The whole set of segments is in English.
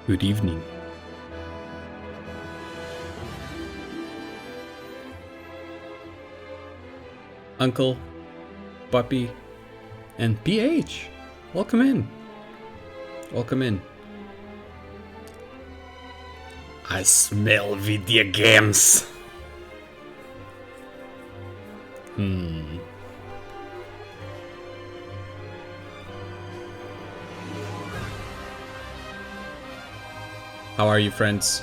Good evening. Uncle, Puppy, and PH. Welcome in. Welcome in. I smell video games. How are you, friends?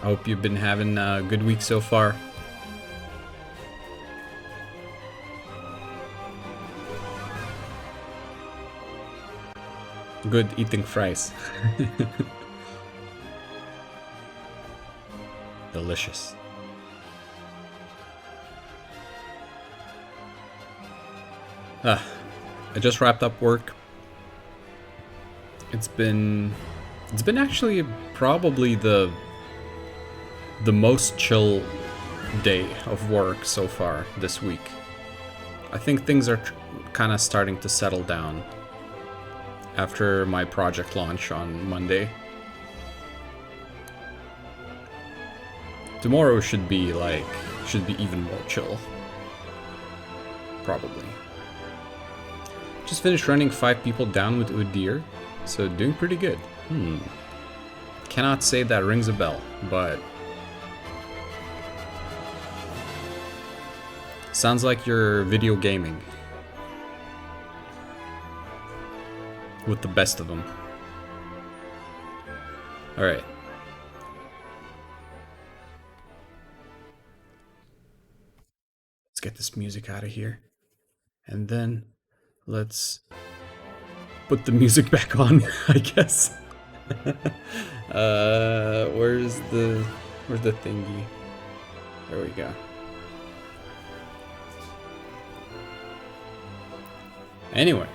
I hope you've been having a good week so far. Good eating fries. Delicious. I just wrapped up work. It's been actually probably the most chill day of work so far this week. I think things are kind of starting to settle down after my project launch on Monday. Tomorrow should be even more chill. Probably. Just finished running 5 people down with Udyr, so doing pretty good. Cannot say that rings a bell, but sounds like you're video gaming with the best of them. All right. Let's get this music out of here. And then let's put the music back on, I guess. Where's the thingy? There we go. Anyway,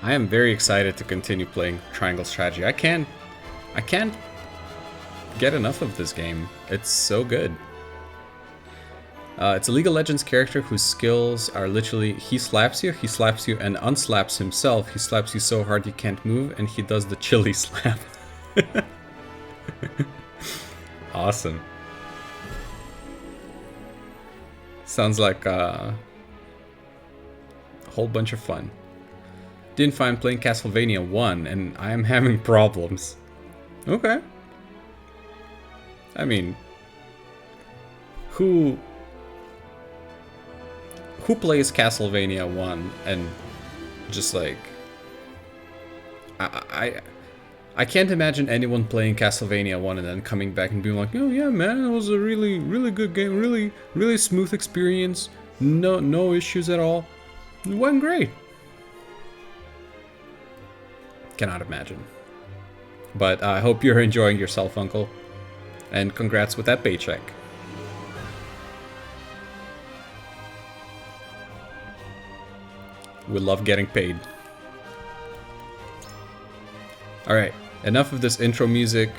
I am very excited to continue playing Triangle Strategy. I can't get enough of this game. It's so good. It's a League of Legends character whose skills are literally he slaps you, and unslaps himself. He slaps you so hard you can't move, and he does the chili slap. Awesome. Sounds like a whole bunch of fun. Didn't find playing Castlevania 1, and I am having problems. Okay. I mean, who plays Castlevania 1 and just like I can't imagine anyone playing Castlevania 1 and then coming back and being like, "Oh yeah, man, it was a really good game, really smooth experience. No issues at all. It went great." Cannot imagine. But I hope you're enjoying yourself, Uncle. And congrats with that paycheck. We love getting paid. Alright, enough of this intro music.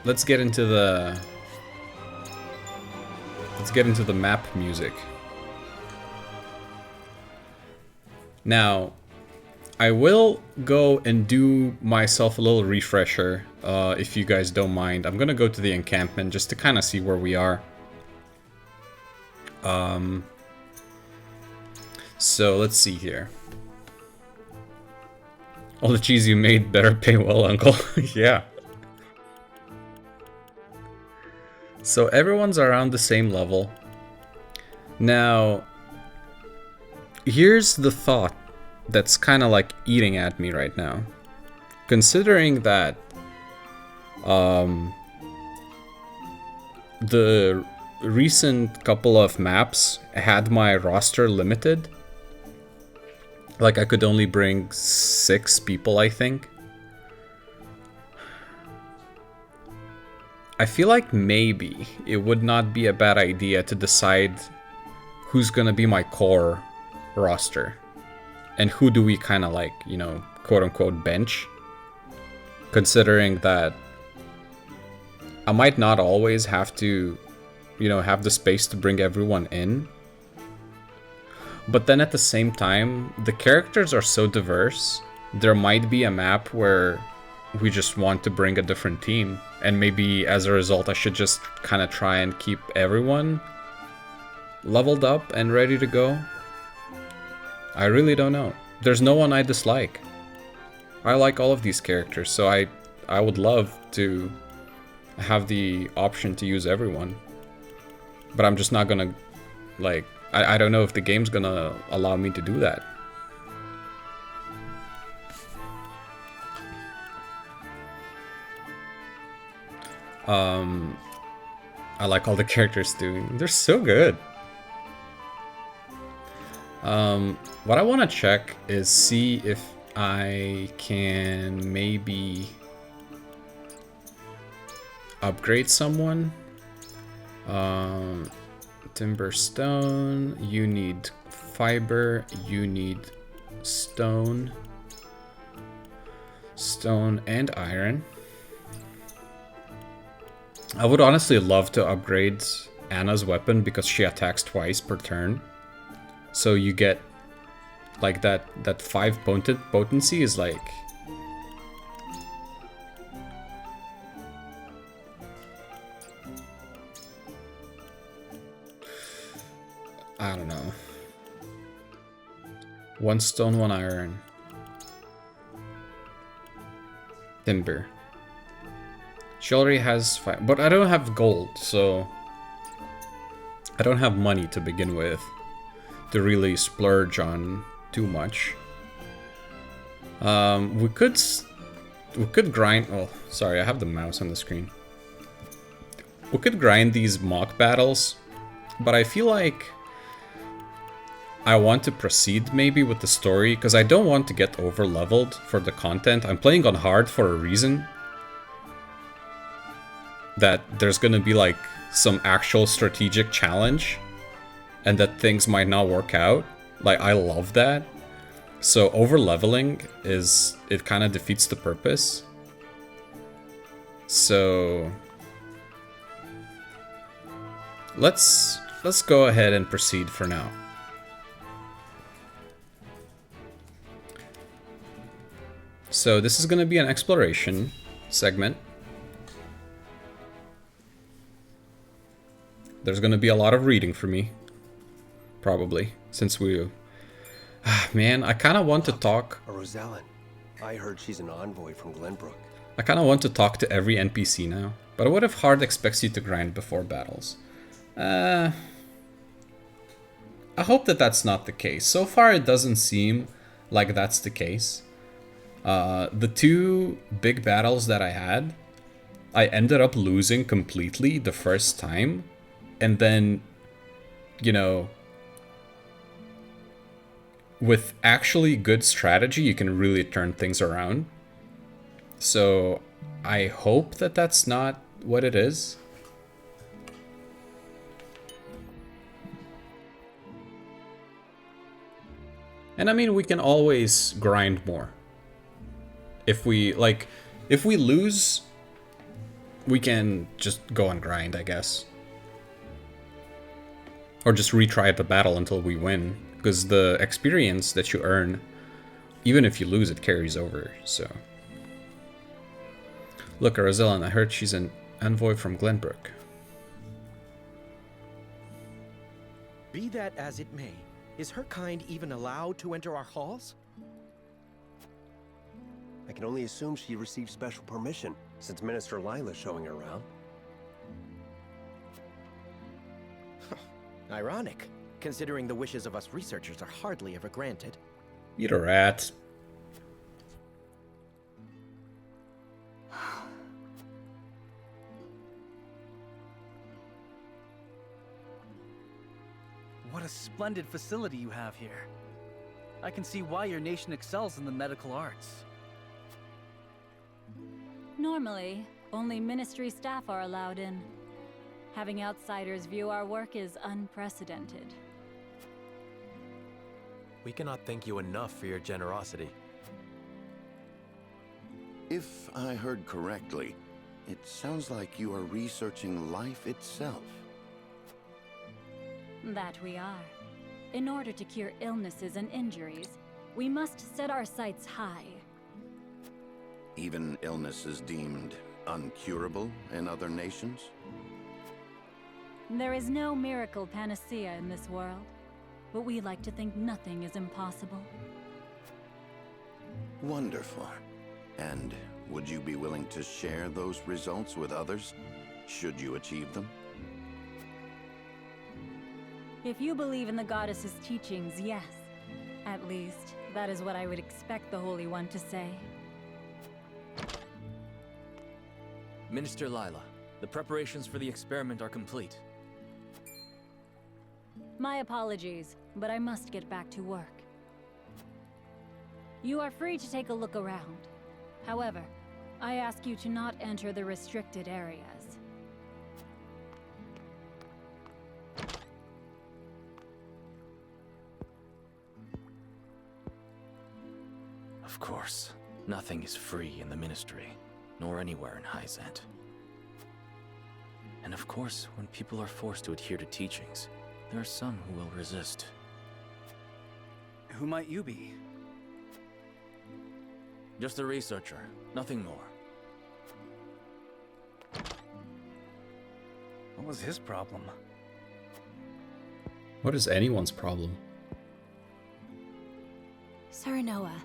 Let's get into the map music. Now, I will go and do myself a little refresher, if you guys don't mind. I'm gonna go to the encampment just to kind of see where we are. So let's see here. All the cheese you made better pay well, Uncle. Yeah. So everyone's around the same level. Now, here's the thought that's kind of like eating at me right now. Considering that the recent couple of maps had my roster limited. Like, I could only bring 6 people, I think. I feel like maybe it would not be a bad idea to decide who's gonna be my core roster. And who do we kind of like, you know, quote-unquote bench. Considering that I might not always have to, you know, have the space to bring everyone in. But then at the same time, the characters are so diverse, there might be a map where we just want to bring a different team. And maybe as a result, I should just kind of try and keep everyone leveled up and ready to go. I really don't know. There's no one I dislike. I like all of these characters, so I would love to have the option to use everyone. But I'm just not gonna, like, I don't know if the game's gonna allow me to do that. I like all the characters too. They're so good. What I want to check is see if I can maybe upgrade someone. Timber stone, you need fiber, you need stone. Stone and iron. I would honestly love to upgrade Anna's weapon because she attacks twice per turn. So you get like that 5 potency is like I don't know. 1 stone, 1 iron. Timber. She already has 5, but I don't have gold, so I don't have money to begin with to really splurge on too much. We could grind. Oh, sorry, I have the mouse on the screen. We could grind these mock battles, but I feel like I want to proceed maybe with the story because I don't want to get over leveled for the content. I'm playing on hard for a reason. That there's gonna be like some actual strategic challenge and that things might not work out. Like, I love that. So over leveling it kind of defeats the purpose. So let's go ahead and proceed for now. So this is going to be an exploration segment. There's going to be a lot of reading for me, probably, since we... man, I kind of want to talk... A Rosellan. I heard she's an envoy from Glenbrook. I kind of want to talk to every NPC now. But what if hard expects you to grind before battles? I hope that that's not the case. So far, it doesn't seem like that's the case. The 2 big battles that I had, I ended up losing completely the first time. And then, you know, with actually good strategy, you can really turn things around. So I hope that that's not what it is. And I mean, we can always grind more. If we lose, we can just go and grind, I guess. Or just retry the battle until we win. Because the experience that you earn, even if you lose, it carries over, so... Look, a Rosellan, I heard she's an envoy from Glenbrook. Be that as it may, is her kind even allowed to enter our halls? I can only assume she received special permission, since Minister Lila's showing her around. Ironic, considering the wishes of us researchers are hardly ever granted. Eat a rat. What a splendid facility you have here. I can see why your nation excels in the medical arts. Normally, only ministry staff are allowed in. Having outsiders view our work is unprecedented. We cannot thank you enough for your generosity. If I heard correctly, it sounds like you are researching life itself. That we are. In order to cure illnesses and injuries, we must set our sights high. Even illnesses deemed uncurable in other nations? There is no miracle panacea in this world, but we like to think nothing is impossible. Wonderful. And would you be willing to share those results with others, should you achieve them? If you believe in the goddess's teachings, yes. At least, that is what I would expect the Holy One to say. Minister Lila, the preparations for the experiment are complete. My apologies, but I must get back to work. You are free to take a look around. However, I ask you to not enter the restricted areas. Of course, nothing is free in the Ministry, nor anywhere in Hyzant. And of course, when people are forced to adhere to teachings, there are some who will resist. Who might you be? Just a researcher, nothing more. What was his problem? What is anyone's problem? Sir Noah,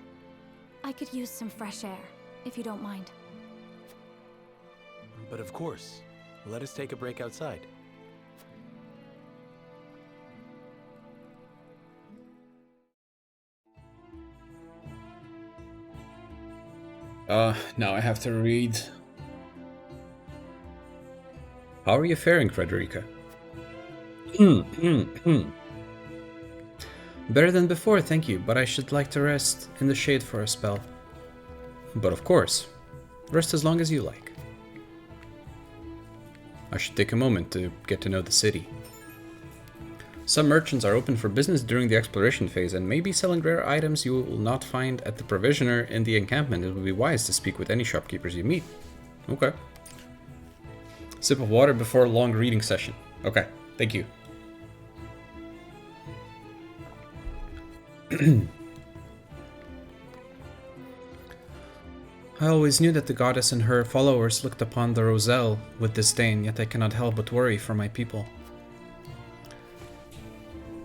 I could use some fresh air, if you don't mind. But of course, let us take a break outside. Now I have to read. How are you faring, Frederica? Better than before, thank you, but I should like to rest in the shade for a spell. But of course, rest as long as you like. I should take a moment to get to know the city. Some merchants are open for business during the exploration phase and may be selling rare items you will not find at the provisioner in the encampment. It would be wise to speak with any shopkeepers you meet. Okay. Sip of water before a long reading session. Okay, thank you. I always knew that the goddess and her followers looked upon the Roselle with disdain, yet I cannot help but worry for my people.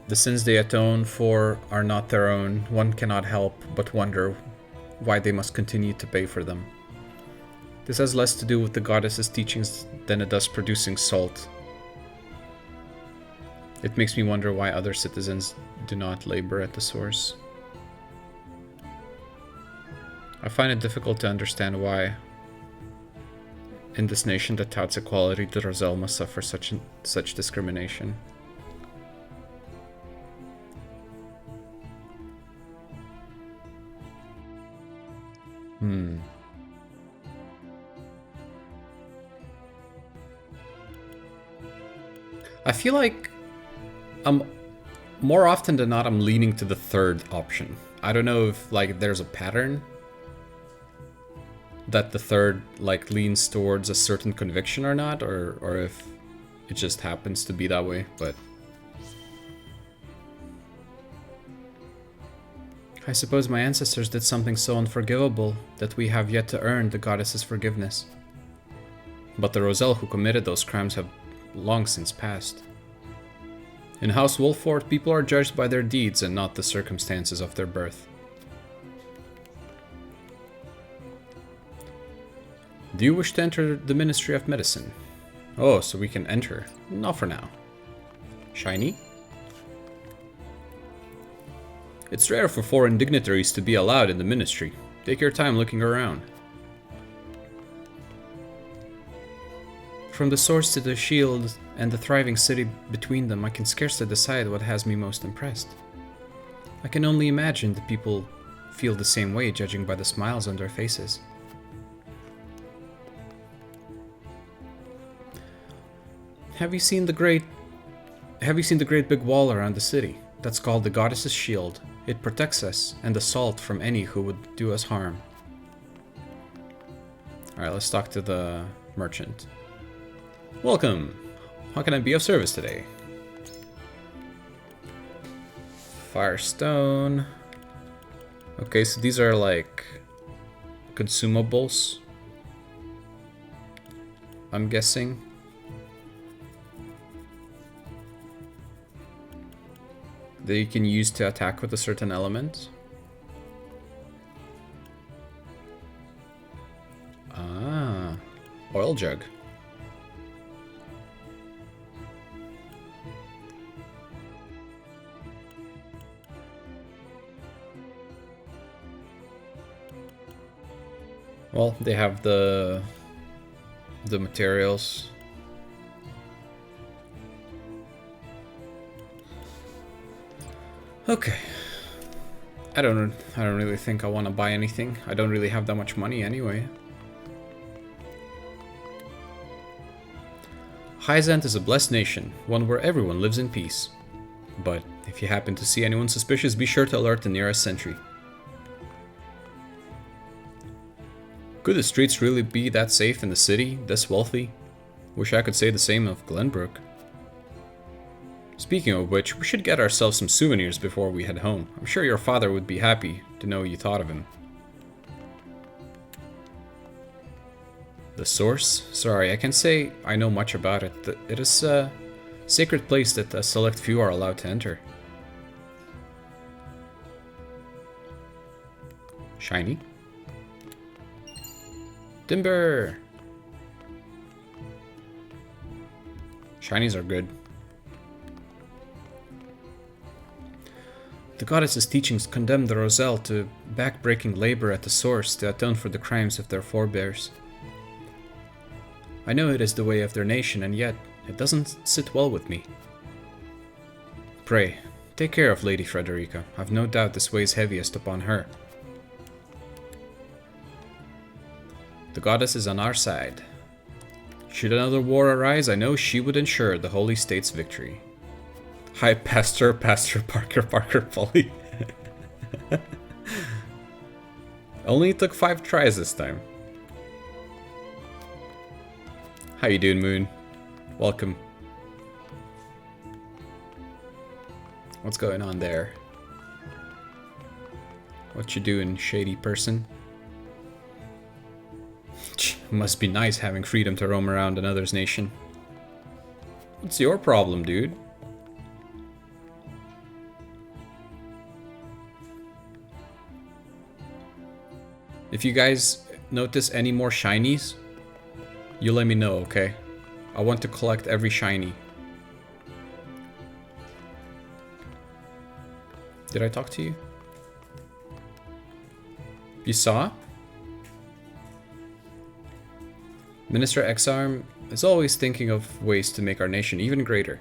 The sins they atone for are not their own. One cannot help but wonder why they must continue to pay for them. This has less to do with the goddess's teachings than it does producing salt. It makes me wonder why other citizens do not labor at the source. I find it difficult to understand why, in this nation that touts equality, the Roselle must suffer such discrimination. I feel like more often than not I'm leaning to the third option. I don't know if like there's a pattern that the third like leans towards a certain conviction or not, or if it just happens to be that way, but I suppose my ancestors did something so unforgivable that we have yet to earn the goddess's forgiveness. But the Roselle who committed those crimes have long since passed. In House Wolford, people are judged by their deeds and not the circumstances of their birth. Do you wish to enter the Ministry of Medicine? Oh, so we can enter. Not for now. Shiny? It's rare for foreign dignitaries to be allowed in the Ministry. Take your time looking around. From the source to the shield and the thriving city between them, I can scarcely decide what has me most impressed. I can only imagine the people feel the same way, judging by the smiles on their faces. Have you seen the great big wall around the city? That's called the Goddess's Shield. It protects us and the salt from any who would do us harm. Alright, let's talk to the merchant. Welcome! How can I be of service today? Firestone. Okay, so these are like consumables, I'm guessing. That you can use to attack with a certain element. Ah, oil jug. Well, they have the materials. Okay. I don't really think I want to buy anything. I don't really have that much money anyway. Hyzant is a blessed nation, one where everyone lives in peace. But if you happen to see anyone suspicious, be sure to alert the nearest sentry. Could the streets really be that safe in the city, this wealthy? Wish I could say the same of Glenbrook. Speaking of which, we should get ourselves some souvenirs before we head home. I'm sure your father would be happy to know you thought of him. The source? Sorry, I can't say I know much about it. It is a sacred place that a select few are allowed to enter. Shiny. Timber! Shinies are good. The goddess's teachings condemn the Roselle to back-breaking labor at the source to atone for the crimes of their forebears. I know it is the way of their nation, and yet it doesn't sit well with me. Pray, take care of Lady Frederica. I've no doubt this weighs heaviest upon her. The goddess is on our side. Should another war arise, I know she would ensure the Holy State's victory. Hi, Pastor Parker Paulie. Only took 5 tries this time. How you doing, Moon? Welcome. What's going on there? What you doing, shady person? Must be nice having freedom to roam around another's nation. What's your problem, dude? If you guys notice any more shinies, you let me know, okay? I want to collect every shiny. Did I talk to you? You saw? Minister Exarm is always thinking of ways to make our nation even greater.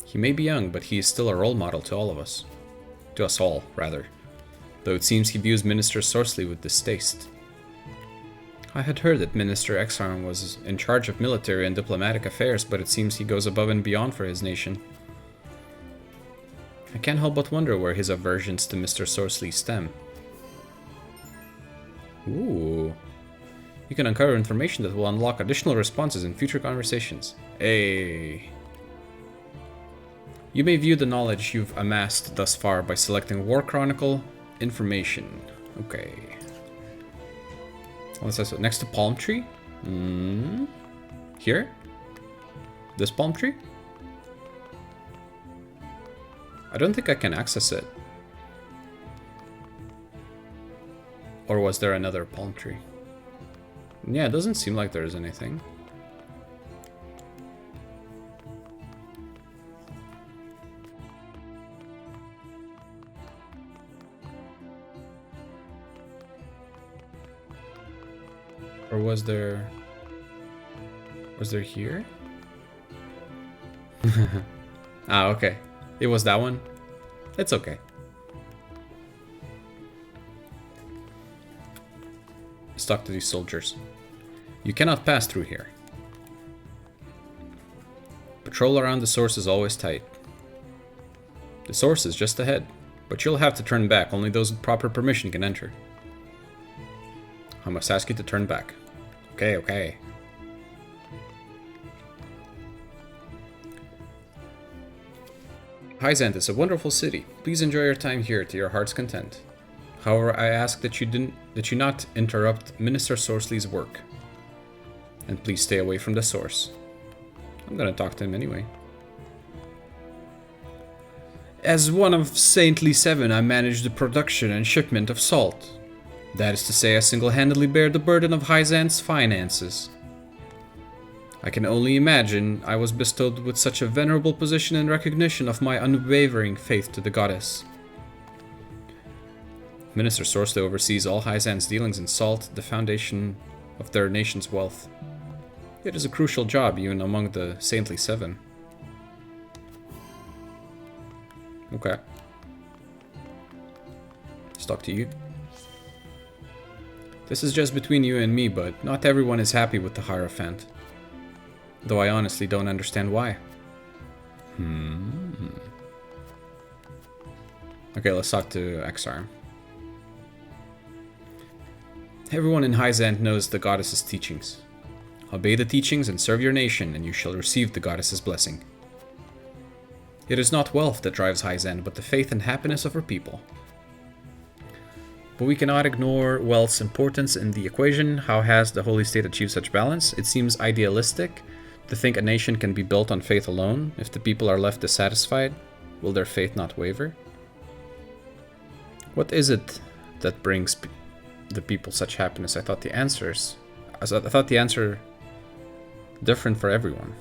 He may be young, but he is still a role model to all of us. To us all, rather. Though it seems he views Minister Sorceley with distaste. I had heard that Minister Exarm was in charge of military and diplomatic affairs, but it seems he goes above and beyond for his nation. I can't help but wonder where his aversions to Mr. Sorceley stem. Ooh. You can uncover information that will unlock additional responses in future conversations. Hey. You may view the knowledge you've amassed thus far by selecting War Chronicle information. Okay. What's that? Next to palm tree? Here? This palm tree? I don't think I can access it. Or was there another palm tree? Yeah, it doesn't seem like there's anything. Or was there... Was there here? Ah, okay. It was that one? It's okay. Let's talk to these soldiers. You cannot pass through here. Patrol around the source is always tight. The source is just ahead, but you'll have to turn back. Only those with proper permission can enter. I must ask you to turn back. Okay, okay. Hyzant is a wonderful city. Please Please enjoy your time here to your heart's content. However, I ask that you not interrupt Minister Sorsley's work. And please stay away from the source. I'm gonna talk to him anyway. As one of Saintly Seven, I manage the production and shipment of salt. That is to say, I single-handedly bear the burden of Hyzan's finances. I can only imagine I was bestowed with such a venerable position in recognition of my unwavering faith to the goddess. Minister Sorsley oversees all Hyzan's dealings in salt, the foundation of their nation's wealth. It is a crucial job, even among the Saintly Seven. Okay. Let's talk to you. This is just between you and me, but not everyone is happy with the Hierophant. Though I honestly don't understand why. Okay, let's talk to XR. Everyone in Hyzant knows the goddess's teachings. Obey the teachings and serve your nation, and you shall receive the goddess's blessing. It is not wealth that drives Hyzant, but the faith and happiness of her people. But we cannot ignore wealth's importance in the equation. How has the Holy State achieved such balance? It seems idealistic to think a nation can be built on faith alone. If the people are left dissatisfied, will their faith not waver? What is it that brings the people such happiness? I thought the answer different for everyone.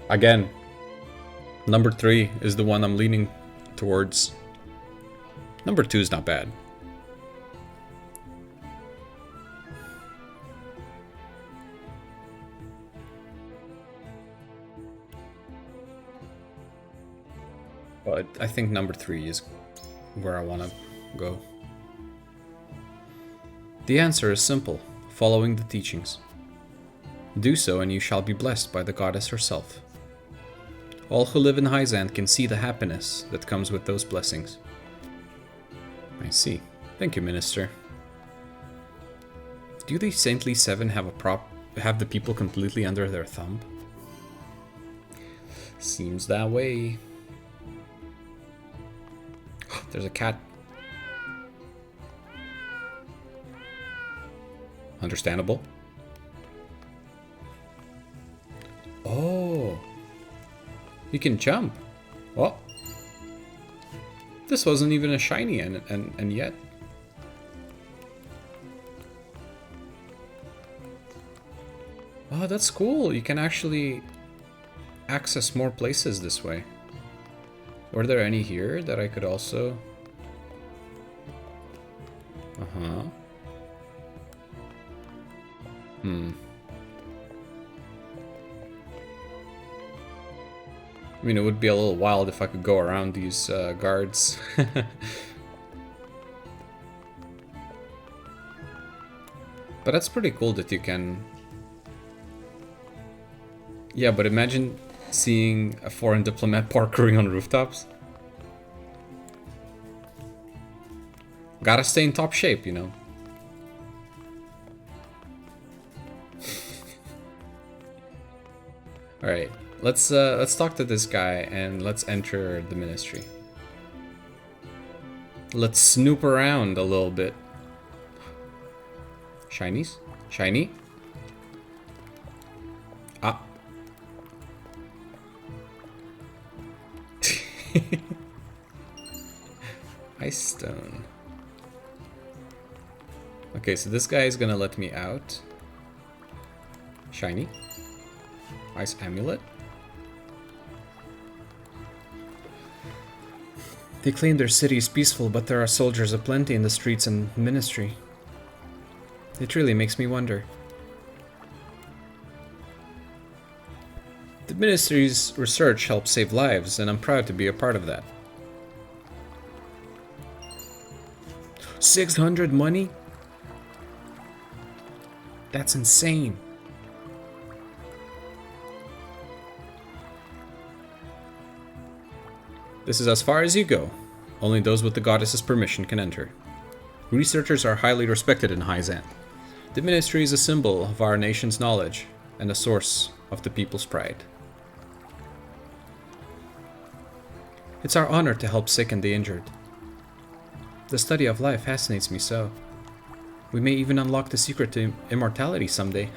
Again, number 3 is the one I'm leaning towards. Number 2 is not bad. But I think number 3 is where I want to go. The answer is simple, following the teachings. Do so and you shall be blessed by the goddess herself. All who live in Hyzant can see the happiness that comes with those blessings. I see. Thank you, Minister. Do the Saintly Seven have the people completely under their thumb? Seems that way. There's a cat. Understandable. Oh. You can jump. Oh. This wasn't even a shiny and yet. Oh, that's cool. You can actually access more places this way. Were there any here that I could also... Uh-huh. I mean, it would be a little wild if I could go around these guards. But that's pretty cool that you can... Yeah, but imagine seeing a foreign diplomat parkouring on rooftops. Gotta stay in top shape, you know. Alright, let's talk to this guy and let's enter the ministry. Let's snoop around a little bit. Shinies? Shiny? Ah. Ice stone. Okay, so this guy is gonna let me out. Shiny. Ice amulet. They claim their city is peaceful, but there are soldiers aplenty in the streets and ministry. It really makes me wonder. The ministry's research helps save lives, and I'm proud to be a part of that. 600 money? That's insane. This is as far as you go. Only those with the goddess's permission can enter. Researchers are highly respected in Hyzant. The ministry is a symbol of our nation's knowledge. and the source of the people's pride. It's our honor to help sick and the injured. The study of life fascinates me so. We may even unlock the secret to immortality someday.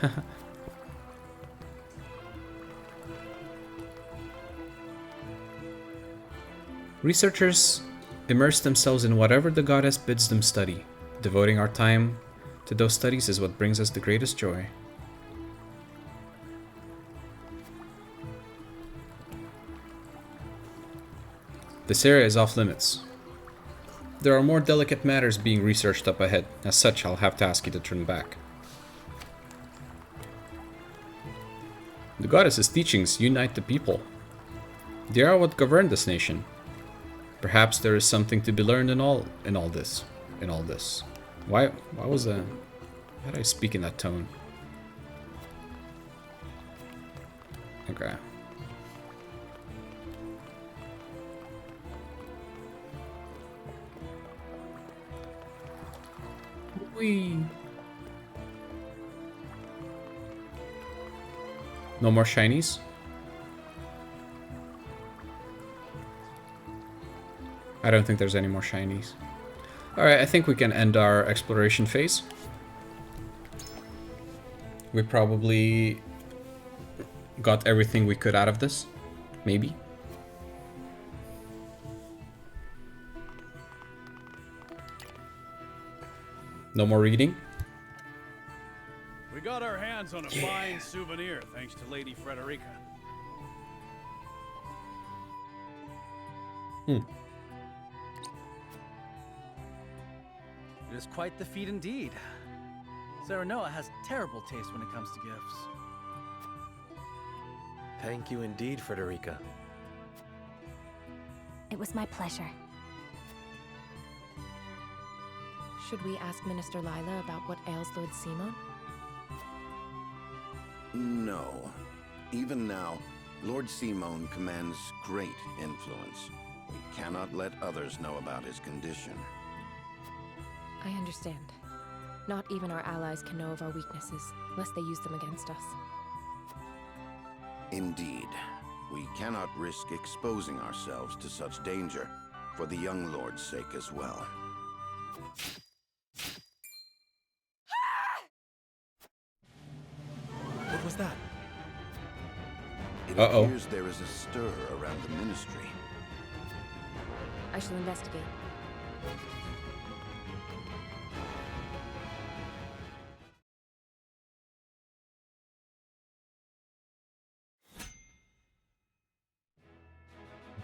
Researchers immerse themselves in whatever the goddess bids them study. Devoting our time to those studies is what brings us the greatest joy. This area is off limits. There are more delicate matters being researched up ahead. As such, I'll have to ask you to turn back. The goddess's teachings unite the people. They are what govern this nation. Perhaps there is something to be learned in all this. Why was that? Why did I speak in that tone? Okay. Whee. No more shinies? I don't think there's any more shinies. Alright, I think we can end our exploration phase. We probably got everything we could out of this. Maybe. No more reading? We got our hands on a fine souvenir thanks to Lady Frederica. It is quite the feat indeed. Serenoa has terrible taste when it comes to gifts. Thank you indeed, Frederica. It was my pleasure. Should we ask Minister Lila about what ails Lord Simon? No. Even now, Lord Simon commands great influence. We cannot let others know about his condition. I understand. Not even our allies can know of our weaknesses, lest they use them against us. Indeed. We cannot risk exposing ourselves to such danger, for the young lord's sake as well. What was that? It appears there is a stir around the ministry. I shall investigate.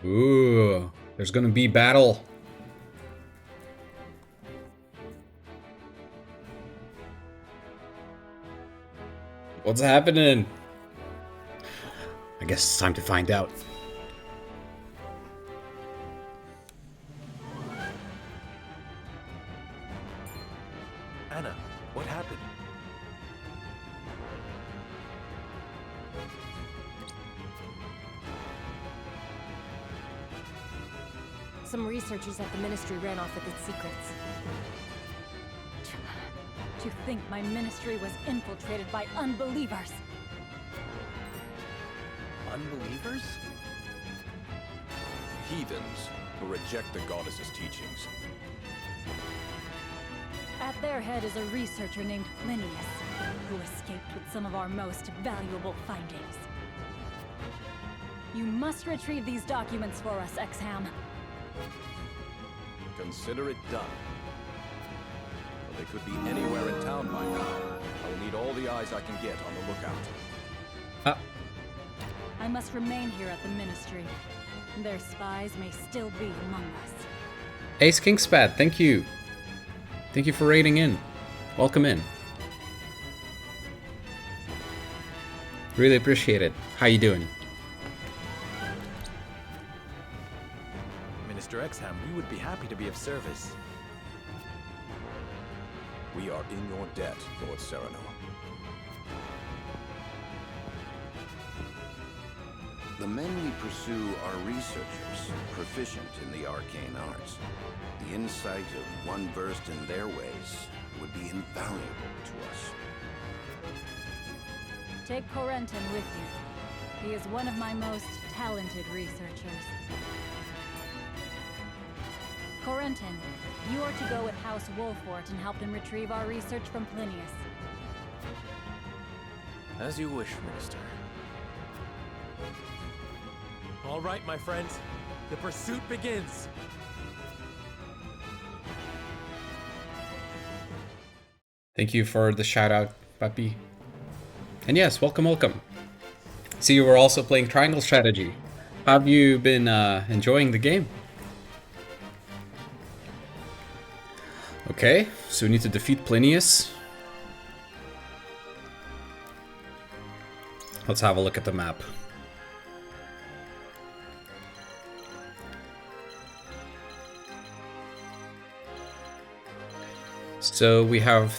Ooh, there's gonna be battle. What's happening? I guess it's time to find out. Anna, what happened? Some researchers at the ministry ran off with its secrets. To think my ministry was infiltrated by unbelievers. Unbelievers? Heathens who reject the goddess's teachings. At their head is a researcher named Plinius, who escaped with some of our most valuable findings. You must retrieve these documents for us, Exham. Consider it done. Well, they could be anywhere in town by now. I will need all the eyes I can get on the lookout. I must remain here at the ministry. Their spies may still be among us. Ace Kingspad, thank you. Thank you for raiding in. Welcome in. Really appreciate it. How you doing? Minister Exham, we would be happy to be of service. We are in your debt, Lord Serenoa. The men we pursue are researchers, proficient in the arcane arts. The insight of one versed in their ways would be invaluable to us. Take Corentin with you. He is one of my most talented researchers. Corentin, you are to go with House Wolfort and help them retrieve our research from Plinius. As you wish, Minister. All right, my friends. The pursuit begins. Thank you for the shout out, Papi. And yes, welcome. See, you were also playing Triangle Strategy. Have you been enjoying the game? Okay, so we need to defeat Plinius. Let's have a look at the map. So we have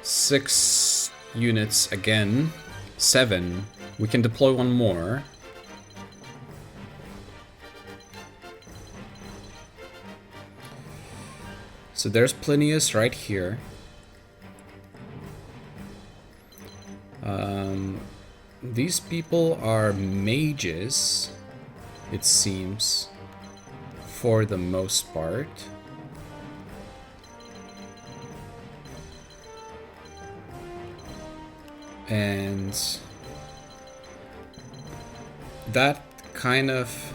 6 units again. 7. We can deploy one more. So there's Plinius right here. These people are mages, it seems, for the most part. And that kind of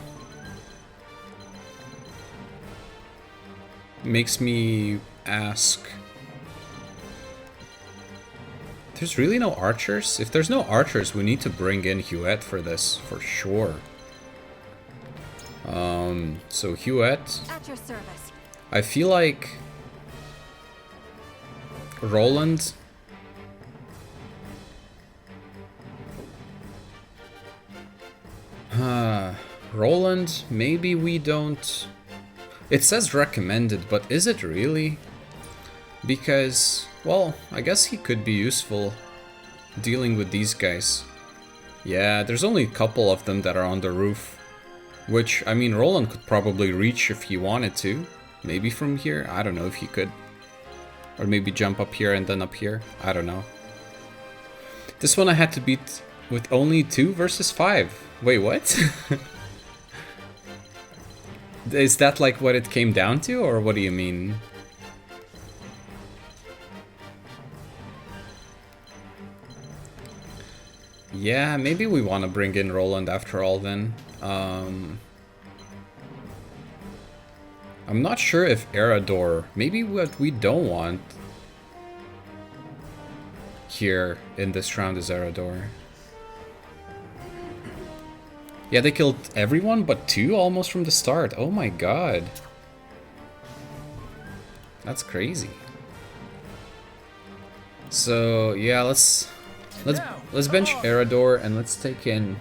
makes me ask, there's really no archers? If there's no archers, we need to bring in Huet for this, for sure. So Huet, At your service. I feel like Roland Roland, maybe we don't... It says recommended, but is it really? Because, well, I guess he could be useful dealing with these guys. Yeah, there's only a couple of them that are on the roof. Which, I mean, Roland could probably reach if he wanted to. Maybe from here? I don't know if he could. Or maybe jump up here and then up here. I don't know. This one I had to beat with only 2 versus 5. Wait, what? Is that like what it came down to, or what do you mean? Yeah, maybe we want to bring in Roland after all then. I'm not sure if Erador, maybe what we don't want here in this round is Erador. Yeah, they killed everyone but 2 almost from the start. Oh my god. That's crazy. So, yeah, let's bench Erador and let's take in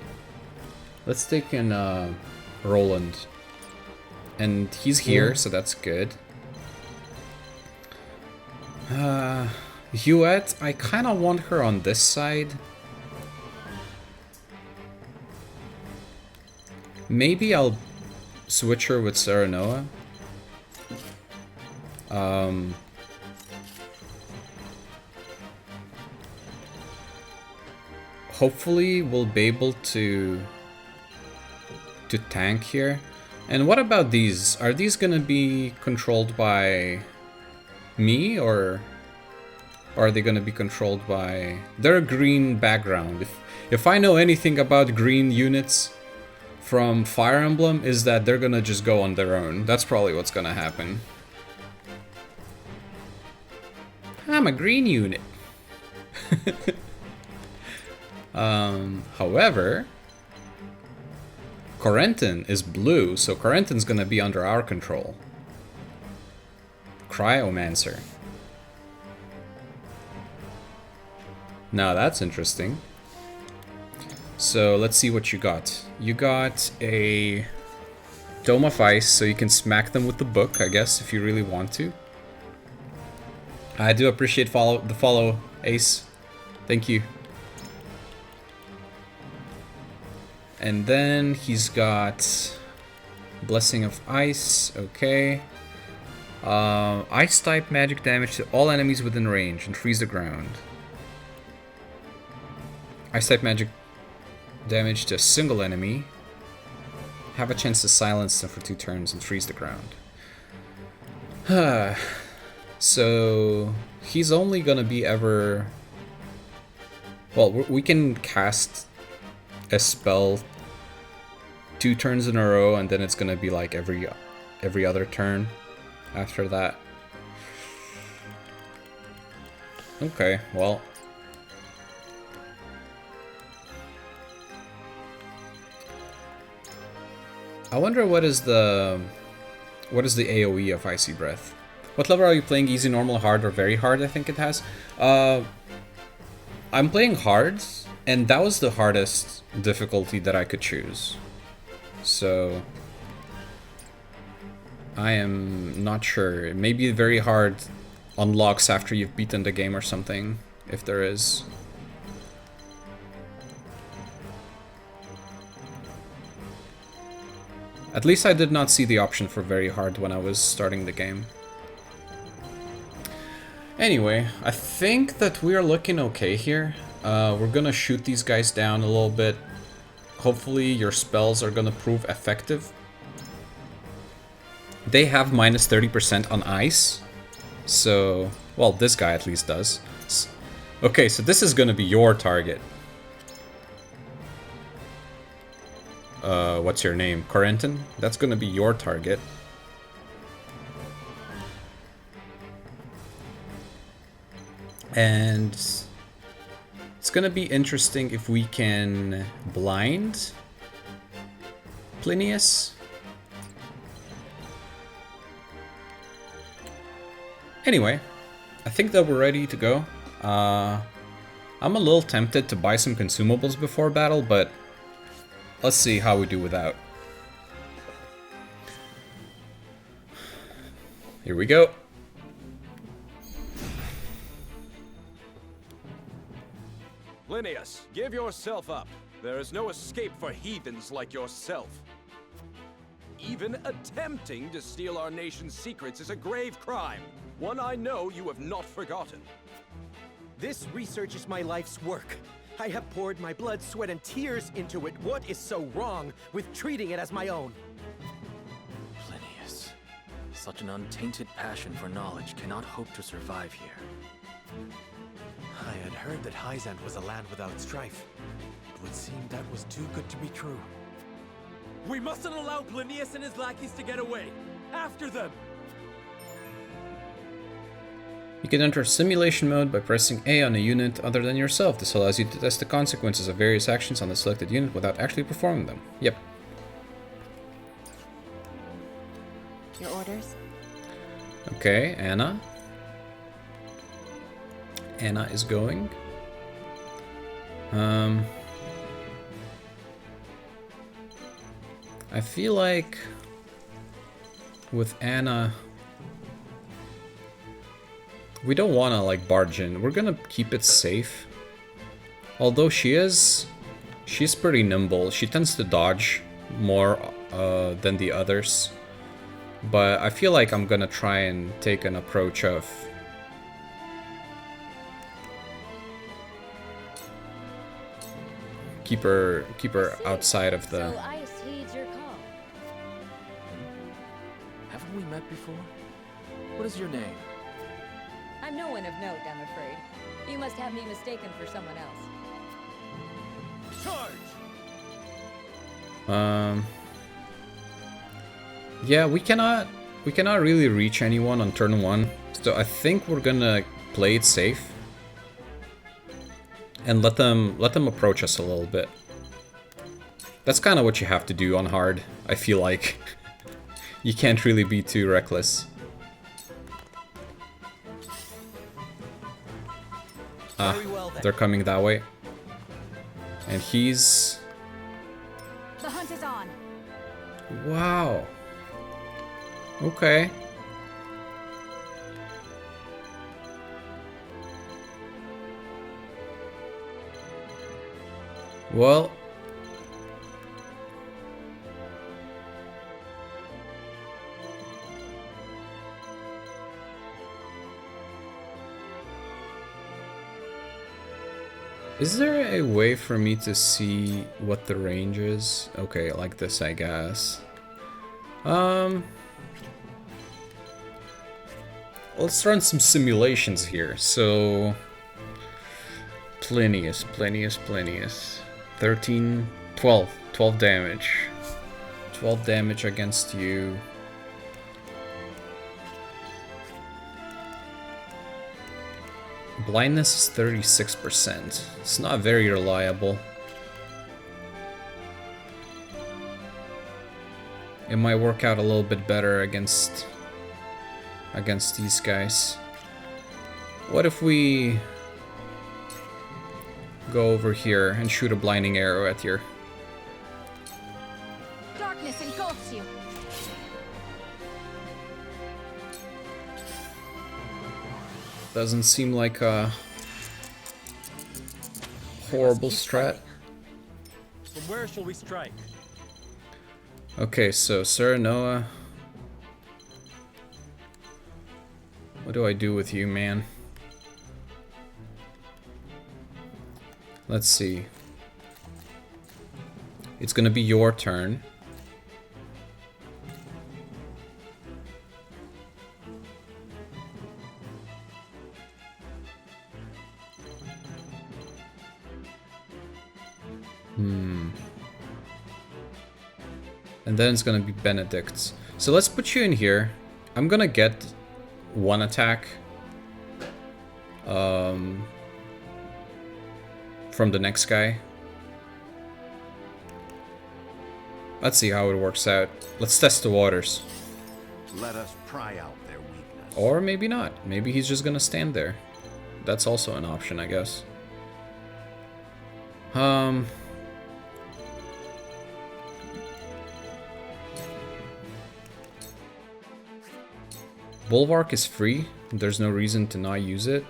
Roland. And he's here, so that's good. Huet, I kind of want her on this side. Maybe I'll switch her with Serenoa. Hopefully we'll be able to tank here. And what about these? Are these gonna be controlled by me, or are they gonna be controlled by... They're a green background. If I know anything about green units from Fire Emblem, is that they're gonna just go on their own. That's probably what's gonna happen. I'm a green unit. However, Corentin is blue, so Corentin's gonna be under our control. Cryomancer. Now that's interesting. So let's see what you got. You got a Dome of Ice, so you can smack them with the book, I guess, if you really want to. I do appreciate the follow, Ace. Thank you. And then he's got Blessing of Ice, okay. Ice type magic damage to all enemies within range and freeze the ground. Ice type magic damage to a single enemy. Have a chance to silence them for 2 turns and freeze the ground. So he's only gonna be ever... Well, we can cast a spell 2 turns in a row, and then it's gonna be like every other turn after that. Okay, well. I wonder what is the AoE of Icy Breath. What level are you playing? Easy, normal, hard, or very hard? I think it has. I'm playing hard, and that was the hardest difficulty that I could choose. So I am not sure. Maybe very hard unlocks after you've beaten the game or something, if there is. At least I did not see the option for very hard when I was starting the game. Anyway, I think that we are looking okay here. We're gonna shoot these guys down a little bit. Hopefully your spells are gonna prove effective. They have minus 30% on ice. So, well, this guy at least does. Okay, so this is gonna be your target. What's your name? Corentin? That's gonna be your target. And it's gonna be interesting if we can blind Plinius. Anyway, I think that we're ready to go. I'm a little tempted to buy some consumables before battle, but let's see how we do without. Here we go. Plinius, give yourself up. There is no escape for heathens like yourself. Even attempting to steal our nation's secrets is a grave crime. One I know you have not forgotten. This research is my life's work. I have poured my blood, sweat, and tears into it. What is so wrong with treating it as my own? Plinius, such an untainted passion for knowledge cannot hope to survive here. I had heard that Hyzant was a land without strife. It would seem that was too good to be true. We mustn't allow Plinius and his lackeys to get away! After them! You can enter simulation mode by pressing A on a unit other than yourself. This allows you to test the consequences of various actions on the selected unit without actually performing them. Yep. Your orders? Okay, Anna. Anna is going. I feel like with Anna, we don't want to like barge in. We're gonna keep it safe. Although she's pretty nimble. She tends to dodge more than the others. But I feel like I'm gonna try and take an approach of keep her outside of the. So Ice heeds your call. Haven't we met before? What is your name? I'm no one of note, I'm afraid. You must have me mistaken for someone else. Charge! Yeah, we cannot really reach anyone on turn 1. So I think we're gonna play it safe and let them approach us a little bit. That's kind of what you have to do on hard, I feel like. You can't really be too reckless. They're coming that way. And he's... The hunt is on. Wow. Okay. Well... Is there a way for me to see what the range is? Okay, like this, I guess. Let's run some simulations here. So, Plinius. 13, 12 damage. 12 damage against you. Blindness is 36%. It's not very reliable. It might work out a little bit better against these guys. What if we go over here and shoot a blinding arrow at your... Darkness engulfs you. Doesn't seem like a horrible strat. From where shall we strike? Okay, so Sir Noah, what do I do with you, man? Let's see. It's gonna be your turn. And then it's gonna be Benedict's. So let's put you in here. I'm gonna get one attack from the next guy. Let's see how it works out. Let's test the waters. Let us pry out their weakness. Or maybe not. Maybe he's just gonna stand there. That's also an option, I guess. Bulwark is free. There's no reason to not use it.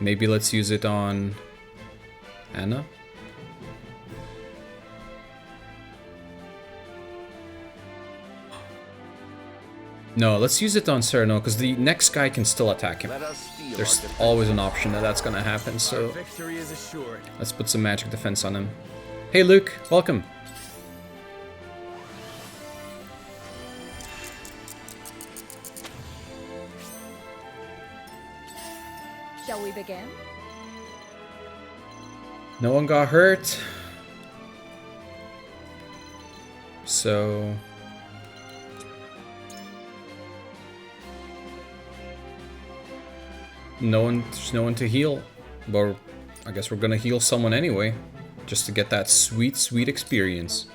Maybe let's use it on Anna. No, let's use it on Cyrano, because the next guy can still attack him. There's always an option that that's gonna happen, so Victory is assured. let's put some magic defense on him. Hey Luke, welcome. Shall we begin? No one got hurt. So... there's no one to heal. But I guess we're gonna heal someone anyway. Just to get that sweet, sweet experience.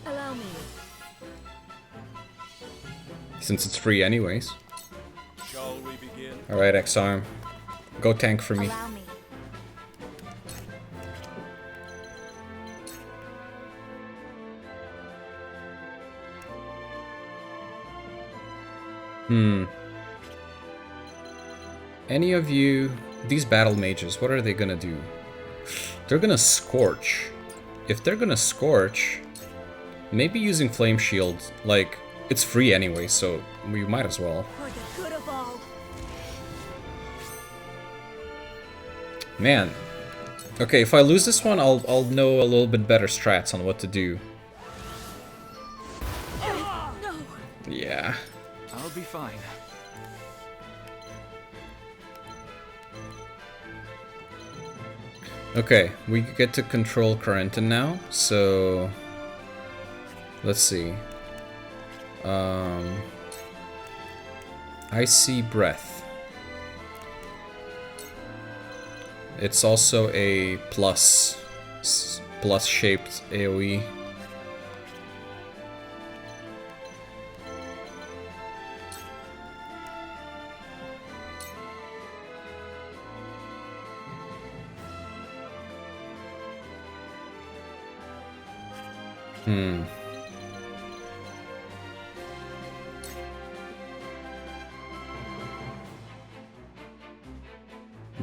Allow me. Since it's free anyways. Shall we begin? Alright, X-Arm. Go tank for me. Allow me. Any of you... These battle mages, what are they gonna do? They're gonna Scorch. If they're gonna Scorch... Maybe using Flame Shield, like, it's free anyway, so we might as well. For the good of all. Man. Okay, if I lose this one, I'll know a little bit better strats on what to do. No. Yeah. I'll be fine. Okay, we get to control Corentin now, so... Let's see. Icy Breath. It's also a plus shaped AoE.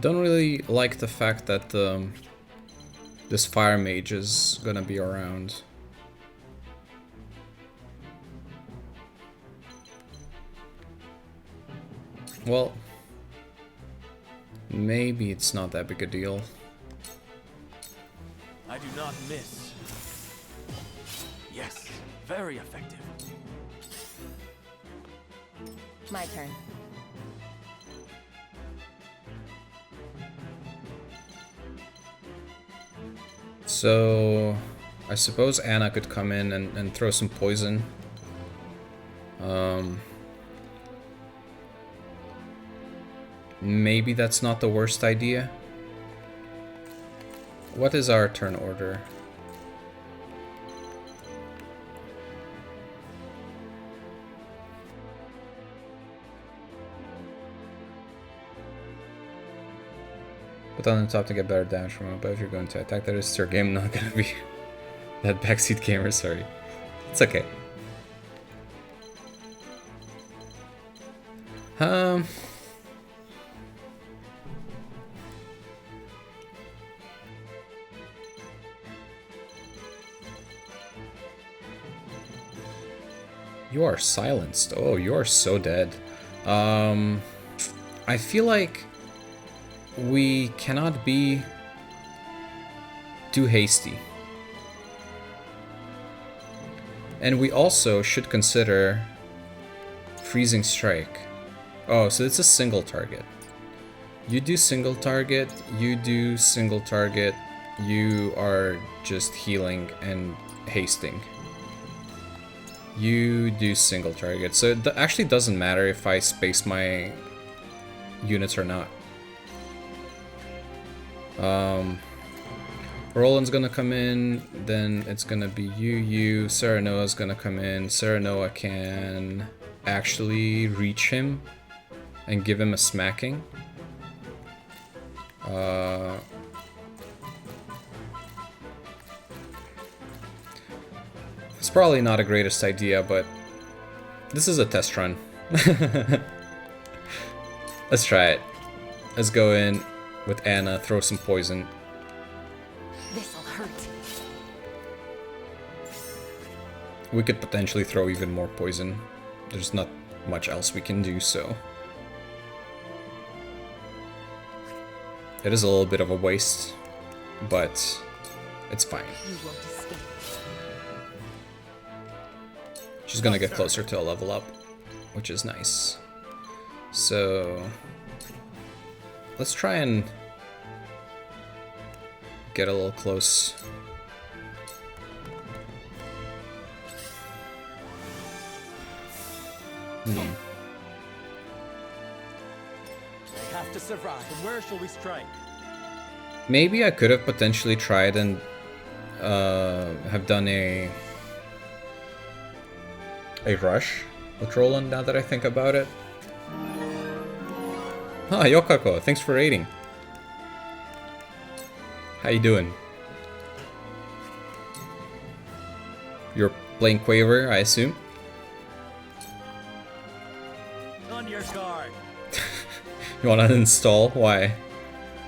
Don't really like the fact that this fire mage is gonna be around. Well, maybe it's not that big a deal. I do not miss. Yes, very effective. My turn. So, I suppose Anna could come in and throw some poison. Maybe that's not the worst idea. What is our turn order? Put on the top to get better damage from above. If you're going to attack, that is your game, not gonna be that backseat gamer, sorry. It's okay. You are silenced. Oh, you are so dead. I feel like we cannot be too hasty. And we also should consider freezing strike. Oh, so it's a single target. You do single target, you do single target, you are just healing and hasting. You do single target, so it actually doesn't matter if I space my units or not. Roland's gonna come in, then it's gonna be you, Serenoa's gonna come in. Serenoa can actually reach him and give him a smacking. It's probably not a greatest idea, but this is a test run. Let's try it. Let's go in with Anna, throw some poison. This'll hurt. We could potentially throw even more poison. There's not much else we can do, so... It is a little bit of a waste, but it's fine. You won't escape. She's gonna get closer to a level up, which is nice. So... let's try and get a little close. I have to survive. And where shall we strike? Maybe I could have potentially tried and have done a rush with Roland, now that I think about it. Ah, Yokako, thanks for raiding. How you doing? You're playing Quaver, I assume? On your guard. You wanna uninstall? Why?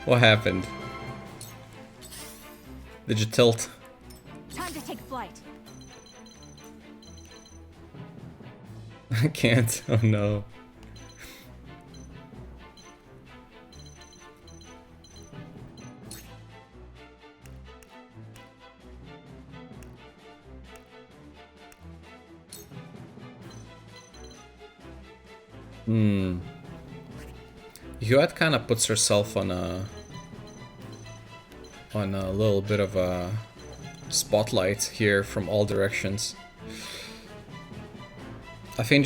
What happened? Did you tilt? Time to take flight. I can't. Oh no. Yuat kind of puts herself on a little bit of a spotlight here from all directions. I played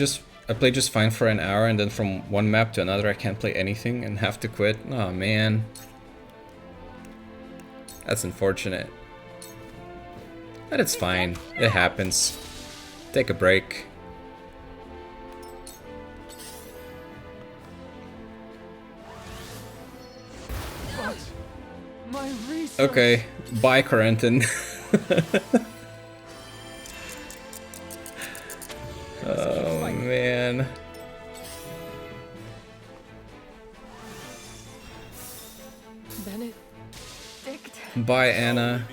just fine for an hour, and then from one map to another I can't play anything and have to quit. Oh man. That's unfortunate. But it's fine. It happens. Take a break. Okay, bye Corentin. Oh man. Benedict. Bye Anna.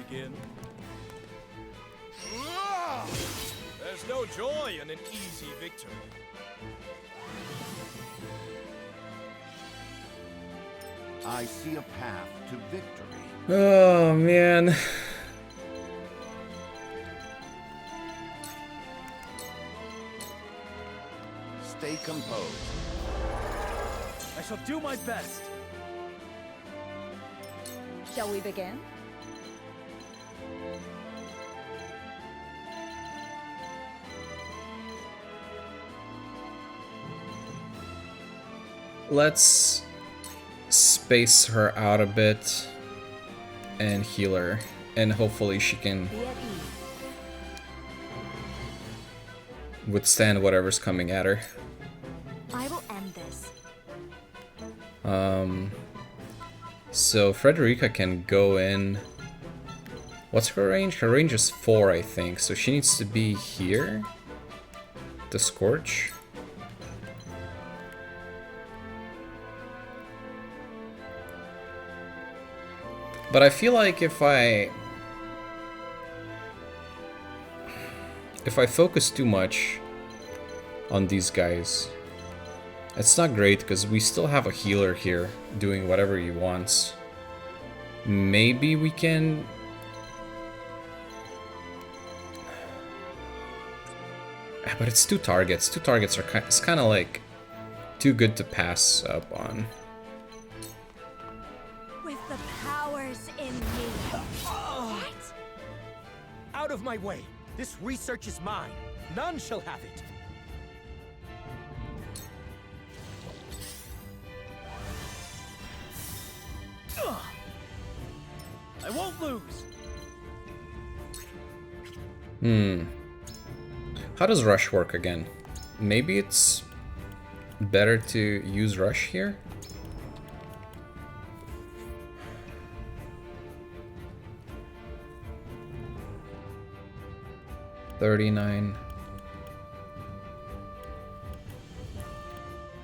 There's no joy in an easy victory. I see a path to victory. Oh, man. Stay composed. I shall do my best. Shall we begin? Let's space her out a bit and heal her, and hopefully she can withstand whatever's coming at her. I will end this. So Frederica can go in. What's her range? Her range is 4, I think, so she needs to be here to Scorch. But I feel like if I focus too much on these guys, it's not great because we still have a healer here doing whatever he wants. Maybe we can... But it's 2 targets. 2 targets are it's kind of like too good to pass up on. With the powers in me. What? Out of my way! This research is mine. None shall have it. I won't lose. How does Rush work again? Maybe it's better to use Rush here? $39.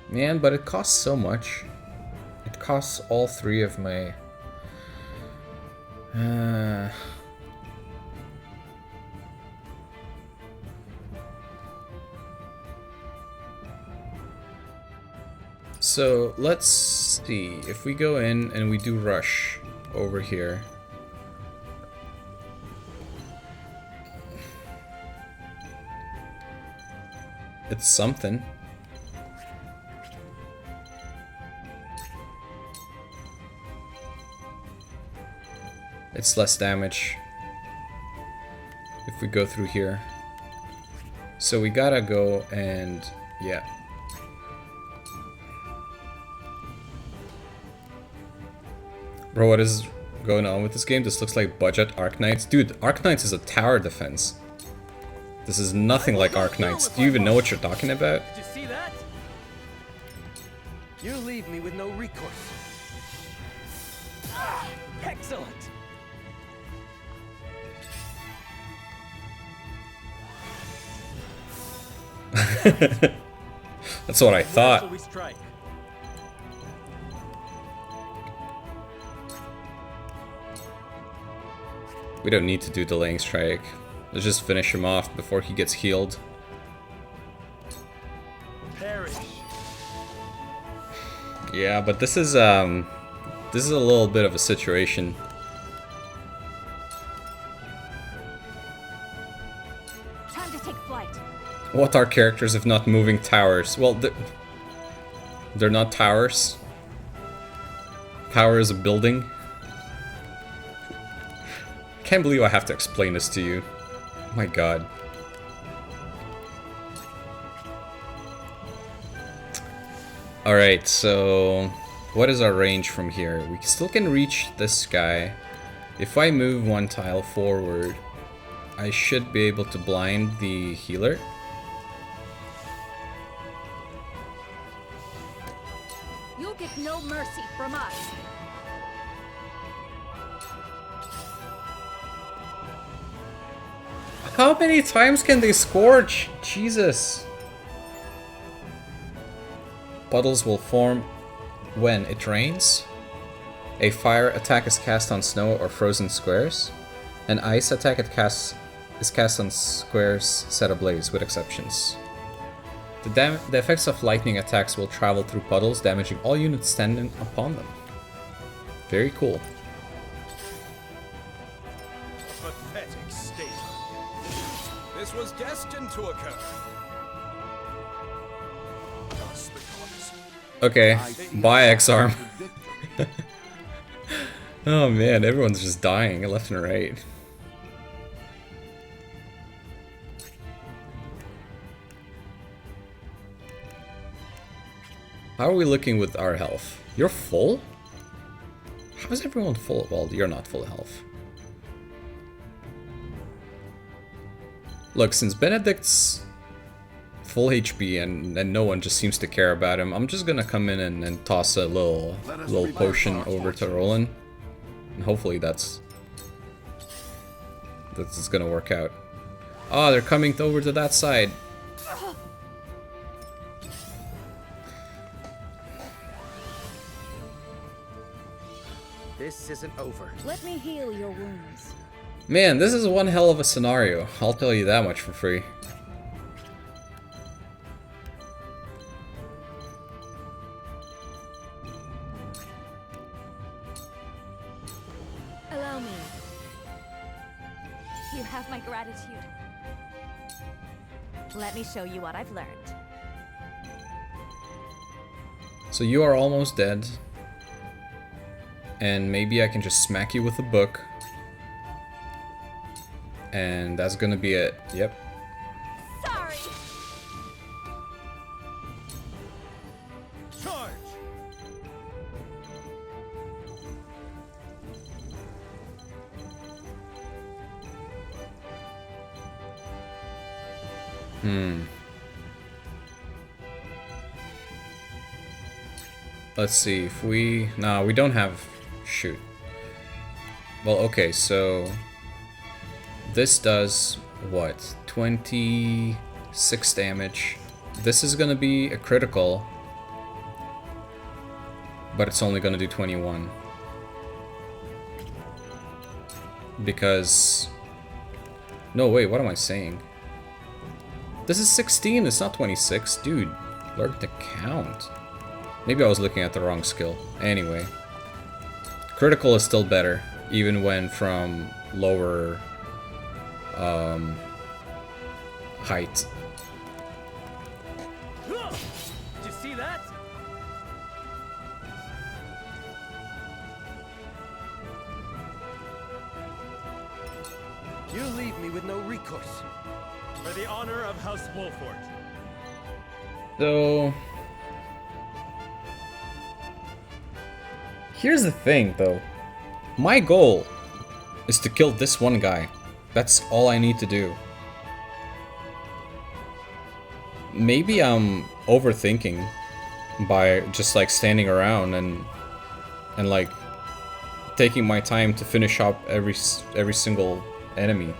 Man, but it costs so much. It costs all 3 of my... So let's see, if we go in and we do Rush over here. It's something. It's less damage if we go through here. So we gotta go and, yeah. Bro, what is going on with this game? This looks like budget Arknights. Dude, Arknights is a tower defense. This is nothing like Arknights. Do you even know what you're talking about? Did you see that? You leave me with no recourse. Ah, excellent. That's what I thought. Shall we strike? We don't need to do delaying strike. Let's just finish him off before he gets healed. Perish. Yeah, but this is a little bit of a situation. Time to take flight. What are characters if not moving towers? Well, they're not towers. Tower is a building. Can't believe I have to explain this to you. Oh my god. Alright, so what is our range from here? We still can reach this guy. If I move 1 tile forward, I should be able to blind the healer. You'll get no mercy from us. How many times can they scorch? Jesus. Puddles will form when it rains. A fire attack is cast on snow or frozen squares. An ice attack is cast on squares set ablaze, with exceptions. The effects of lightning attacks will travel through puddles, damaging all units standing upon them. Very cool. Pathetic state. This was destined to occur. Okay, bye X-Arm. Oh man, everyone's just dying left and right. How are we looking with our health? You're full? How is everyone full? Well, you're not full of health. Look, since Benedict's full HP and no one just seems to care about him, I'm just gonna come in and toss a little potion over to Roland. And hopefully that's gonna work out. Oh, they're coming over to that side. This isn't over. Let me heal your wounds. Man, this is one hell of a scenario. I'll tell you that much for free. Allow me. You have my gratitude. Let me show you what I've learned. So you are almost dead. And maybe I can just smack you with a book. And that's gonna be it. Yep. Sorry. Charge. Let's see if we... Nah, we don't have... Shoot. Well, okay, so... This does, what? 26 damage. This is gonna be a critical. But it's only gonna do 21. Because... No, wait, what am I saying? This is 16, it's not 26. Dude, learn to count. Maybe I was looking at the wrong skill. Anyway. Critical is still better, even when from lower height. Did you see that? You leave me with no recourse. For the honor of House Wolfort. So... Here's the thing, though. My goal is to kill this one guy. That's all I need to do. Maybe I'm overthinking by just like standing around and like taking my time to finish up every single enemy.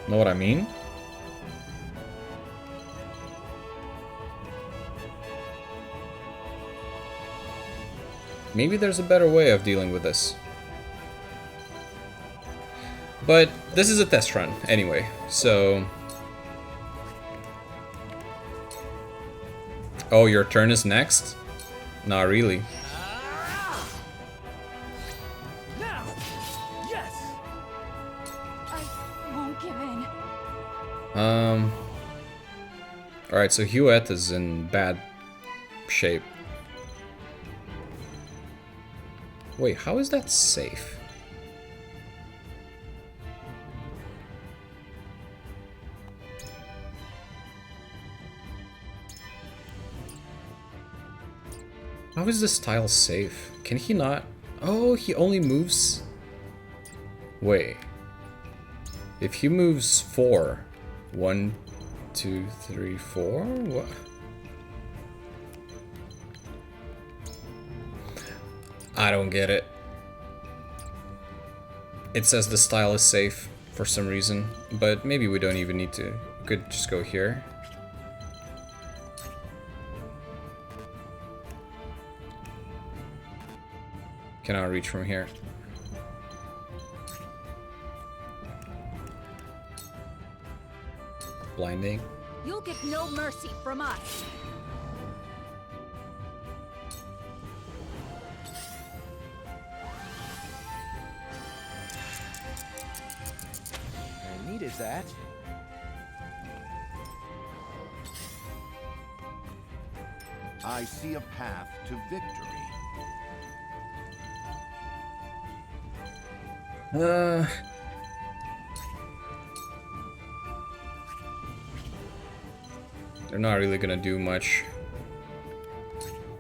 Know what I mean? Maybe there's a better way of dealing with this. But this is a test run, anyway, so... Oh, your turn is next? Not really. Now! Yes! I won't give in. Alright, so Huette is in bad shape. Wait, how is that safe? How is this tile safe? Can he not? Oh, he only moves... Wait. If he moves 4... 1, 2, 3, 4? What? I don't get it. It says the style is safe for some reason, but maybe we don't even need to. We could just go here. Cannot reach from here. Blinding. You'll get no mercy from us. is at... I see a path to victory. They're not really gonna do much.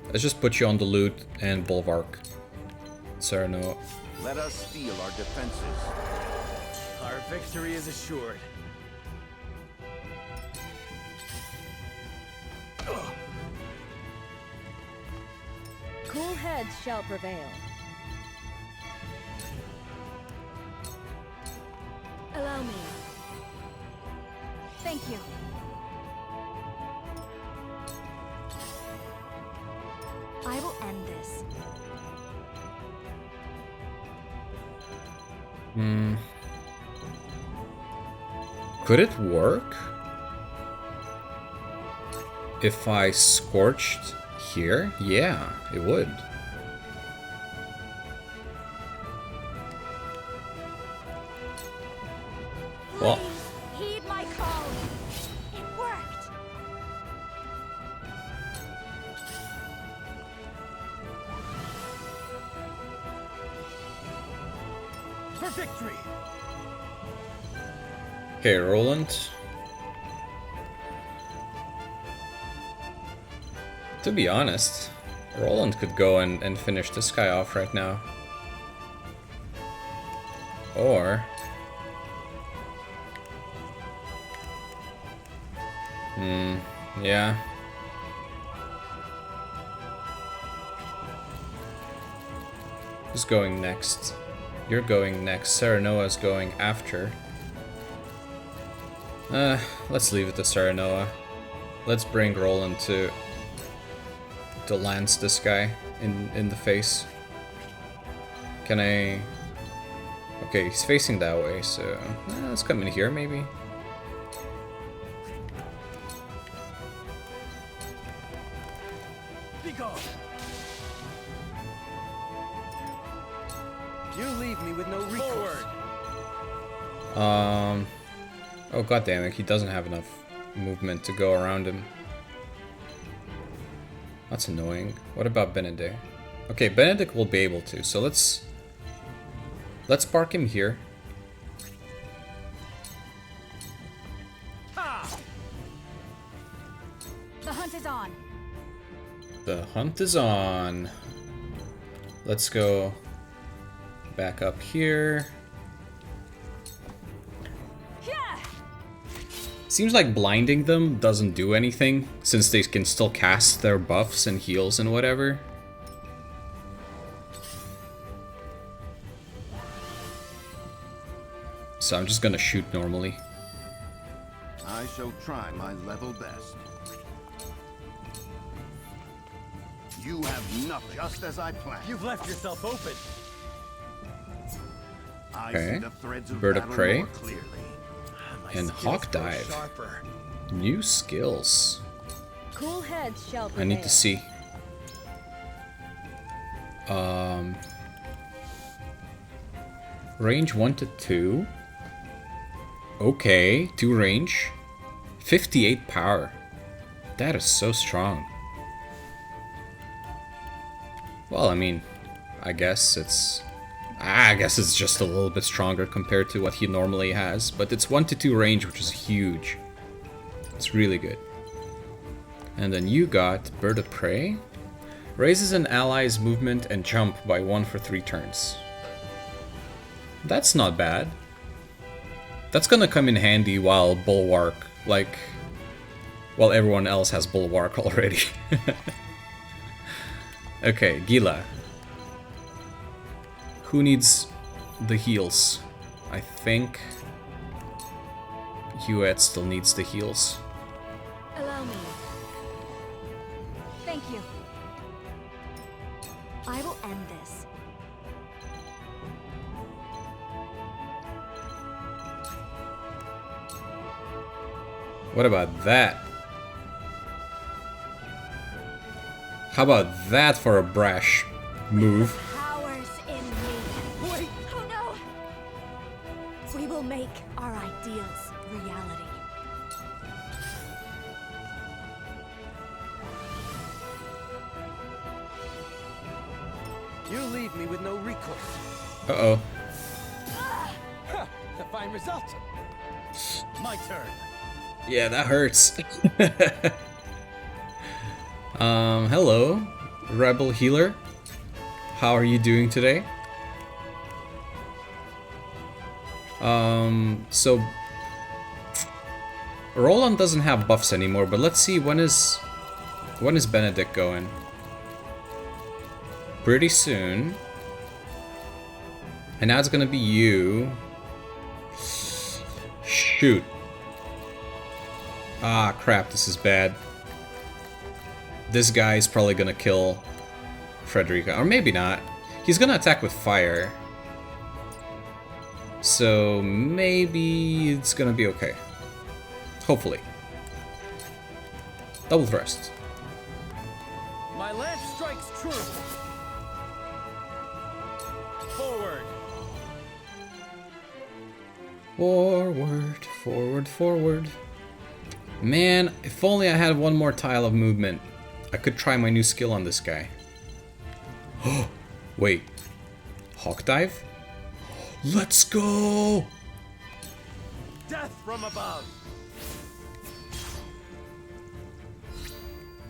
Let's just put you on the loot and bulwark. Sereno. Let us steel our defenses. Our victory is assured. Cool heads shall prevail. Allow me. Thank you. I will end this. Could it work if I scorched here? Yeah, it would. Well, Heed my call. It worked. For victory! okay, Roland. To be honest, Roland could go and finish this guy off right now. Or... yeah. Who's going next? You're going next. Serenoa's going after. Let's leave it to Serenoa. Let's bring Roland to lance this guy in the face. Can I... okay, he's facing that way, so... let's come in here, maybe? Be gone! You leave me with no recourse. Oh goddammit, he doesn't have enough movement to go around him. That's annoying. What about Benedict? Okay, Benedict will be able to, so let's park him here. The hunt is on. The hunt is on. Let's go back up here. Seems like blinding them doesn't do anything, since they can still cast their buffs and heals and whatever. So I'm just gonna shoot normally. I shall try my level best. You have nothing, just as I planned. You've left yourself open. I Okay. see the threads of Bird of battle Prey. more clearly. And Hawk Dive. New skills. Cool heads shall prevail. I need to see. Range 1 to 2. Okay, 2 range. 58 power. That is so strong. Well, I mean, I guess it's just a little bit stronger compared to what he normally has, but it's 1 to 2 range, which is huge. It's really good. And then you got Bird of Prey. Raises an ally's movement and jump by 1 for 3 turns. That's not bad. That's gonna come in handy while Bulwark, while everyone else has Bulwark already. Okay, Gila. Who needs the heals? I think Hewitt still needs the heals. Allow me. Thank you. I will end this. What about that? How about that for a brash move? Powers in me. Wait. Oh no. We will make our identity. ideals reality. You leave me with no recourse. Uh-oh. Ha! A fine result. My turn. Yeah, that hurts. Hello, Rebel Healer. How are you doing today? So Roland doesn't have buffs anymore, but let's see, when is Benedict going? Pretty soon. And now it's gonna be you. Shoot. Ah, crap, this is bad. This guy is probably gonna kill Frederica, or maybe not. He's gonna attack with fire. So maybe it's gonna be okay. Hopefully. Double thrust. My lance strikes true. Forward. Forward, forward, forward. Man, if only I had one more tile of movement. I could try my new skill on this guy. Oh, wait. Hawk dive? Let's go! Death from above.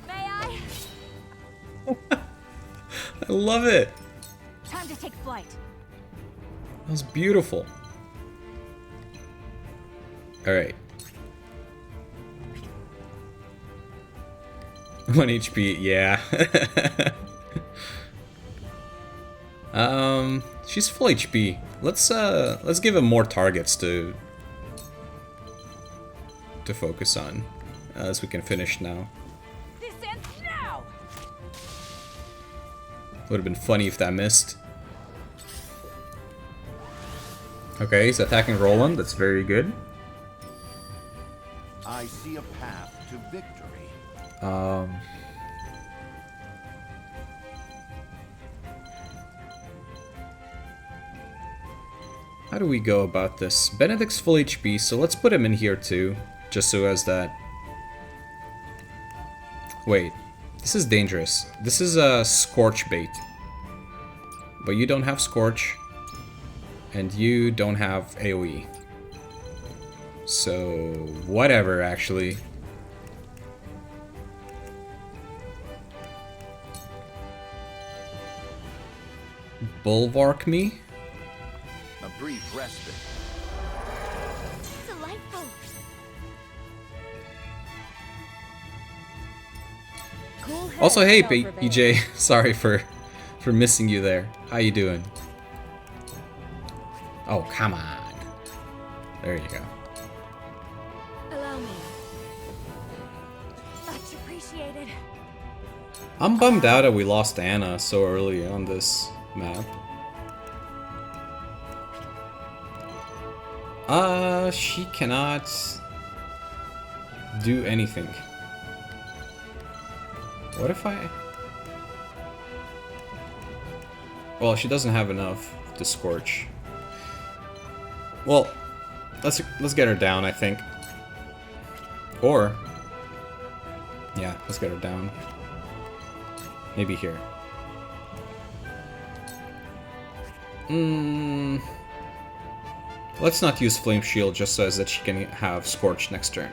May I? I love it! Time to take flight. That was beautiful. Alright. 1 HP, yeah. She's full HP. Let's give him more targets to focus on, as we can finish now. This ends now. Would have been funny if that missed. Okay, he's attacking Roland. That's very good. I see a path to victory. How do we go about this? Benedict's full HP, so let's put him in here too, just so as that. Wait, this is dangerous. This is a Scorch bait. But you don't have Scorch, and you don't have AoE. So, whatever, actually. Bulwark me? A brief respite. Delightful. Cool head, Also, hey, self-revealed. EJ, sorry for missing you there. How you doing? Oh, come on. There you go. Allow me. Much appreciated. I'm bummed out that we lost Anna so early on this map. She cannot do anything. What if I... Well, she doesn't have enough to Scorch. Well, let's get her down, I think. Or... Yeah, let's get her down. Maybe here. Let's not use Flame Shield just so as that she can have Scorch next turn.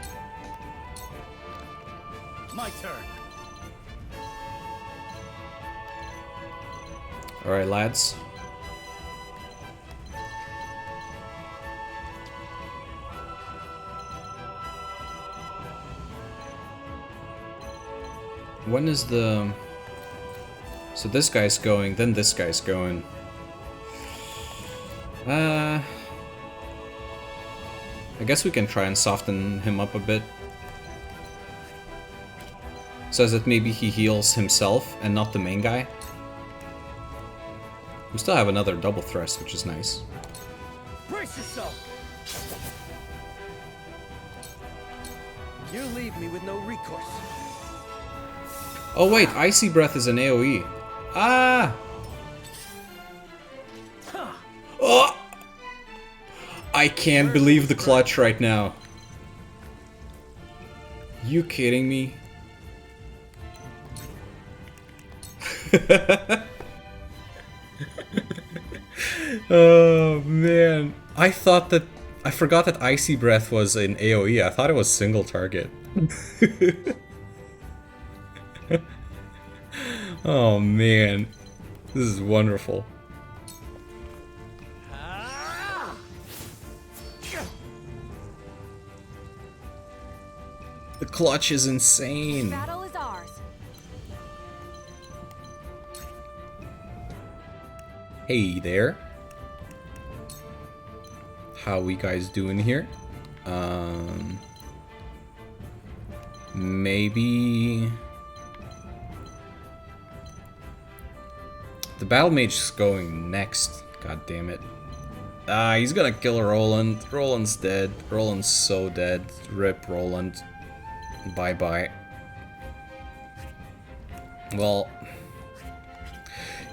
My turn. Alright, lads. When is the... So this guy's going, then this guy's going. I guess we can try and soften him up a bit. So that maybe he heals himself and not the main guy. We still have another double thrust, which is nice. Brace yourself. You leave me with no recourse. Oh wait, Icy Breath is an AoE. Ah! Oh! I can't believe the clutch right now. You kidding me? Oh man. I forgot that Icy Breath was in AoE. I thought it was single target. Oh man. This is wonderful. The clutch is insane. Battle is ours. Hey there. How we guys doing here? Maybe the battle mage is going next. God damn it. Ah, he's gonna kill Roland. Roland's dead. Roland's so dead. Rip Roland. Bye bye. Well,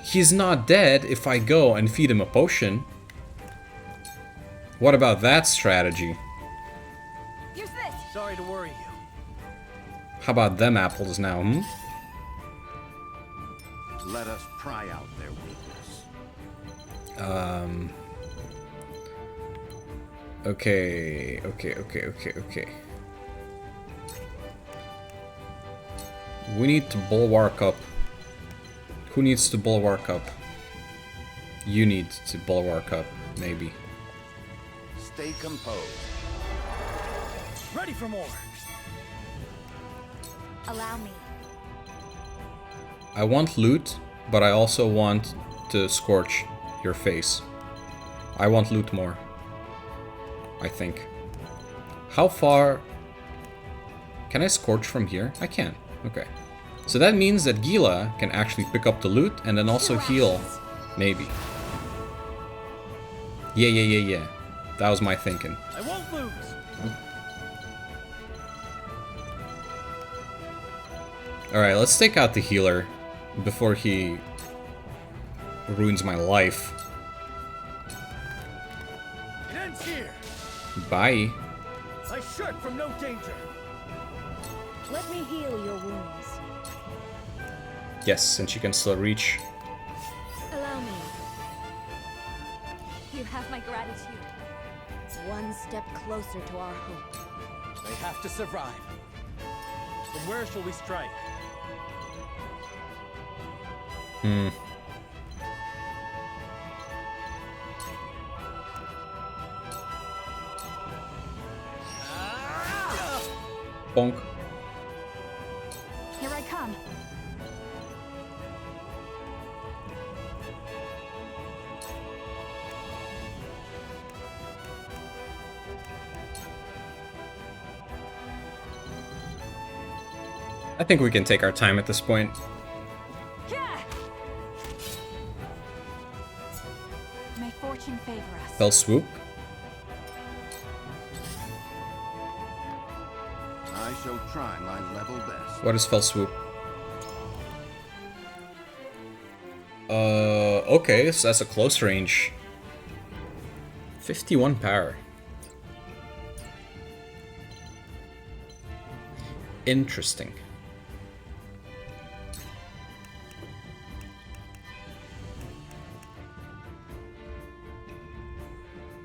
he's not dead if I go and feed him a potion. What about that strategy? Use this. Sorry to worry you. How about them apples now, hmm? Let us pry out their weakness. Okay. We need to bulwark up. Who needs to bulwark up? You need to bulwark up, maybe. Stay composed. Ready for more. Allow me. I want loot, but I also want to scorch your face. I want loot more. I think. How far... Can I scorch from here? I can. Okay. So that means that Gila can actually pick up the loot and then also heal. Maybe. Yeah. That was my thinking. I won't lose. Alright, let's take out the healer before he ruins my life. It ends here. Bye. I shirk from no danger. Let me heal your wounds. Yes, and she can still reach. Allow me. You have my gratitude. One step closer to our hope. They have to survive. From where shall we strike? Bonk. Here I come. I think we can take our time at this point. May fortune favor us. Fell swoop. I shall try my level best. What is fell swoop? Okay, so that's a close range. 51 power. Interesting.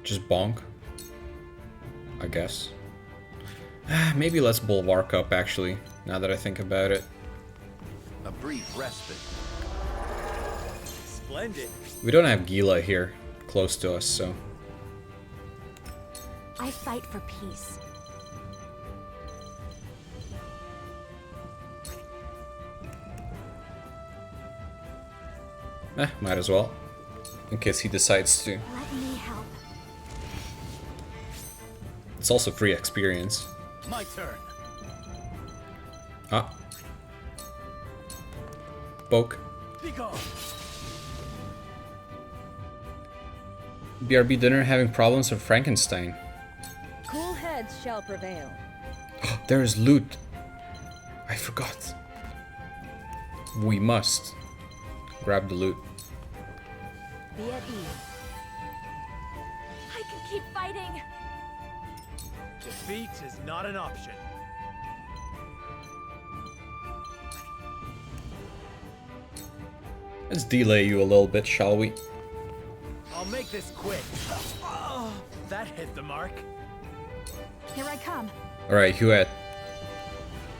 Just bonk, I guess. Maybe let's bulwark up, actually, now that I think about it. A brief respite. Splendid. We don't have Gila here, close to us, so... I fight for peace. Might as well. In case he decides to. Let me help. It's also free experience. My turn. Ah. Poke. Be gone. BRB dinner having problems with Frankenstein. Cool heads shall prevail. There is loot. I forgot. We must grab the loot. Be at ease. I can keep fighting. Defeat is not an option. Let's delay you a little bit, shall we? I'll make this quick. Oh, that hit the mark. Here I come. Alright, Huet.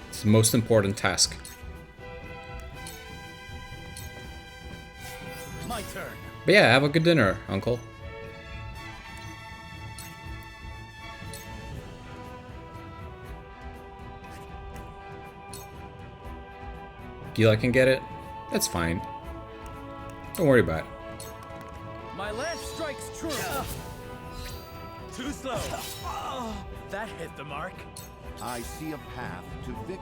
It's the most important task. My turn. But yeah, have a good dinner, Uncle. Gila can get it. That's fine. Don't worry about it. My lance strikes true. Too slow. Oh, that hit the mark. I see a path to victory.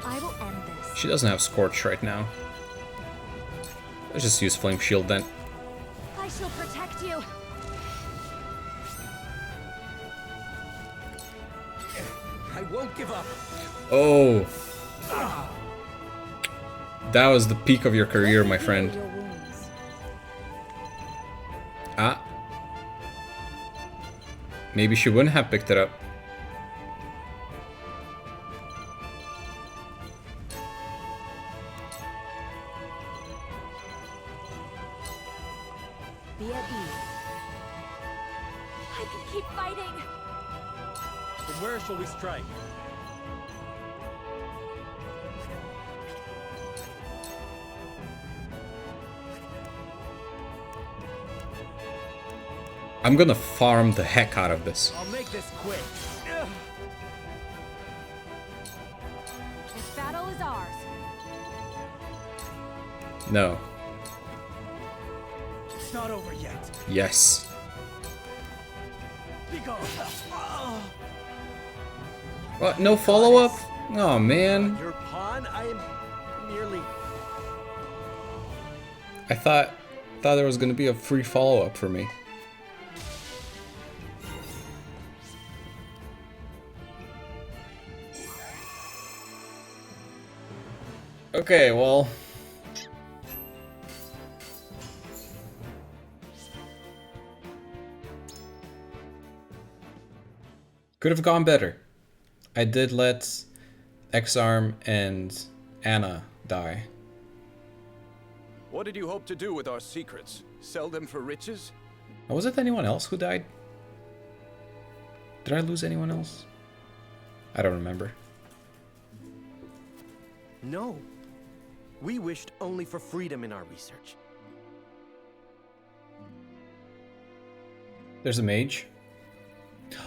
I will end this. She doesn't have Scorch right now. Let's just use Flame Shield then. I shall protect you. I won't give up. Oh. That was the peak of your career, my friend. Ah. Maybe she wouldn't have picked it up. Be at ease. I can keep fighting. From where shall we strike? I'm gonna farm the heck out of this. I'll make this quick. This battle is ours. No. It's not over yet. Yes. Be gone. Oh. What? No follow-up? Oh man. Your pawn? I am merely... I thought there was gonna be a free follow-up for me. Okay, well. Could have gone better. I did let X-Arm and Anna die. What did you hope to do with our secrets? Sell them for riches? Oh, was it anyone else who died? Did I lose anyone else? I don't remember. No. We wished only for freedom in our research. There's a mage.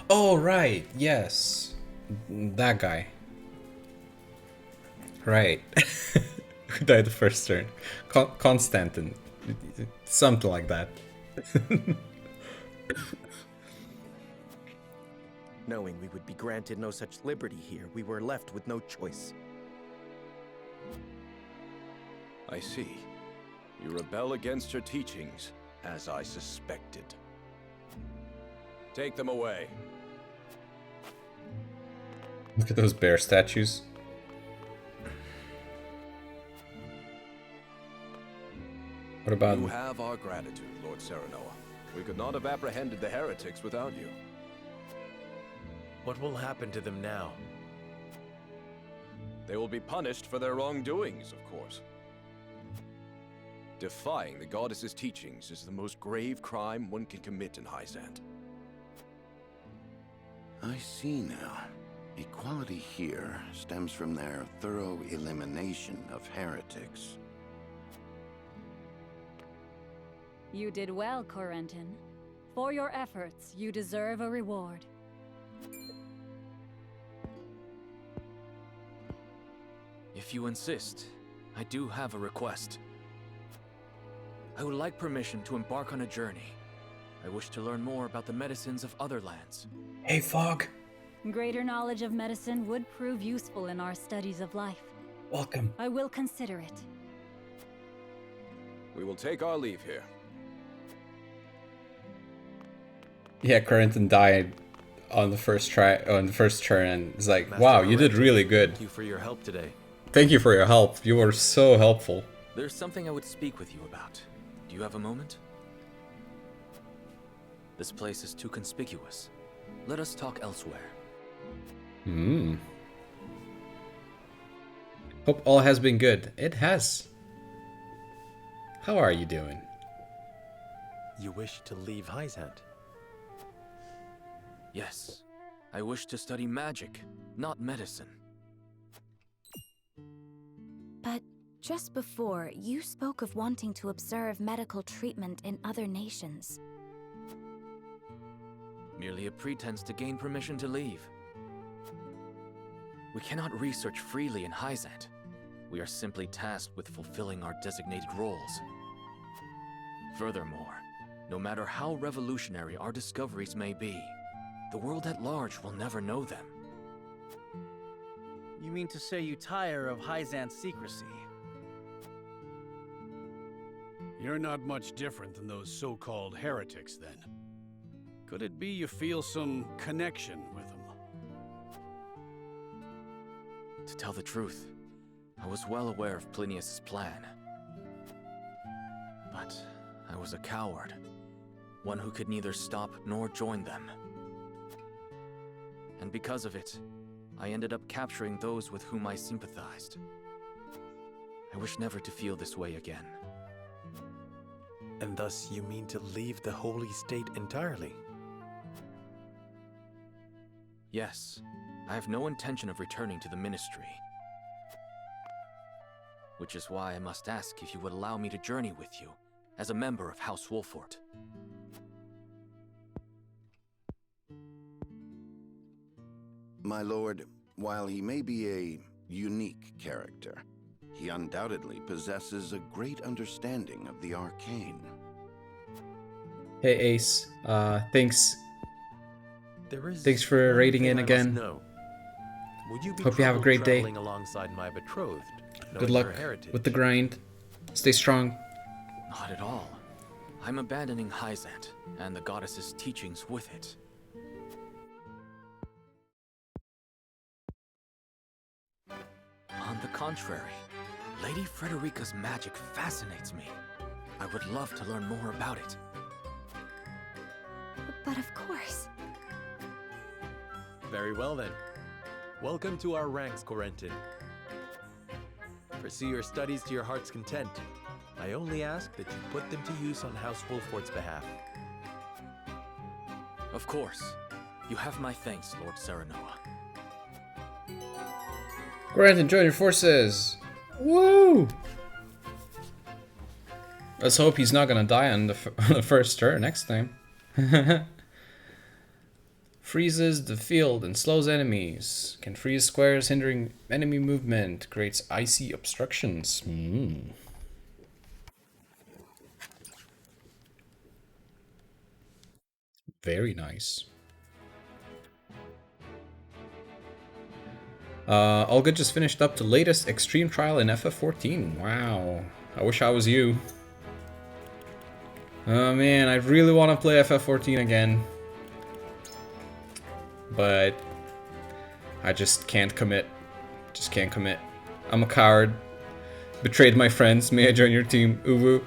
Oh, right. Yes. That guy. Right. Who died the first turn? Constantin. Something like that. Knowing we would be granted no such liberty here, we were left with no choice. I see. You rebel against her teachings, as I suspected. Take them away. Look at those bear statues. What about... You have our gratitude, Lord Serenoa. We could not have apprehended the heretics without you. What will happen to them now? They will be punished for their wrongdoings, of course. Defying the goddess's teachings is the most grave crime one can commit in Hyzant. I see now. Equality here stems from their thorough elimination of heretics. You did well, Corentin. For your efforts, you deserve a reward. If you insist, I do have a request. I would like permission to embark on a journey. I wish to learn more about the medicines of other lands. Hey, Fog. Greater knowledge of medicine would prove useful in our studies of life. Welcome. I will consider it. We will take our leave here. Yeah, Corentin died on the first try, on the first turn, and it's like, Master wow, you did Corrected, really good. Thank you for your help today. Thank you for your help. You were so helpful. There's something I would speak with you about. Do you have a moment? This place is too conspicuous. Let us talk elsewhere. Hmm. Hope all has been good. It has. How are you doing? You wish to leave Hyzant? Yes. I wish to study magic, not medicine. But just before, you spoke of wanting to observe medical treatment in other nations. Merely a pretense to gain permission to leave. We cannot research freely in Hyzant. We are simply tasked with fulfilling our designated roles. Furthermore, no matter how revolutionary our discoveries may be, the world at large will never know them. You mean to say you tire of Hyzant's secrecy? You're not much different than those so-called heretics, then. Could it be you feel some connection with them? To tell the truth, I was well aware of Plinius' plan. But I was a coward, one who could neither stop nor join them. And because of it, I ended up capturing those with whom I sympathized. I wish never to feel this way again. And thus you mean to leave the Holy State entirely? Yes, I have no intention of returning to the Ministry. Which is why I must ask if you would allow me to journey with you, as a member of House Wolfort. My lord, while he may be a unique character, he undoubtedly possesses a great understanding of the arcane. Hey Ace, thanks. Thanks for one raiding thing in I again. must know. Would you be Hope you have a troubled great day. traveling alongside my betrothed, Good knowing her luck heritage? with the grind. Stay strong. Not at all. I'm abandoning Hyzant, and the goddess's teachings with it. On the contrary, Lady Frederica's magic fascinates me. I would love to learn more about it. But of course. Very well then. Welcome to our ranks, Corentin. Pursue your studies to your heart's content. I only ask that you put them to use on House Wolfort's behalf. Of course. You have my thanks, Lord Serenoa. Granted, join your forces. Woo! Let's hope he's not gonna die on the first turn next time. Freezes the field and slows enemies. Can freeze squares hindering enemy movement. Creates icy obstructions. Very nice. Olga just finished up the latest extreme trial in FF14. Wow. I wish I was you. Oh man, I really want to play FF14 again. But I just can't commit. Just can't commit. I'm a coward. Betrayed my friends. May I join your team? Uwu.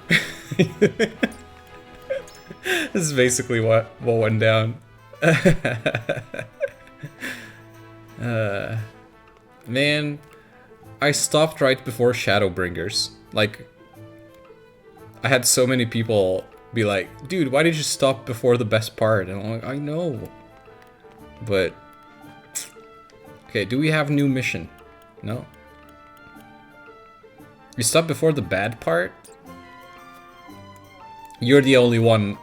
This is basically what went down. Man, I stopped right before Shadowbringers. Like, I had so many people be like, dude, why did you stop before the best part? And I'm like, I know. But, okay, do we have a new mission? No. You stop before the bad part? You're the only one.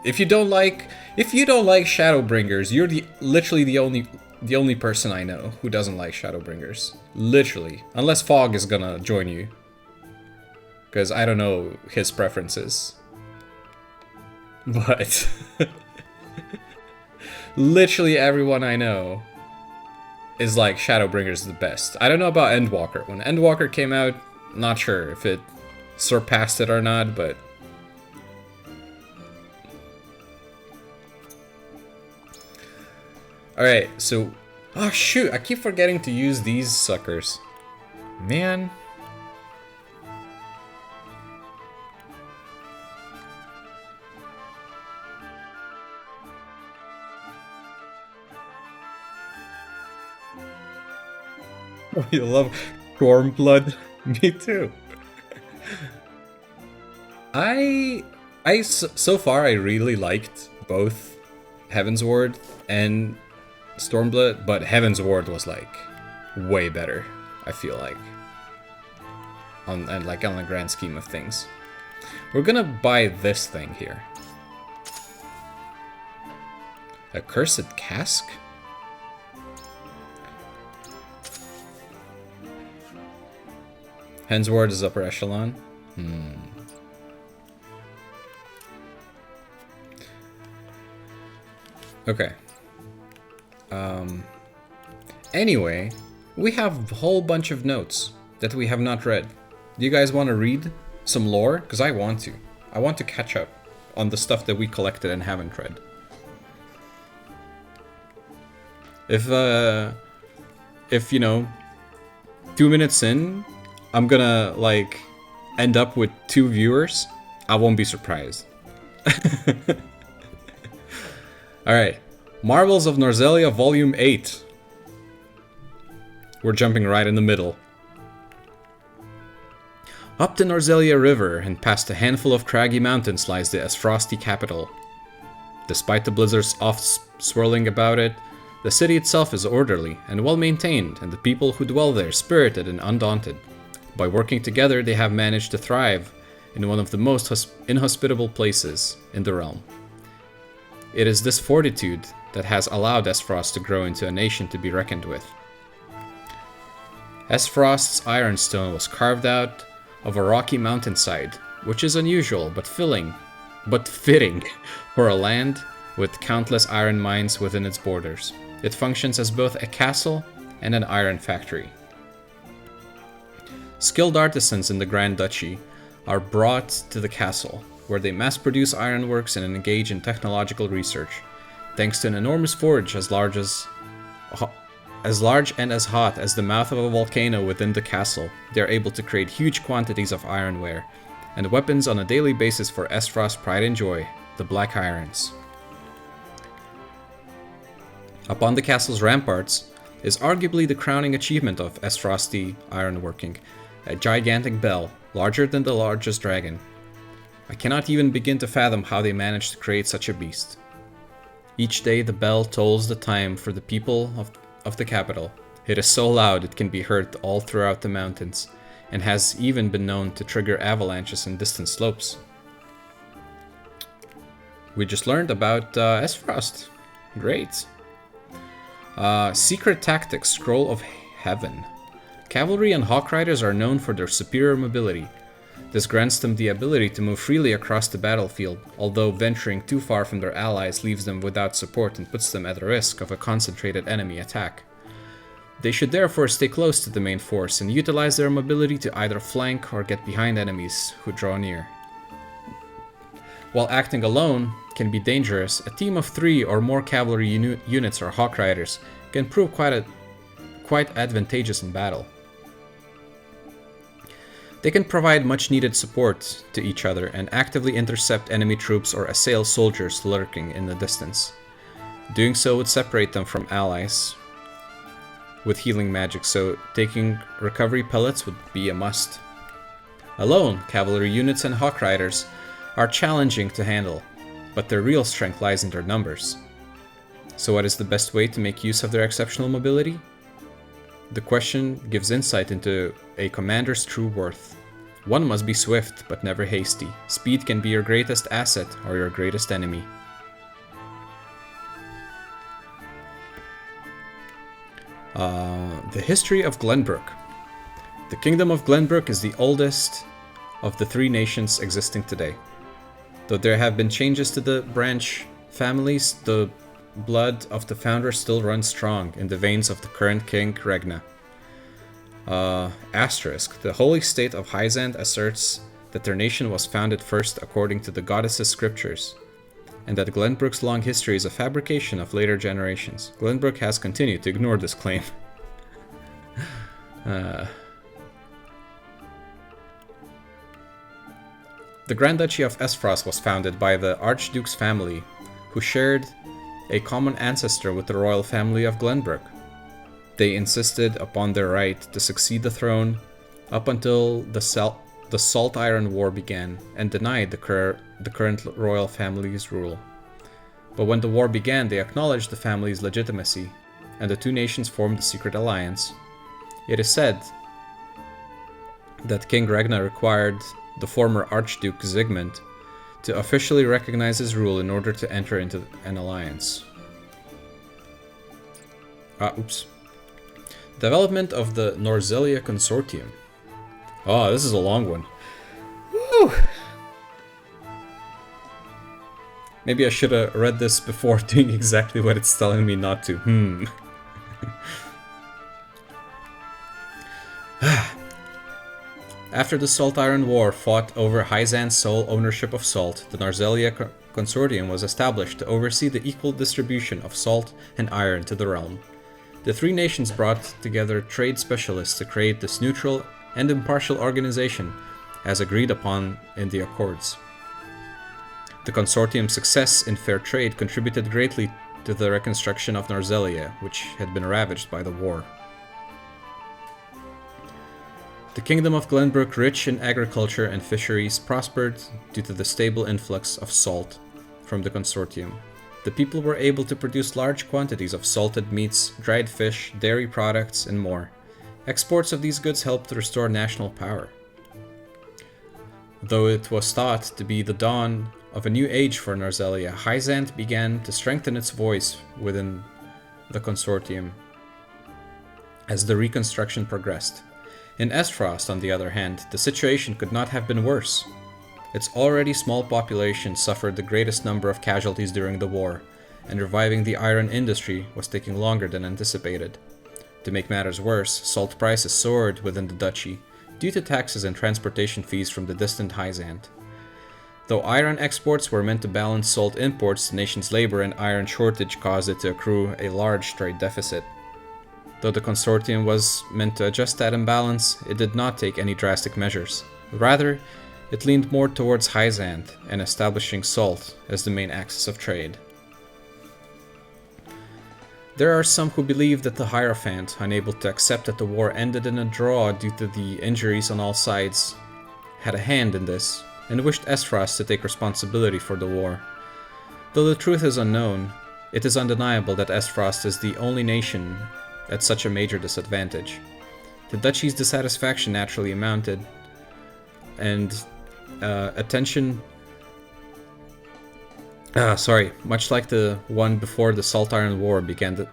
If you don't like Shadowbringers, you're literally the only person I know who doesn't like Shadowbringers. Literally. Unless Fog is gonna join you. Because I don't know his preferences. But literally everyone I know is like Shadowbringers is the best. I don't know about Endwalker. When Endwalker came out, not sure if it surpassed it or not, but Alright, so... Oh shoot, I keep forgetting to use these suckers. Man. Oh, you love Stormblood? Me too. So far I really liked both Heavensward and Stormblood, but Heavensward was like way better, I feel like. On the grand scheme of things. We're gonna buy this thing here. A cursed cask? Heavensward is upper echelon. Okay. Anyway, we have a whole bunch of notes that we have not read. Do you guys want to read some lore? Because I want to. I want to catch up on the stuff that we collected and haven't read. If you know, 2 minutes in, I'm gonna like end up with 2 viewers, I won't be surprised. Alright, Marvels of Norzelia Volume 8. We're jumping right in the middle. Up the Norzelia River and past a handful of craggy mountains lies the Esfrosti capital. Despite the blizzards oft swirling about it, the city itself is orderly and well maintained, and the people who dwell there spirited and undaunted. By working together, they have managed to thrive in one of the most inhospitable places in the realm. It is this fortitude that has allowed Esfrost to grow into a nation to be reckoned with. Esfrost's ironstone was carved out of a rocky mountainside, which is unusual but fitting for a land with countless iron mines within its borders. It functions as both a castle and an iron factory. Skilled artisans in the Grand Duchy are brought to the castle, where they mass-produce ironworks and engage in technological research. Thanks to an enormous forge as large and as hot as the mouth of a volcano within the castle, they are able to create huge quantities of ironware and weapons on a daily basis for Esfrost's pride and joy, the Black Irons. Upon the castle's ramparts is arguably the crowning achievement of Esfrosti ironworking, a gigantic bell, larger than the largest dragon. I cannot even begin to fathom how they managed to create such a beast. Each day the bell tolls the time for the people of the capital. It is so loud it can be heard all throughout the mountains, and has even been known to trigger avalanches in distant slopes. We just learned about Esfrost. Great. Secret Tactics, Scroll of Heaven. Cavalry and Hawk Riders are known for their superior mobility. This grants them the ability to move freely across the battlefield, although venturing too far from their allies leaves them without support and puts them at risk of a concentrated enemy attack. They should therefore stay close to the main force and utilize their mobility to either flank or get behind enemies who draw near. While acting alone can be dangerous, a team of 3 or more cavalry units or Hawk Riders can prove quite advantageous in battle. They can provide much needed support to each other and actively intercept enemy troops or assail soldiers lurking in the distance. Doing so would separate them from allies with healing magic, so taking recovery pellets would be a must. Alone, cavalry units and Hawk Riders are challenging to handle, but their real strength lies in their numbers. So what is the best way to make use of their exceptional mobility? The question gives insight into a commander's true worth. One must be swift, but never hasty. Speed can be your greatest asset or your greatest enemy. The history of Glenbrook. The Kingdom of Glenbrook is the oldest of the 3 nations existing today. Though there have been changes to the branch families, the blood of the founder still runs strong in the veins of the current king, Regna. Asterisk. The holy state of Hyzand asserts that their nation was founded first according to the goddess's scriptures, and that Glenbrook's long history is a fabrication of later generations. Glenbrook has continued to ignore this claim. The Grand Duchy of Esfrost was founded by the Archduke's family, who shared a common ancestor with the royal family of Glenbrook. They insisted upon their right to succeed the throne up until the Salt Iron War began, and denied the current royal family's rule. But when the war began, they acknowledged the family's legitimacy, and the two nations formed a secret alliance. It is said that King Regna required the former Archduke Zygmunt to officially recognize his rule in order to enter into an alliance. Oops. Development of the Norzelia Consortium. Oh, this is a long one. Woo! Maybe I should have read this before doing exactly what it's telling me not to. After the Salt Iron War fought over Hyzan's sole ownership of salt, the Norzelia Consortium was established to oversee the equal distribution of salt and iron to the realm. The three nations brought together trade specialists to create this neutral and impartial organization, as agreed upon in the Accords. The consortium's success in fair trade contributed greatly to the reconstruction of Norzelia, which had been ravaged by the war. The Kingdom of Glenbrook, rich in agriculture and fisheries, prospered due to the stable influx of salt from the consortium. The people were able to produce large quantities of salted meats, dried fish, dairy products, and more. Exports of these goods helped restore national power. Though it was thought to be the dawn of a new age for Norzelia, Hyzant began to strengthen its voice within the consortium as the reconstruction progressed. In Esfrost, on the other hand, the situation could not have been worse. Its already small population suffered the greatest number of casualties during the war, and reviving the iron industry was taking longer than anticipated. To make matters worse, salt prices soared within the duchy due to taxes and transportation fees from the distant Hyzant. Though iron exports were meant to balance salt imports, the nation's labor and iron shortage caused it to accrue a large trade deficit. Though the consortium was meant to adjust that imbalance, it did not take any drastic measures. Rather, it leaned more towards Hyzant and establishing salt as the main axis of trade. There are some who believe that the Hierophant, unable to accept that the war ended in a draw due to the injuries on all sides, had a hand in this, and wished Esfrost to take responsibility for the war. Though the truth is unknown, it is undeniable that Esfrost is the only nation at such a major disadvantage. The duchy's dissatisfaction naturally mounted, and much like the one before the Salt Iron War began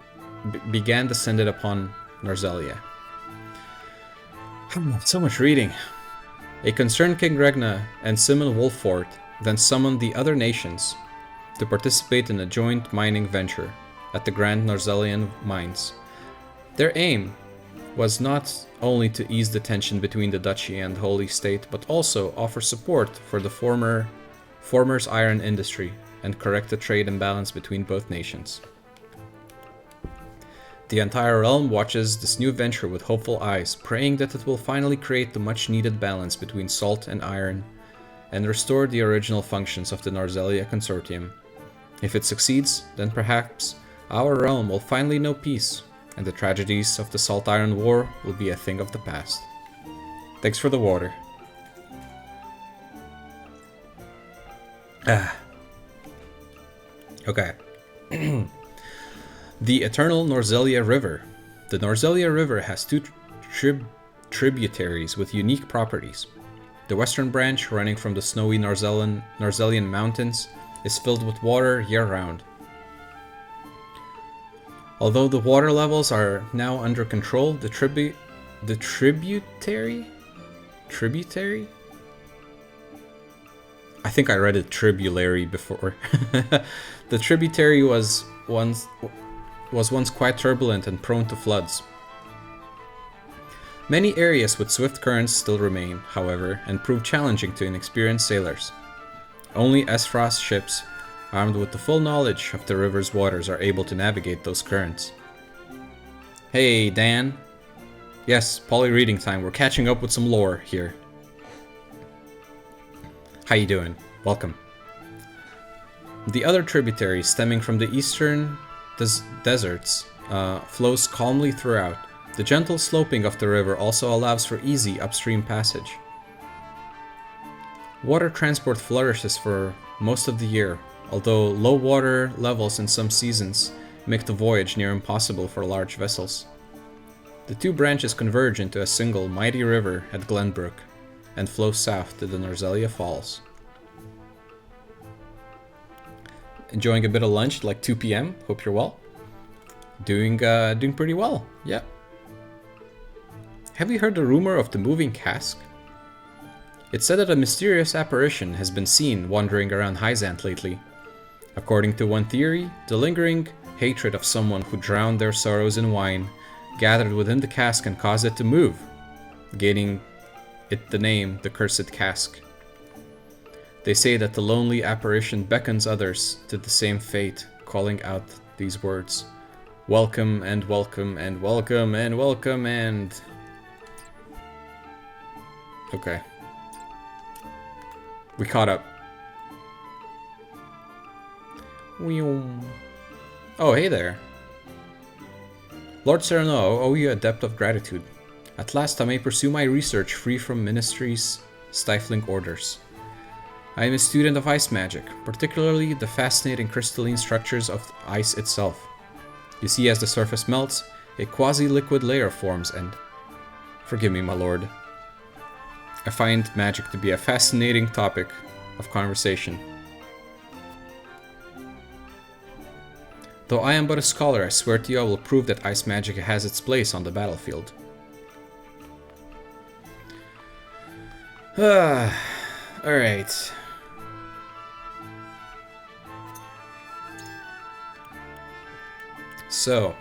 descended upon Norzelia. So much reading. A concerned King Regna and Simon Wolfort then summoned the other nations to participate in a joint mining venture at the Grand Norzelian Mines. Their aim was not only to ease the tension between the duchy and the Holy State, but also offer support for the former's iron industry and correct the trade imbalance between both nations. The entire realm watches this new venture with hopeful eyes, praying that it will finally create the much-needed balance between salt and iron and restore the original functions of the Norzelia Consortium. If it succeeds, then perhaps our realm will finally know peace, and the tragedies of the Salt Iron War will be a thing of the past. Thanks for the water. Okay. The Eternal Norzelia River. The Norzelia River has two tributaries with unique properties. The western branch, running from the snowy Norzelian mountains, is filled with water year-round. Although the water levels are now under control, the tributary? I think I read it tribulary before. The tributary was once quite turbulent and prone to floods. Many areas with swift currents still remain, however, and prove challenging to inexperienced sailors. Only Esfrost ships armed with the full knowledge of the river's waters, are able to navigate those currents. Hey, Dan. Yes, Paulie reading time. We're catching up with some lore here. How you doing? Welcome. The other tributary, stemming from the eastern deserts, flows calmly throughout. The gentle sloping of the river also allows for easy upstream passage. Water transport flourishes for most of the year, although low water levels in some seasons make the voyage near impossible for large vessels. The two branches converge into a single mighty river at Glenbrook and flow south to the Norzelia Falls. Enjoying a bit of lunch at like 2 p.m. Hope you're well. Doing pretty well, yeah. Have you heard the rumor of the moving cask? It's said that a mysterious apparition has been seen wandering around Hyzant lately. According to one theory, the lingering hatred of someone who drowned their sorrows in wine gathered within the cask and caused it to move, gaining it the name the Cursed Cask. They say that the lonely apparition beckons others to the same fate, calling out these words: welcome and welcome and welcome and welcome and... Okay. We caught up. Oh, hey there. Lord Sereno, I owe you a debt of gratitude. At last I may pursue my research free from Ministry's stifling orders. I am a student of ice magic, particularly the fascinating crystalline structures of ice itself. You see, as the surface melts, a quasi-liquid layer forms and... Forgive me, my lord. I find magic to be a fascinating topic of conversation. Though I am but a scholar, I swear to you I will prove that ice magic has its place on the battlefield. Alright. So.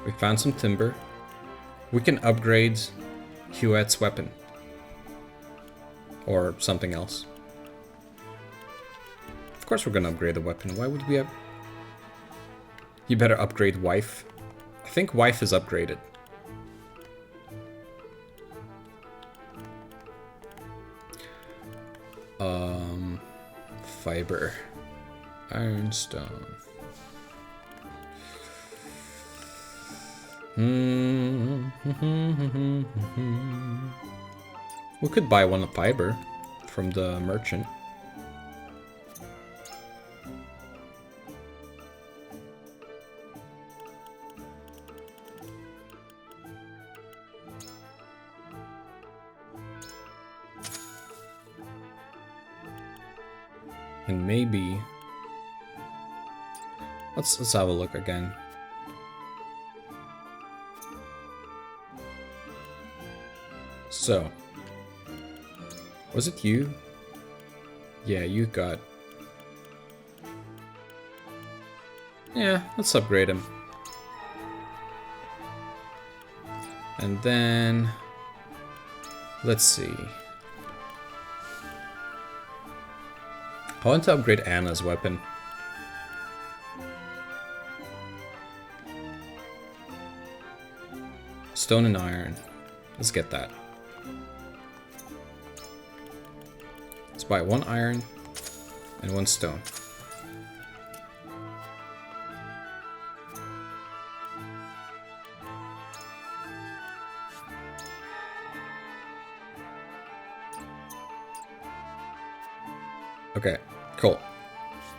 We found some timber. We can upgrade Huet's weapon. Or something else. Of course we're gonna upgrade the weapon. Why would we have... You better upgrade wife. I think wife is upgraded. Fiber. Ironstone. We could buy one of fiber from the merchant. And maybe let's have a look again. So, was it you? Yeah, you got... Yeah, let's upgrade him. And then... Let's see. I want to upgrade Anna's weapon. Stone and iron. Let's get that. Let's buy one iron and one stone. Okay, cool.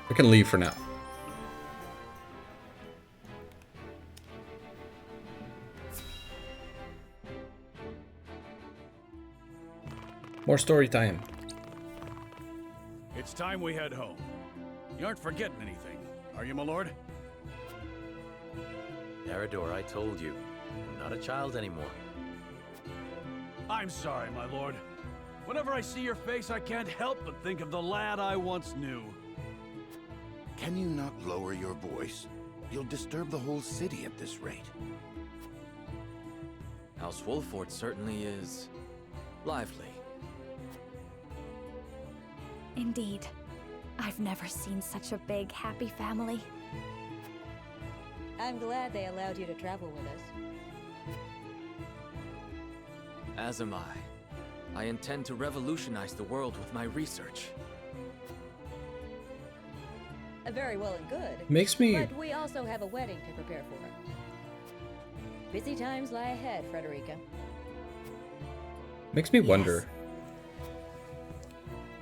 We can leave for now. More story time. It's time we head home. You aren't forgetting anything, are you, my lord? Eridor, I told you. I'm not a child anymore. I'm sorry, my lord. Whenever I see your face, I can't help but think of the lad I once knew. Can you not lower your voice? You'll disturb the whole city at this rate. House Wolford certainly is lively. Indeed. I've never seen such a big, happy family. I'm glad they allowed you to travel with us. As am I. I intend to revolutionize the world with my research. Very well and good. Makes me- But we also have a wedding to prepare for. Busy times lie ahead, Frederica. Makes me wonder.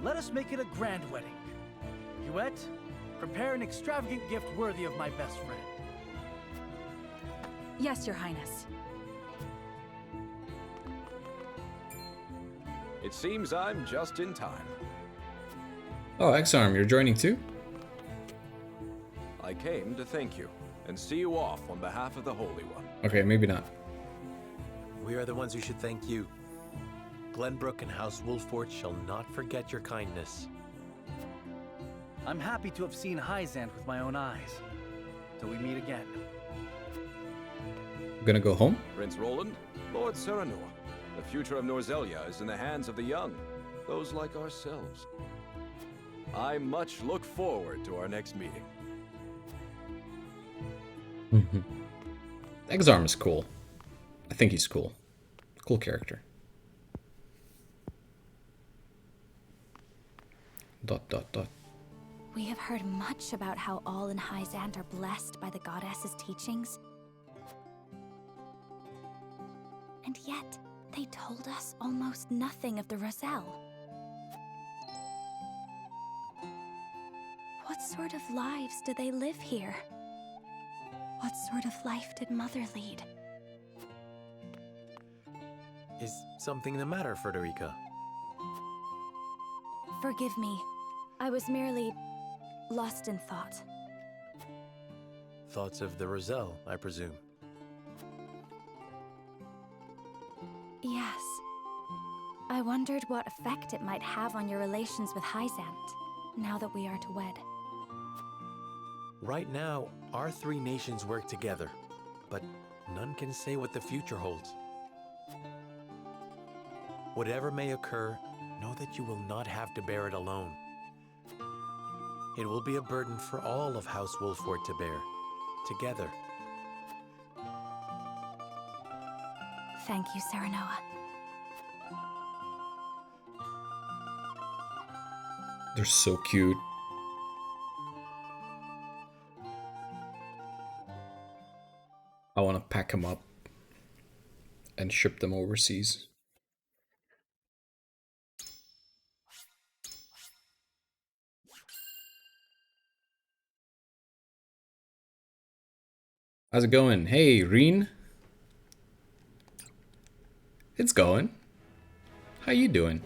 Let us make it a grand wedding. Huette, prepare an extravagant gift worthy of my best friend. Yes, Your Highness. It seems I'm just in time. Oh, X-Arm, you're joining too? I came to thank you and see you off on behalf of the Holy One. Okay, maybe not. We are the ones who should thank you. Glenbrook and House Wolford shall not forget your kindness. I'm happy to have seen Hyzant with my own eyes. Till we meet again. Gonna go home? Prince Roland, Lord Serenor, the future of Norzelia is in the hands of the young, those like ourselves. I much look forward to our next meeting. X-Arm is cool. I think he's cool. Cool character. ... We have heard much about how all in Hyzant are blessed by the goddess's teachings. And yet, they told us almost nothing of the Roselle. What sort of lives do they live here? What sort of life did Mother lead? Is something the matter, Frederica? Forgive me. I was merely lost in thought. Thoughts of the Roselle, I presume. Yes. I wondered what effect it might have on your relations with Hyzant, now that we are to wed. Right now, our three nations work together, but none can say what the future holds. Whatever may occur, know that you will not have to bear it alone. It will be a burden for all of House Wolford to bear, together. Thank you, Serenoa. They're so cute. I want to pack them up and ship them overseas. How's it going? Hey, Reen. It's going. How you doing?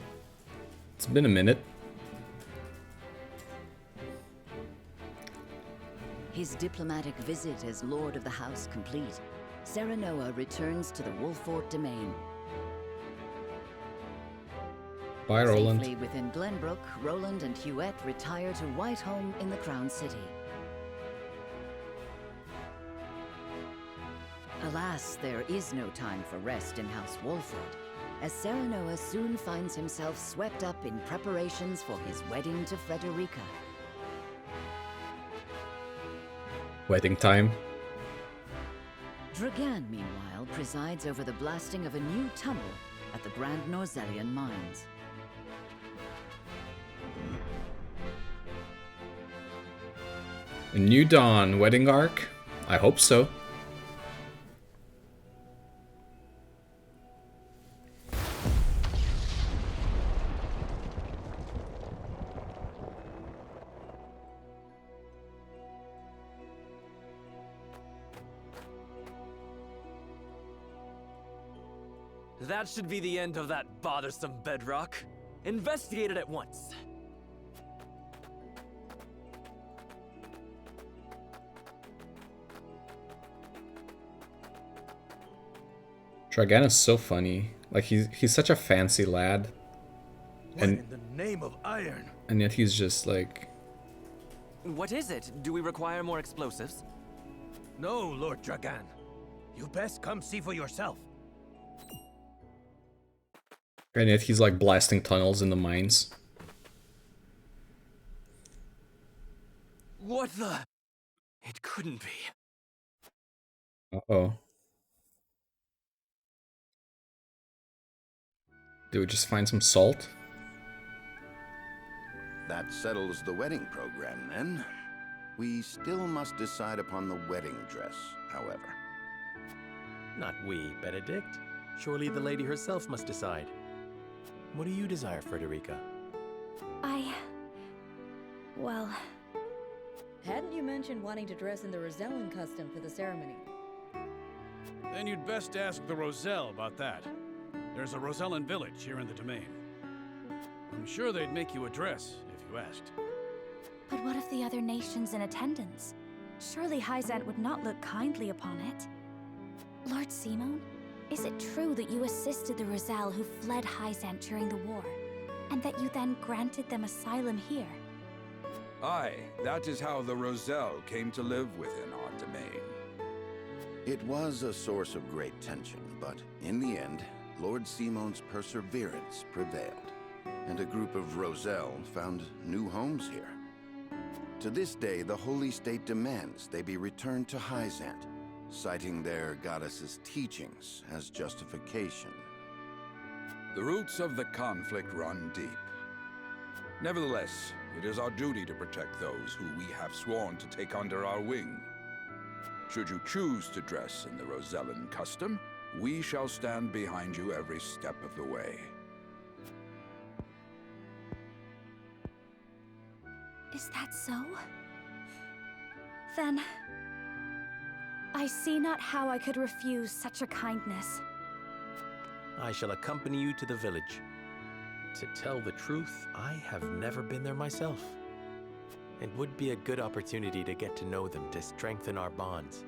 It's been a minute. His diplomatic visit as Lord of the House complete, Serenoa returns to the Wolford domain. Bye, Roland. Safely within Glenbrook, Roland and Huette retire to Whiteholm in the Crown City. Alas, there is no time for rest in House Wolford, as Serenoa soon finds himself swept up in preparations for his wedding to Frederica. Wedding time. Dragan, meanwhile, presides over the blasting of a new tunnel at the Grand Norzelian mines. A new dawn wedding arc? I hope so. That should be the end of that bothersome bedrock. Investigate it at once. Dragan is so funny. Like he's such a fancy lad. What in the name of iron? And yet he's just like... What is it? Do we require more explosives? No, Lord Dragan. You best come see for yourself. And yet he's like blasting tunnels in the mines. What the? It couldn't be. Uh-oh. Do we just find some salt? That settles the wedding program, then. We still must decide upon the wedding dress, however. Not we, Benedict. Surely the lady herself must decide. What do you desire, Frederica? Well... Hadn't you mentioned wanting to dress in the Rosellan custom for the ceremony? Then you'd best ask the Roselle about that. There's a Rosellan village here in the domain. I'm sure they'd make you a dress, if you asked. But what of the other nations in attendance? Surely Hyzant would not look kindly upon it. Lord Simon, is it true that you assisted the Roselle who fled Hyzant during the war, and that you then granted them asylum here? Aye, that is how the Roselle came to live within our domain. It was a source of great tension, but in the end, Lord Simon's perseverance prevailed, and a group of Roselle found new homes here. To this day, the Holy State demands they be returned to Hyzant, citing their goddess's teachings as justification. The roots of the conflict run deep. Nevertheless, it is our duty to protect those who we have sworn to take under our wing. Should you choose to dress in the Rosellan custom, we shall stand behind you every step of the way. Is that so? Then... I see not how I could refuse such a kindness. I shall accompany you to the village. To tell the truth, I have never been there myself. It would be a good opportunity to get to know them to strengthen our bonds.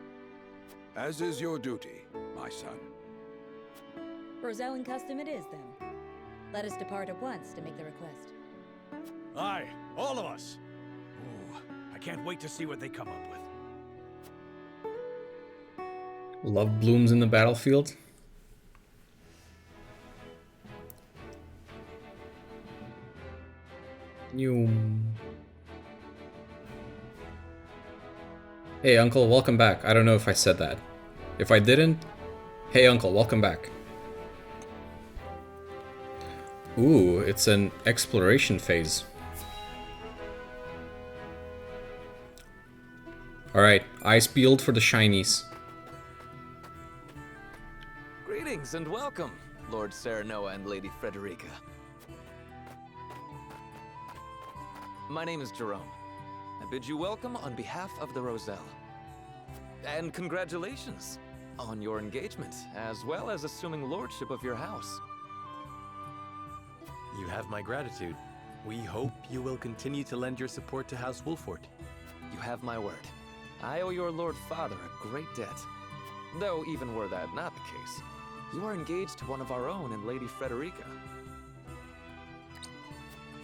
As is your duty, my son. Rosellan custom it is, then. Let us depart at once to make the request. Aye, all of us. Ooh, I can't wait to see what they come up with. Love blooms in the battlefield. Hey uncle, welcome back. I don't know if I said that. If I didn't, hey uncle, welcome back. Ooh, it's an exploration phase. Alright, eyes peeled for the shinies. Greetings and welcome, Lord Serenoa and Lady Frederica. My name is Jerome. I bid you welcome on behalf of the Roselle. And congratulations on your engagement, as well as assuming lordship of your house. You have my gratitude. We hope you will continue to lend your support to House Wolford. You have my word. I owe your Lord Father a great debt. Though even were that not the case, you are engaged to one of our own in Lady Frederica.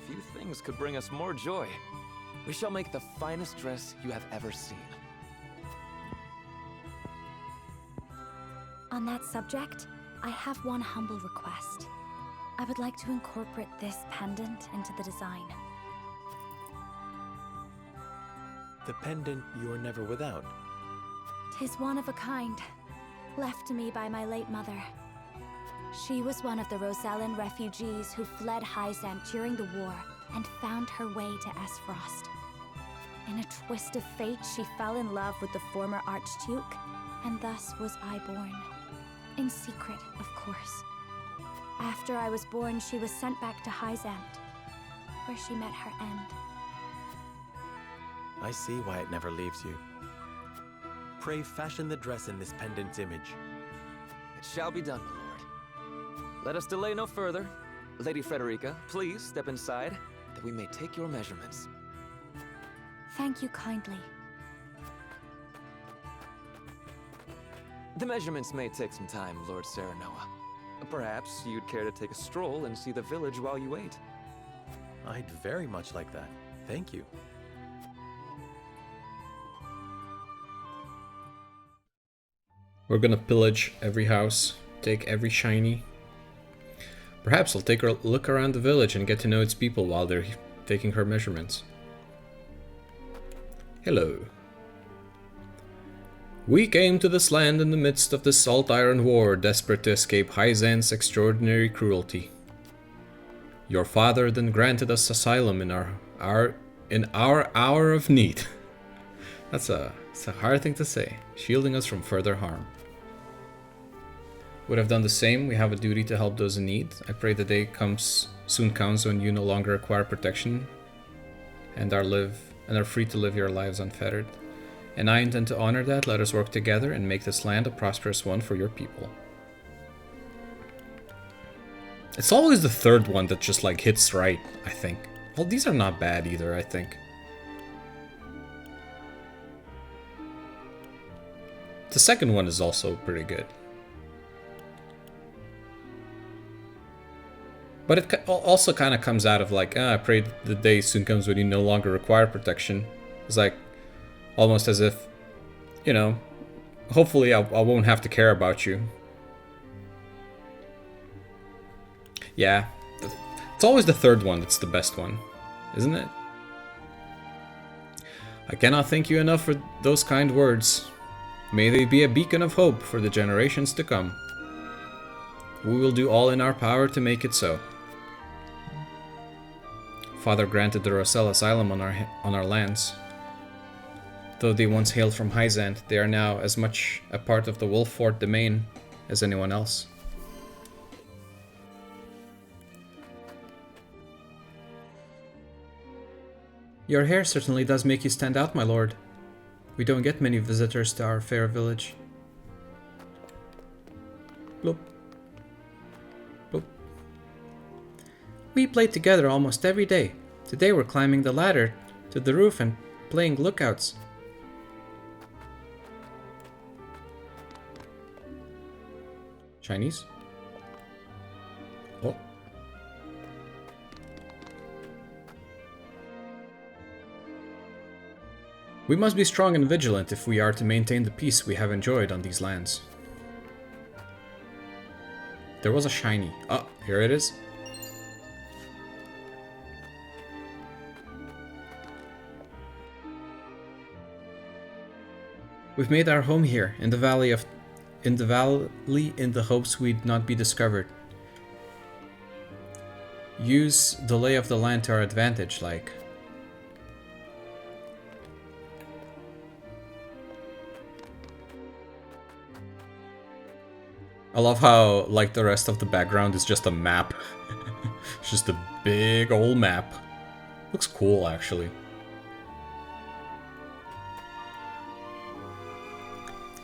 Few things could bring us more joy. We shall make the finest dress you have ever seen. On that subject, I have one humble request. I would like to incorporate this pendant into the design. The pendant you're never without. 'Tis one of a kind, left to me by my late mother. She was one of the Rosellan refugees who fled Hyzant during the war and found her way to Esfrost. In a twist of fate, she fell in love with the former Archduke, and thus was I born. In secret, of course. After I was born, she was sent back to Hyzant, where she met her end. I see why it never leaves you. Pray fashion the dress in this pendant's image. It shall be done, my lord. Let us delay no further. Lady Frederica, please step inside, that we may take your measurements. Thank you kindly. The measurements may take some time, Lord Serenoa. Perhaps you'd care to take a stroll and see the village while you wait. I'd very much like that. Thank you. We're gonna pillage every house, take every shiny. Perhaps I'll take a look around the village and get to know its people while they're taking her measurements. Hello. We came to this land in the midst of the Salt Iron War, desperate to escape Hyzan's extraordinary cruelty. Your father then granted us asylum in our hour of need. It's a hard thing to say, shielding us from further harm. Would have done the same. We have a duty to help those in need. I pray the day soon comes when you no longer require protection and are free to live your lives unfettered. And I intend to honor that. Let us work together and make this land a prosperous one for your people. It's always the third one that just like hits right, I think. Well, these are not bad either, I think. The second one is also pretty good. But it also kind of comes out of like, I pray the day soon comes when you no longer require protection. It's like, almost as if, you know, hopefully I won't have to care about you. Yeah, it's always the third one that's the best one, isn't it? I cannot thank you enough for those kind words. May they be a beacon of hope for the generations to come. We will do all in our power to make it so. Father granted the Roselle asylum on our lands. Though they once hailed from Hyzant, they are now as much a part of the Wolffort domain as anyone else. Your hair certainly does make you stand out, my lord. We don't get many visitors to our fair village. Bloop. Bloop. We play together almost every day. Today we're climbing the ladder to the roof and playing lookouts. Chinese? Oh. We must be strong and vigilant if we are to maintain the peace we have enjoyed on these lands. There was a shiny. Oh, here it is. We've made our home here, in the valley in the hopes we'd not be discovered. Use the lay of the land to our advantage, like. I love how, like, the rest of the background is just a map. It's just a big old map. Looks cool, actually.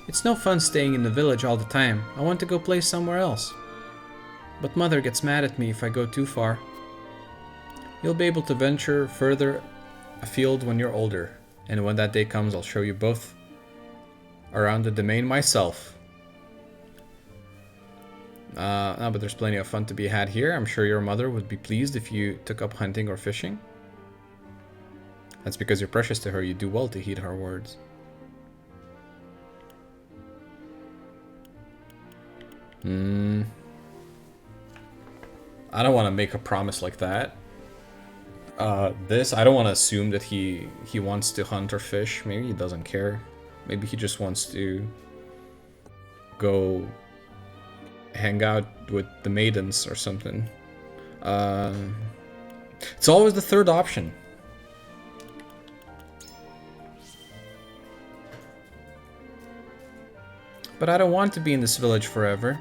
It's no fun staying in the village all the time. I want to go play somewhere else. But Mother gets mad at me if I go too far. You'll be able to venture further afield when you're older. And when that day comes, I'll show you both around the domain myself. No, but there's plenty of fun to be had here. I'm sure your mother would be pleased if you took up hunting or fishing. That's because you're precious to her. You do well to heed her words. I don't want to make a promise like that. I don't want to assume that he wants to hunt or fish. Maybe he doesn't care. Maybe he just wants to go hang out with the maidens or something. It's always the third option. But I don't want to be in this village forever.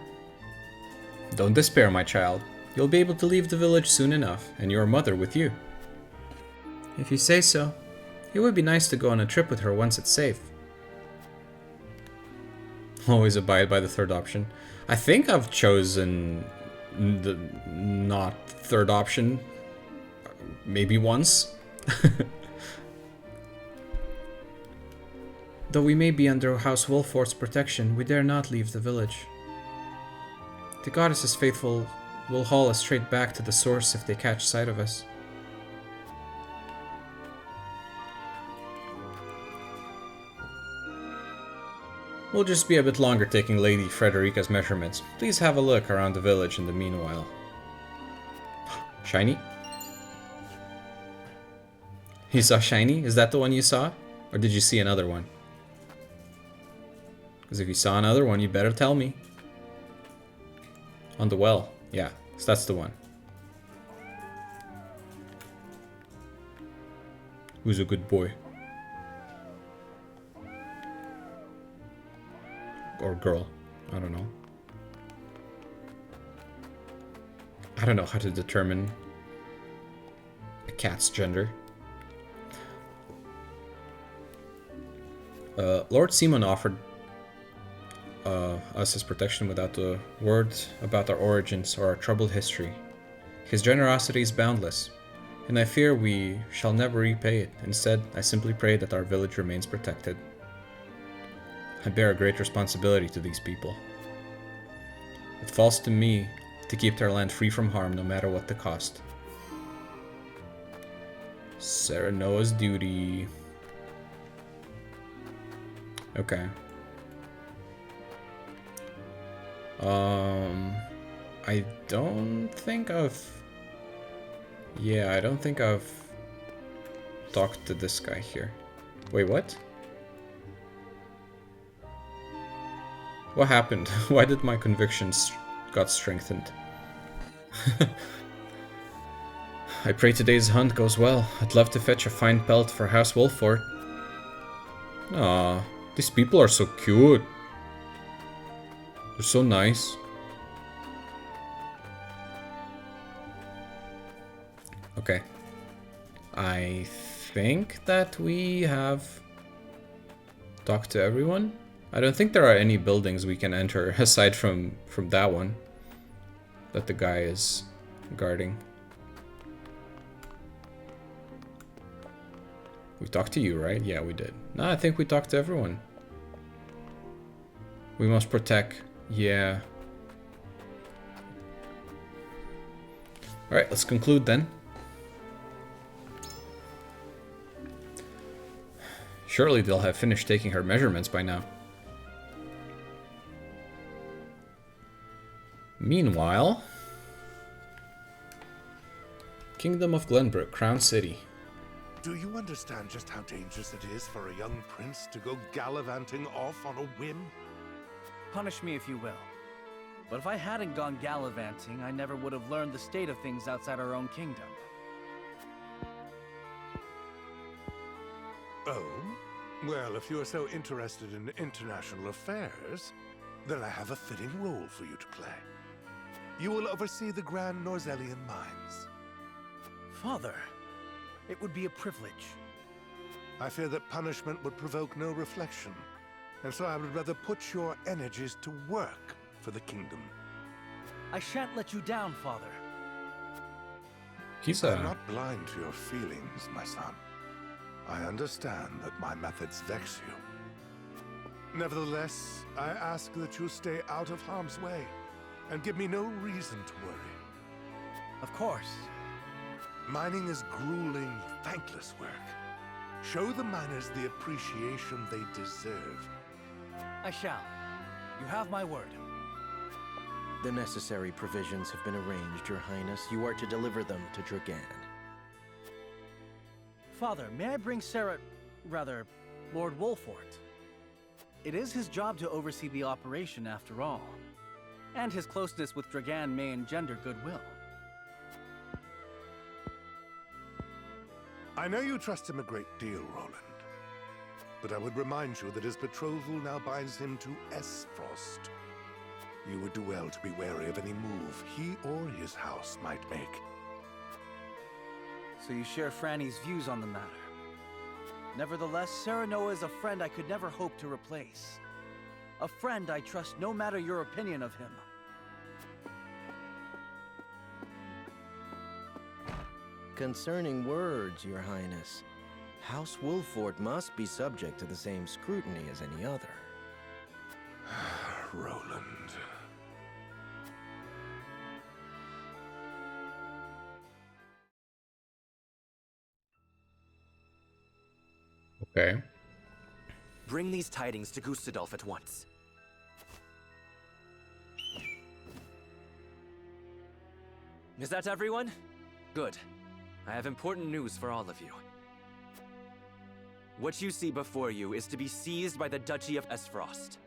Don't despair, my child. You'll be able to leave the village soon enough, and your mother with you. If you say so. It would be nice to go on a trip with her once it's safe. Always abide by the third option. I think I've chosen the not third option maybe once. Though we may be under House Wolffort's protection, we dare not leave the village. The goddess's faithful will haul us straight back to the source if they catch sight of us. We'll just be a bit longer taking Lady Frederica's measurements. Please have a look around the village in the meanwhile. Shiny? You saw shiny? Is that the one you saw? Or did you see another one? Because if you saw another one, you better tell me. On the well. Yeah, so that's the one. Who's a good boy? Or girl. I don't know. I don't know how to determine a cat's gender. Lord Simon offered us his protection without a word about our origins or our troubled history. His generosity is boundless, and I fear we shall never repay it. Instead, I simply pray that our village remains protected. I bear a great responsibility to these people. It falls to me to keep their land free from harm, no matter what the cost. Serenoa's duty. Okay. I don't think I've... Yeah, I don't think I've talked to this guy here. Wait, what? What happened? Why did my convictions got strengthened? I pray today's hunt goes well. I'd love to fetch a fine pelt for House Wolford. Aw, these people are so cute. They're so nice. Okay. I think that we have talked to everyone. I don't think there are any buildings we can enter aside from that one that the guy is guarding. We talked to you, right? Yeah, we did. No, I think we talked to everyone. We must protect. Yeah. Alright, let's conclude then. Surely they'll have finished taking her measurements by now. Meanwhile... Kingdom of Glenbrook, Crown City. Do you understand just how dangerous it is for a young prince to go gallivanting off on a whim? Punish me if you will. But if I hadn't gone gallivanting, I never would have learned the state of things outside our own kingdom. Oh? Well, if you are so interested in international affairs, then I have a fitting role for you to play. You will oversee the Grand Norzellian mines. Father, it would be a privilege. I fear that punishment would provoke no reflection, and so I would rather put your energies to work for the kingdom. I shan't let you down, Father. I'm not blind to your feelings, my son. I understand that my methods vex you. Nevertheless, I ask that you stay out of harm's way, and give me no reason to worry. Of course. Mining is grueling, thankless work. Show the miners the appreciation they deserve. I shall. You have my word. The necessary provisions have been arranged, Your Highness. You are to deliver them to Dragan. Father, may I bring rather, Lord Wolford? It is his job to oversee the operation after all. And his closeness with Dragan may engender goodwill. I know you trust him a great deal, Roland. But I would remind you that his betrothal now binds him to Frost. You would do well to be wary of any move he or his house might make. So you share Franny's views on the matter. Nevertheless, Serenoa is a friend I could never hope to replace. A friend I trust no matter your opinion of him. Concerning words, Your Highness, House Wolford must be subject to the same scrutiny as any other. Roland. Okay. Bring these tidings to Gustadolf at once. Is that everyone? Good. I have important news for all of you. What you see before you is to be seized by the Duchy of Esfrost.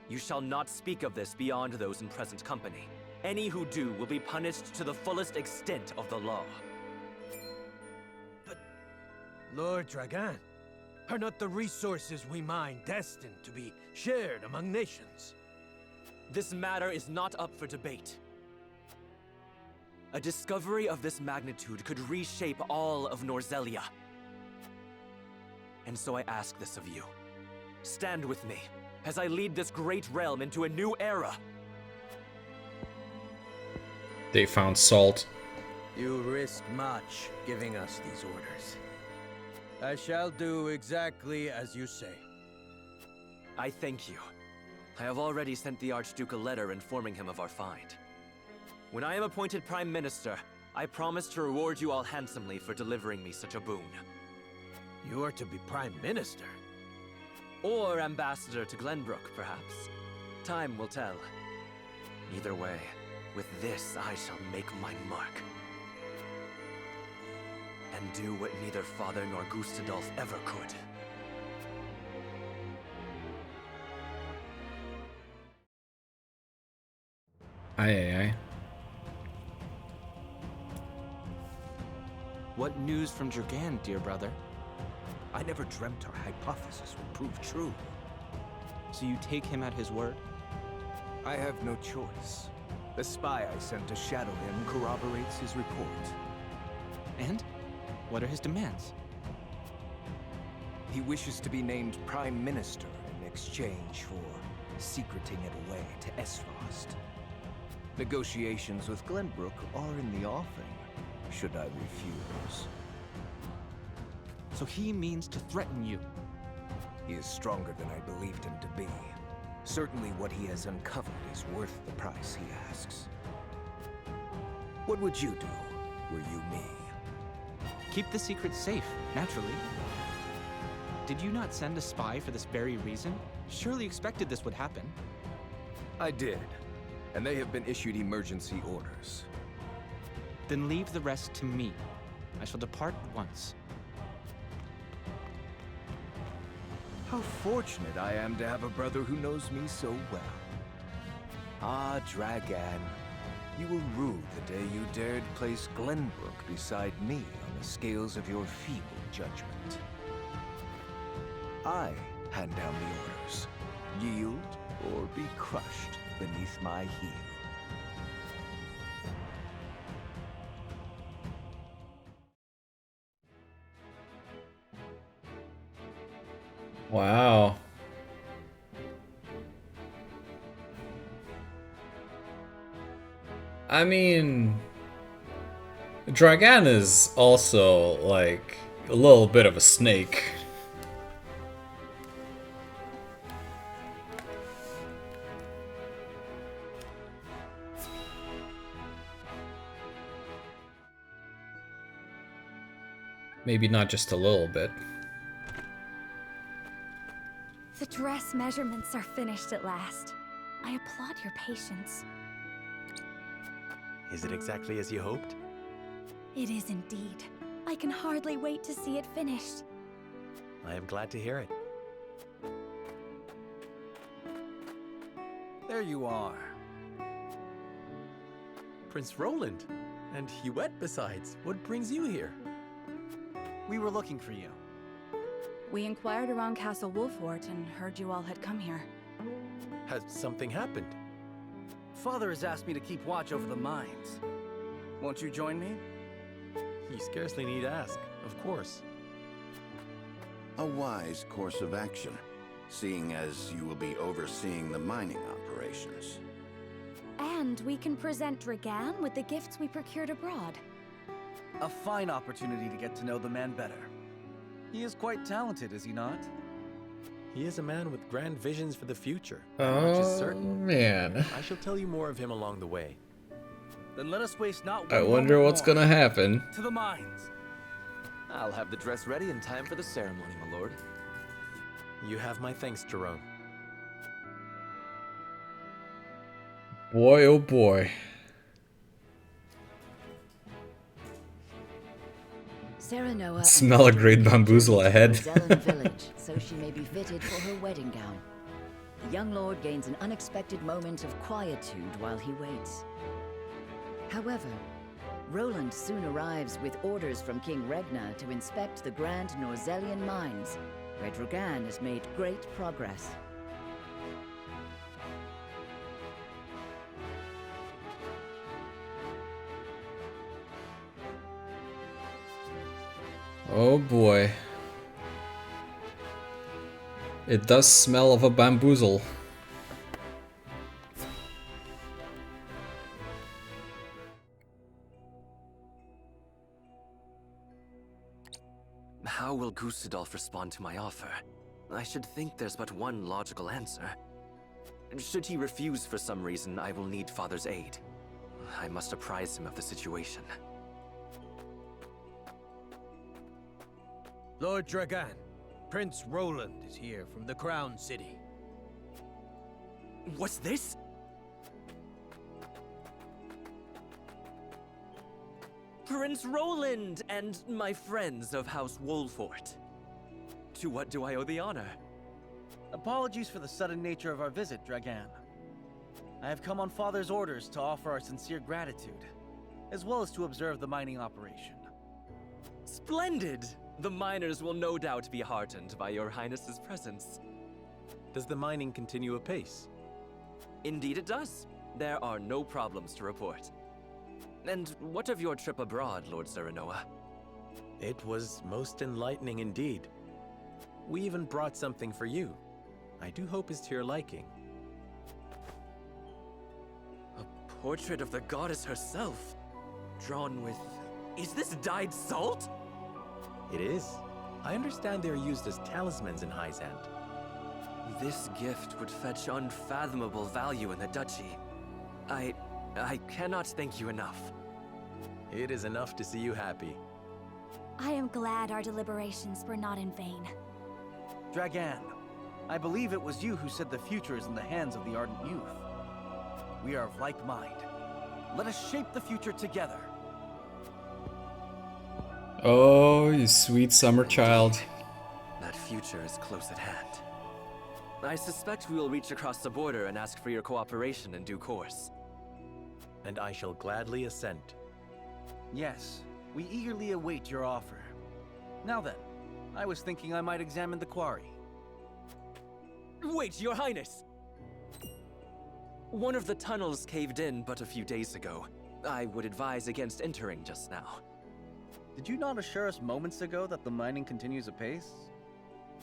You shall not speak of this beyond those in present company. Any who do will be punished to the fullest extent of the law. Lord Dragan, are not the resources we mine destined to be shared among nations? This matter is not up for debate. A discovery of this magnitude could reshape all of Norzelia. And so I ask this of you. Stand with me as I lead this great realm into a new era. They found salt. You risk much giving us these orders. I shall do exactly as you say. I thank you. I have already sent the Archduke a letter informing him of our find. When I am appointed Prime Minister, I promise to reward you all handsomely for delivering me such a boon. You are to be Prime Minister? Or Ambassador to Glenbrook, perhaps. Time will tell. Either way, with this I shall make my mark. And do what neither Father nor Gustadolf ever could. Aye. What news from Dragan, dear brother? I never dreamt our hypothesis would prove true. So you take him at his word? I have no choice. The spy I sent to shadow him corroborates his report. And? What are his demands? He wishes to be named Prime Minister in exchange for secreting it away to Esfrost. Negotiations with Glenbrook are in the offing, should I refuse. So he means to threaten you? He is stronger than I believed him to be. Certainly what he has uncovered is worth the price he asks. What would you do, were you me? Keep the secret safe, naturally. Did you not send a spy for this very reason? Surely expected this would happen. I did, and they have been issued emergency orders. Then leave the rest to me. I shall depart at once. How fortunate I am to have a brother who knows me so well. Ah, Dragan, you will rue the day you dared place Glenbrook beside me on the scales of your feeble judgment. I hand down the orders. Yield or be crushed beneath my heel. Wow. I mean, Dragan is also like a little bit of a snake. Maybe not just a little bit. The dress measurements are finished at last. I applaud your patience. Is it exactly as you hoped? It is indeed. I can hardly wait to see it finished. I am glad to hear it. There you are. Prince Roland. And Huette besides. What brings you here? We were looking for you. We inquired around Castle Wolfort and heard you all had come here. Has something happened? Father has asked me to keep watch over the mines. Won't you join me? You scarcely need ask, of course. A wise course of action, seeing as you will be overseeing the mining operations. And we can present Dragan with the gifts we procured abroad. A fine opportunity to get to know the man better. He is quite talented, is he not? He is a man with grand visions for the future. Oh, which is certain. Man. I shall tell you more of him along the way. Then let us waste not one I wonder what's more. gonna happen. To the mines. I'll have the dress ready in time for the ceremony, my lord. You have my thanks, Jerome. Boy, oh boy. Serenoa Smell a great bamboozle ahead. Rosellan village, so she may be fitted for her wedding gown. The young lord gains an unexpected moment of quietude while he waits. However, Roland soon arrives with orders from King Regna to inspect the Grand Norzellian mines, where Dragan has made great progress. Oh boy. It does smell of a bamboozle. How will Gustadolf respond to my offer? I should think there's but one logical answer. Should he refuse for some reason, I will need Father's aid. I must apprise him of the situation. Lord Dragan, Prince Roland is here from the Crown City. What's this? Prince Roland and my friends of House Wolfort. To what do I owe the honor? Apologies for the sudden nature of our visit, Dragan. I have come on Father's orders to offer our sincere gratitude, as well as to observe the mining operation. Splendid! The miners will no doubt be heartened by your Highness's presence. Does the mining continue apace? Indeed it does. There are no problems to report. And what of your trip abroad, Lord Serenoa? It was most enlightening indeed. We even brought something for you. I do hope it's to your liking. A portrait of the goddess herself, drawn with... Is this dyed salt? It is. I understand they are used as talismans in Hyzant. This gift would fetch unfathomable value in the duchy. I cannot thank you enough. It is enough to see you happy. I am glad our deliberations were not in vain. Dragan, I believe it was you who said the future is in the hands of the ardent youth. We are of like mind. Let us shape the future together. Oh, you sweet summer child. That future is close at hand. I suspect we will reach across the border and ask for your cooperation in due course. And I shall gladly assent. Yes, we eagerly await your offer. Now then, I was thinking I might examine the quarry. Wait, Your Highness! One of the tunnels caved in but a few days ago. I would advise against entering just now. Did you not assure us moments ago that the mining continues apace?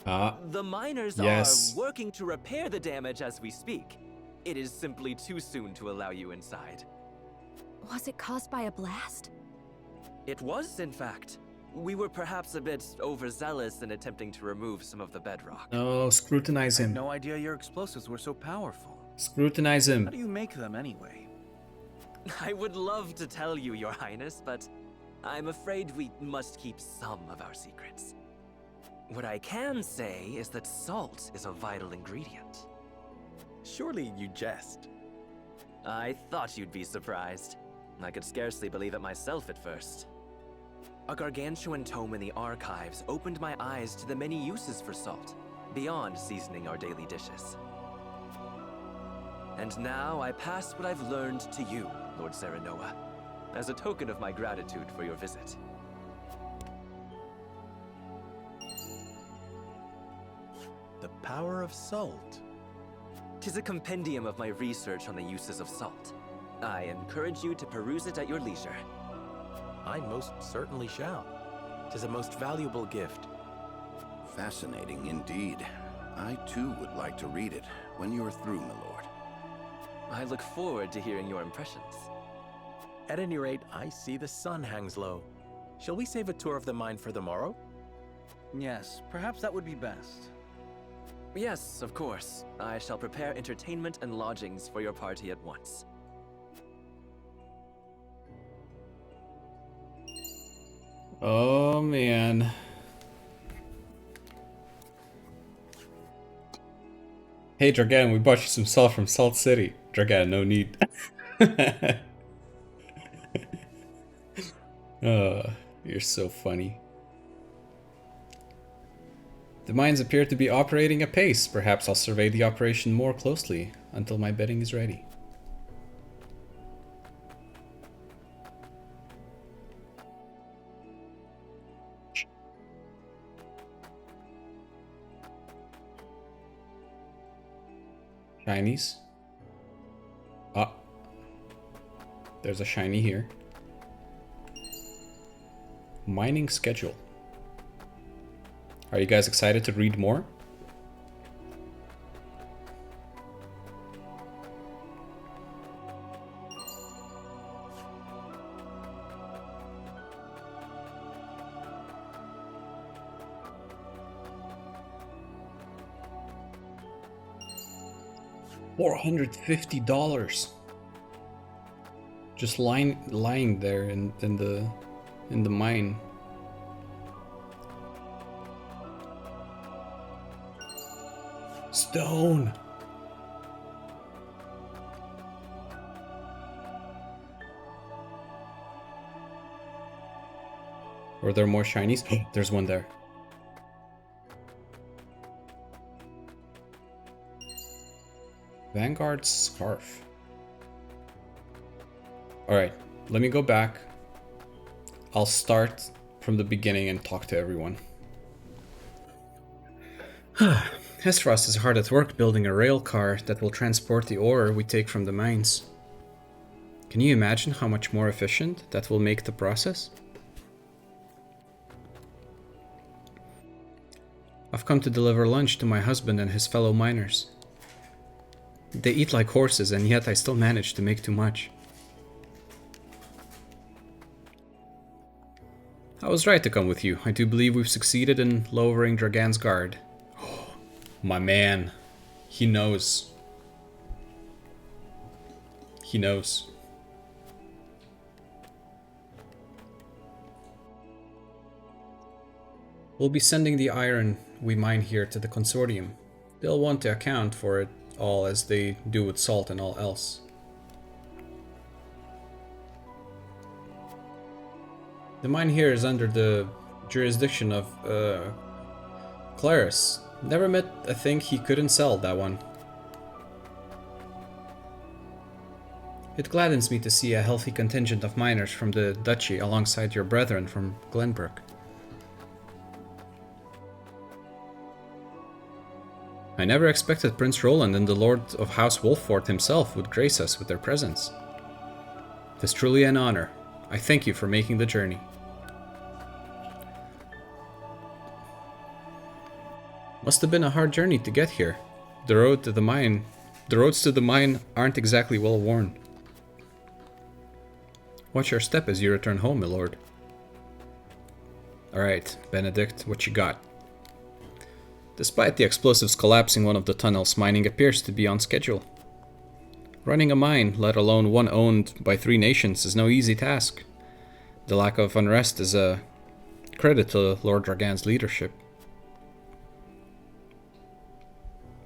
The miners yes. are working to repair the damage as we speak. It is simply too soon to allow you inside. Was it caused by a blast? It was, in fact. We were perhaps a bit overzealous in attempting to remove some of the bedrock. Oh, scrutinize I him. had no idea your explosives were so powerful. Scrutinize him. How do you make them anyway? I would love to tell you, Your Highness, but I'm afraid we must keep some of our secrets. What I can say is that salt is a vital ingredient. Surely you jest. I thought you'd be surprised. I could scarcely believe it myself at first. A gargantuan tome in the archives opened my eyes to the many uses for salt, beyond seasoning our daily dishes. And now I pass what I've learned to you, Lord Serenoa, as a token of my gratitude for your visit. The power of salt. 'Tis a compendium of my research on the uses of salt. I encourage you to peruse it at your leisure. I most certainly shall. 'Tis a most valuable gift. Fascinating indeed. I too would like to read it when you're through, my lord. I look forward to hearing your impressions. At any rate, I see the sun hangs low. Shall we save a tour of the mine for the morrow? Yes, perhaps that would be best. Yes, of course. I shall prepare entertainment and lodgings for your party at once. Oh man. Hey Dragan, we bought you some salt from Salt City. Dragan, no need. Oh, you're so funny. The mines appear to be operating apace. Perhaps I'll survey the operation more closely until my bedding is ready. Shinies. Ah. There's a shiny here. Mining schedule. Are you guys excited to read more? $450. Just lying there in the mine. Stone. Were there more shinies? There's one there. Vanguard scarf. Alright, let me go back. I'll start from the beginning and talk to everyone. Hesfrost is hard at work building a rail car that will transport the ore we take from the mines. Can you imagine how much more efficient that will make the process? I've come to deliver lunch to my husband and his fellow miners. They eat like horses, and yet I still manage to make too much. I was right to come with you. I do believe we've succeeded in lowering Dragan's guard. My man. He knows. He knows. We'll be sending the iron we mine here to the consortium. They'll want to account for it all as they do with salt and all else. The mine here is under the jurisdiction of Claris. Never met a thing he couldn't sell, that one. It gladdens me to see a healthy contingent of miners from the duchy alongside your brethren from Glenbrook. I never expected Prince Roland and the Lord of House Wolffort himself would grace us with their presence. It is truly an honor. I thank you for making the journey. Must have been a hard journey to get here. The roads to the mine aren't exactly well worn. Watch your step as you return home, my lord. Alright, Benedict, what you got? Despite the explosives collapsing one of the tunnels, mining appears to be on schedule. Running a mine, let alone one owned by 3 nations, is no easy task. The lack of unrest is a credit to Lord Dragan's leadership.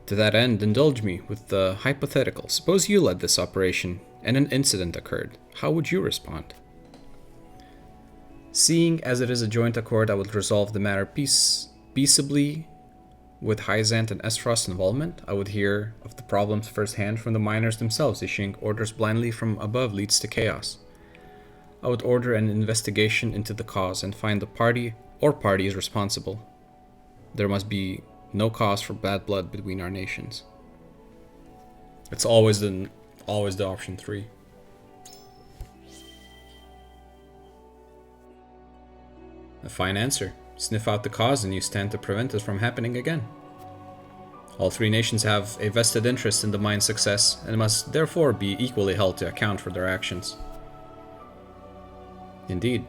To that end, indulge me with the hypothetical. Suppose you led this operation and an incident occurred. How would you respond? Seeing as it is a joint accord, I would resolve the matter peaceably. With Hyzant and Esfrost's involvement, I would hear of the problems firsthand from the miners themselves. Issuing orders blindly from above leads to chaos. I would order an investigation into the cause and find the party or parties responsible. There must be no cause for bad blood between our nations. It's always the option 3. A fine answer. Sniff out the cause and you stand to prevent it from happening again. All 3 nations have a vested interest in the mine's success and must therefore be equally held to account for their actions. Indeed.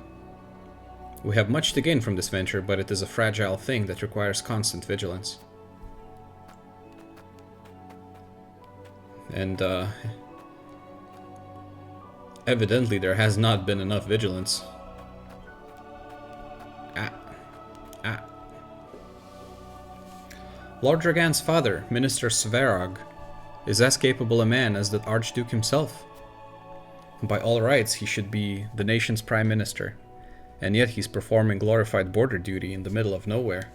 We have much to gain from this venture, but it is a fragile thing that requires constant vigilance. And, evidently there has not been enough vigilance. Lord Dragan's father, Minister Svarog, is as capable a man as the Archduke himself. By all rights, he should be the nation's prime minister, and yet he's performing glorified border duty in the middle of nowhere.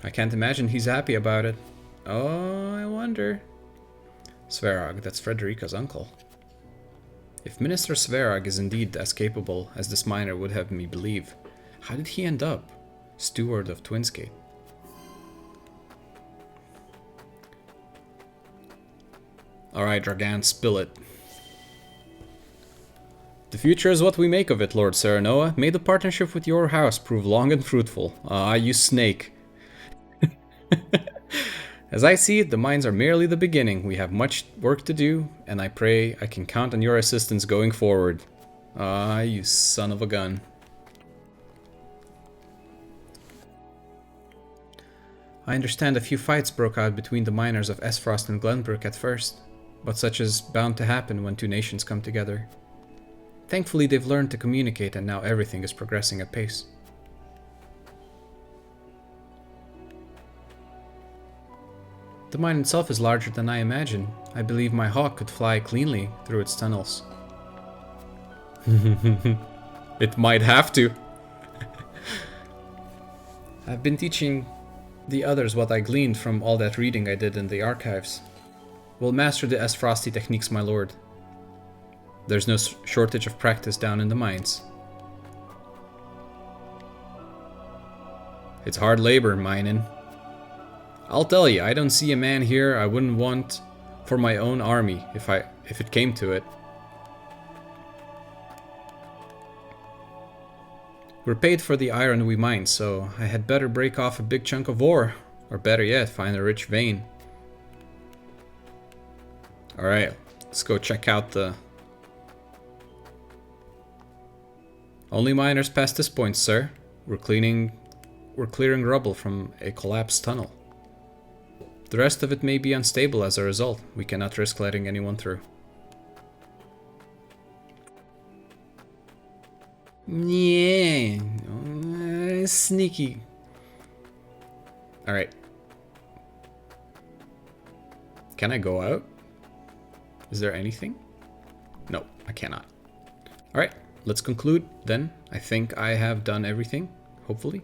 I can't imagine he's happy about it. Oh, I wonder. Sverag, that's Frederica's uncle. If Minister Sverag is indeed as capable as this miner would have me believe, how did he end up steward of Twinsgate? Alright, Dragan, spill it. The future is what we make of it, Lord Serenoa. May the partnership with your house prove long and fruitful. Ah, you snake. As I see it, the mines are merely the beginning. We have much work to do, and I pray I can count on your assistance going forward. Ah, you son of a gun. I understand a few fights broke out between the miners of Esfrost and Glenbrook at first, but such is bound to happen when two nations come together. Thankfully, they've learned to communicate, and now everything is progressing at pace. The mine itself is larger than I imagined. I believe my hawk could fly cleanly through its tunnels. It might have to. I've been teaching the others what I gleaned from all that reading I did in the archives. We'll master the Esfrosty techniques, my lord. There's no shortage of practice down in the mines. It's hard labor, mining. I'll tell you, I don't see a man here I wouldn't want for my own army if it came to it. We're paid for the iron we mine, so I had better break off a big chunk of ore, or better yet, find a rich vein. Alright, let's go check out the... Only miners past this point, sir. We're clearing rubble from a collapsed tunnel. The rest of it may be unstable as a result. We cannot risk letting anyone through. Yeah, sneaky. Alright. Can I go out? Is there anything? No, I cannot. Alright, let's conclude then. I think I have done everything, hopefully.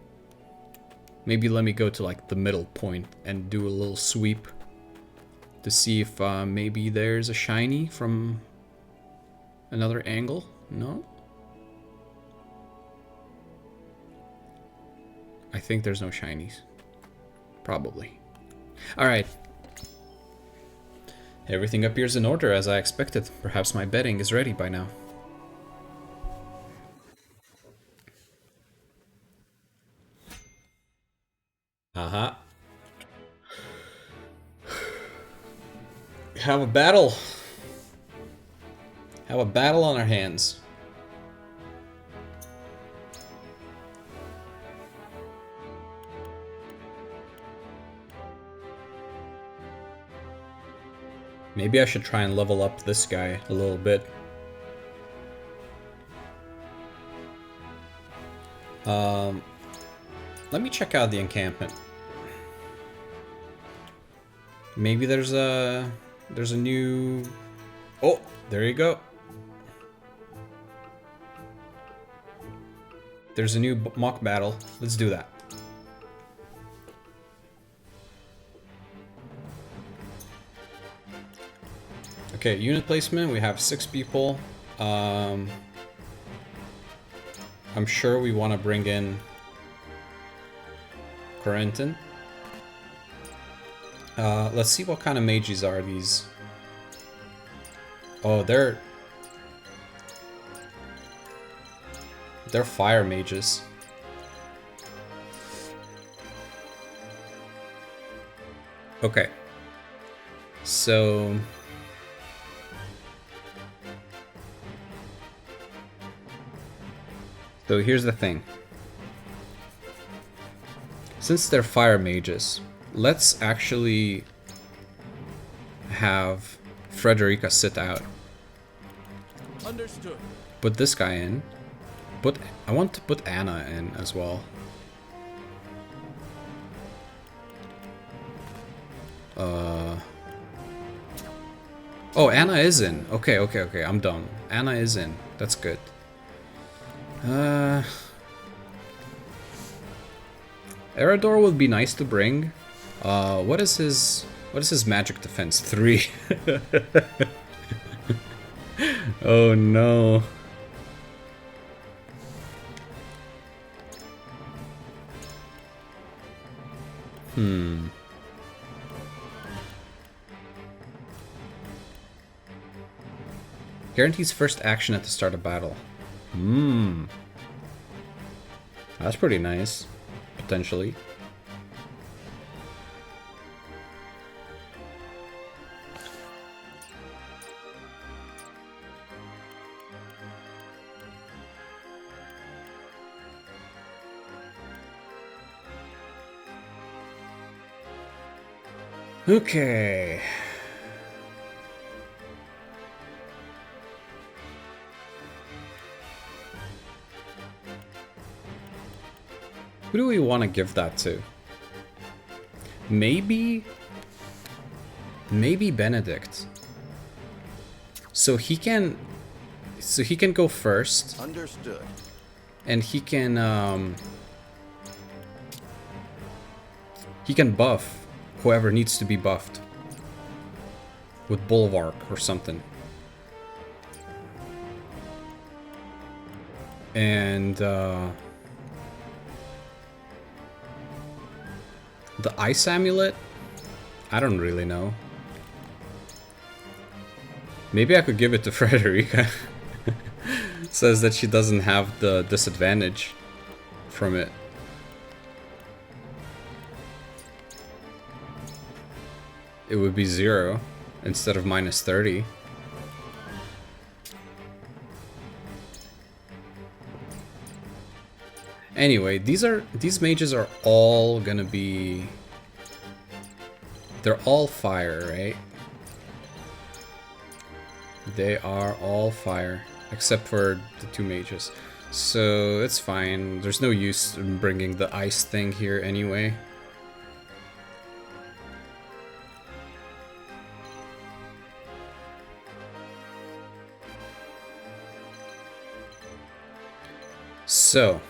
Maybe let me go to like the middle point and do a little sweep to see if maybe there's a shiny from another angle. No? I think there's no shinies. Probably. Alright. Everything appears in order as I expected. Perhaps my bedding is ready by now. Aha. Have a battle. Have a battle on our hands. Maybe I should try and level up this guy a little bit. Let me check out the encampment. Maybe there's a new... Oh, there you go. There's a new mock battle. Let's do that. Okay, unit placement, we have 6 people. I'm sure we want to bring in Corentin. Let's see what kind of mages are these. Oh, they're fire mages. Okay. So here's the thing. Since they're fire mages, let's actually have Frederica sit out. Understood. Put this guy in. I want to put Anna in as well. Oh, Anna is in. Okay, I'm done. Anna is in. That's good. Erador would be nice to bring. What is his magic defense? 3. Oh no. Guarantees first action at the start of battle. That's pretty nice, potentially. Okay. Who do we want to give that to? Maybe Benedict. So he can go first. Understood. And he can buff whoever needs to be buffed with Bulwark or something. And the Ice Amulet? I don't really know. Maybe I could give it to Frederica. Says that she doesn't have the disadvantage from it. It would be 0 instead of -30. Anyway, these mages are all gonna be... They're all fire, right? They are all fire, except for the 2 mages. So it's fine. There's no use in bringing the ice thing here anyway. So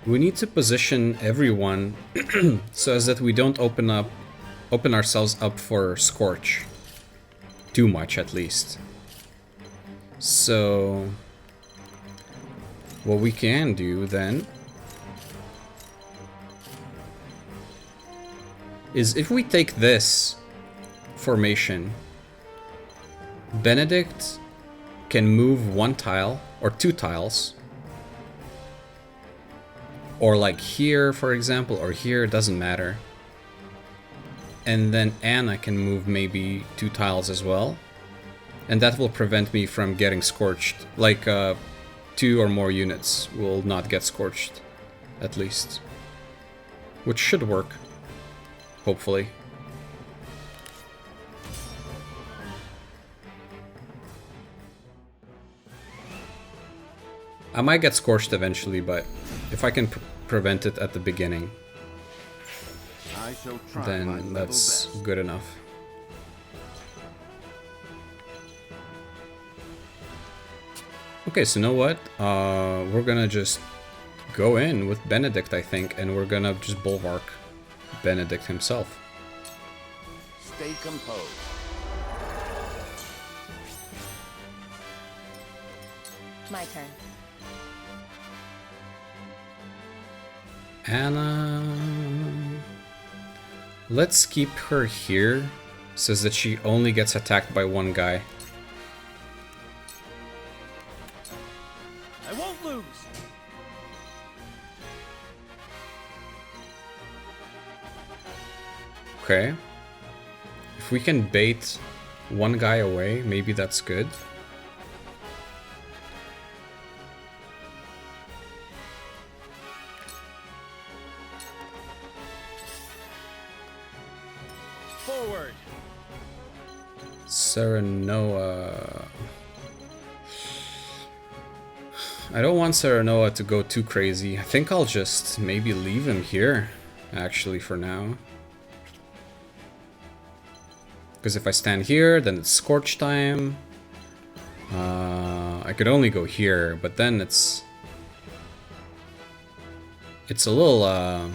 we need to position everyone so as that we don't open ourselves up for Scorch. Too much, at least. So what we can do then is if we take this formation, Benedict can move 1 tile or 2 tiles, or like here, for example, or here, doesn't matter. And then Anna can move maybe 2 tiles as well, and that will prevent me from getting scorched. Like 2 or more units will not get scorched, at least, which should work, hopefully. I might get scorched eventually, but if I can prevent it at the beginning, then that's good enough. Okay, so you know what? We're gonna just go in with Benedict, I think, and we're gonna just bulwark Benedict himself. Stay composed. My turn. Anna... Let's keep her here. Says that she only gets attacked by 1 guy. I won't lose. Okay. If we can bait 1 guy away, maybe that's good. Forward. Serenoa. I don't want Serenoa to go too crazy. I think I'll just maybe leave him here, actually, for now. Because if I stand here, then it's Scorch time. I I could only go here, but then it's a little,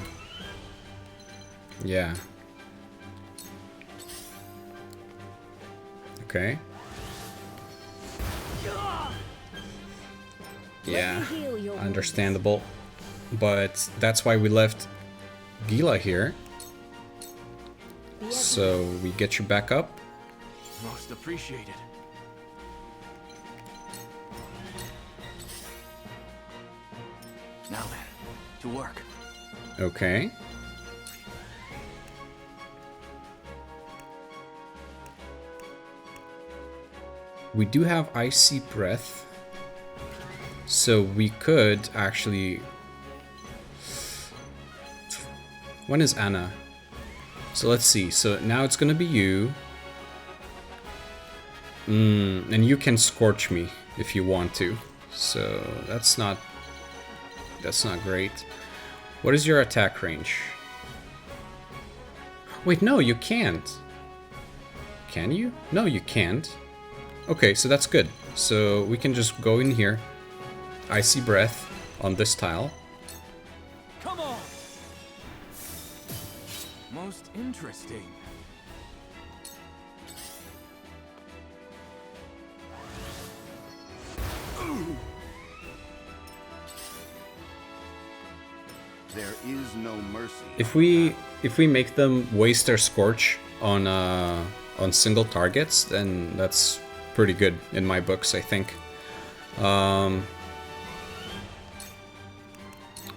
yeah. Okay. Yeah, understandable. But that's why we left Gila here. So we get you back up. Most appreciated. Now then, to work. Okay. We do have Icy Breath. So we could actually... When is Anna? So let's see. So now it's gonna be you. And you can Scorch me if you want to. So that's not great. What is your attack range? Wait, no, you can't. Can you? No, you can't. Okay, so that's good. So we can just go in here. Icy Breath on this tile. Come on. Most interesting. There is no mercy. If we make them waste their Scorch on single targets, then that's pretty good in my books, I think.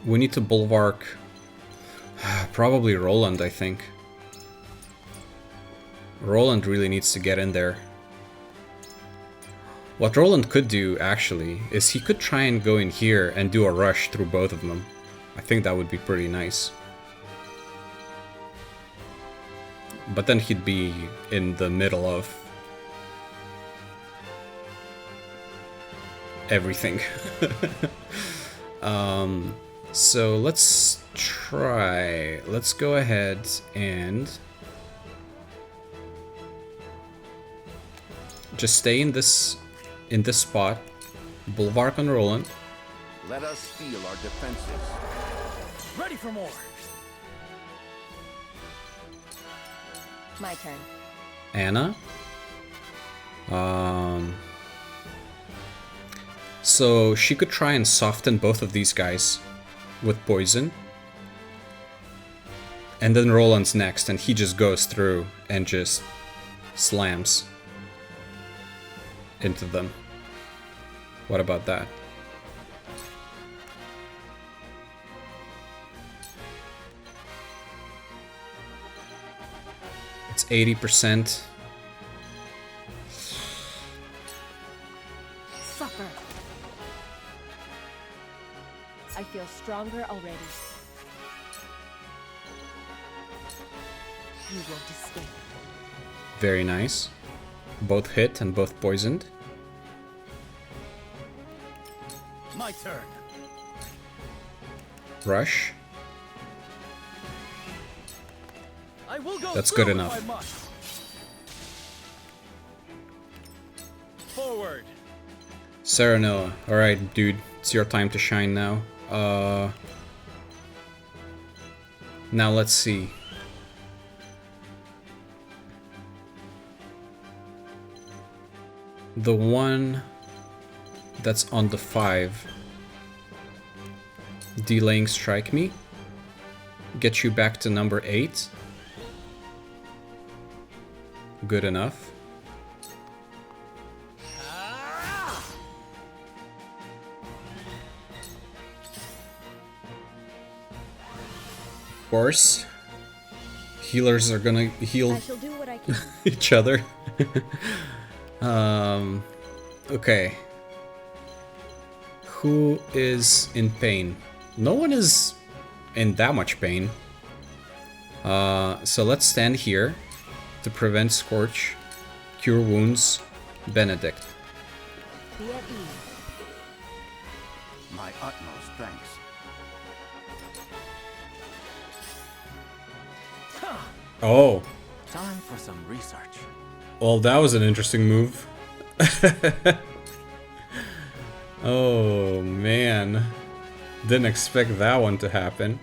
We need to bulwark probably Roland, I think. Roland really needs to get in there. What Roland could do, actually, is he could try and go in here and do a rush through both of them. I think that would be pretty nice. But then he'd be in the middle of everything. So let's try. Let's go ahead and just stay in this spot. Bulwark on Roland. Let us steel our defenses. Ready for more. My turn. Anna. So she could try and soften both of these guys with poison. And then Roland's next, and he just goes through and just slams into them. What about that? It's 80%. Suffer. I feel stronger already. You won't escape. Very nice. Both hit and both poisoned. My turn. Rush. I will go. That's good through enough. if I must. Forward. Serenoa. Alright, dude. It's your time to shine now. Now let's see. The one that's on the 5. Delaying Strike Me. Get you back to number 8. Good enough. Of course, healers are gonna heal I shall do what I can. each other. Okay. Who is in pain? No one is in that much pain. So let's stand here to prevent Scorch, cure wounds, Benedict. Be at ease. My utmost thanks. Oh. Time for some research. Well, that was an interesting move. Oh man, didn't expect that one to happen.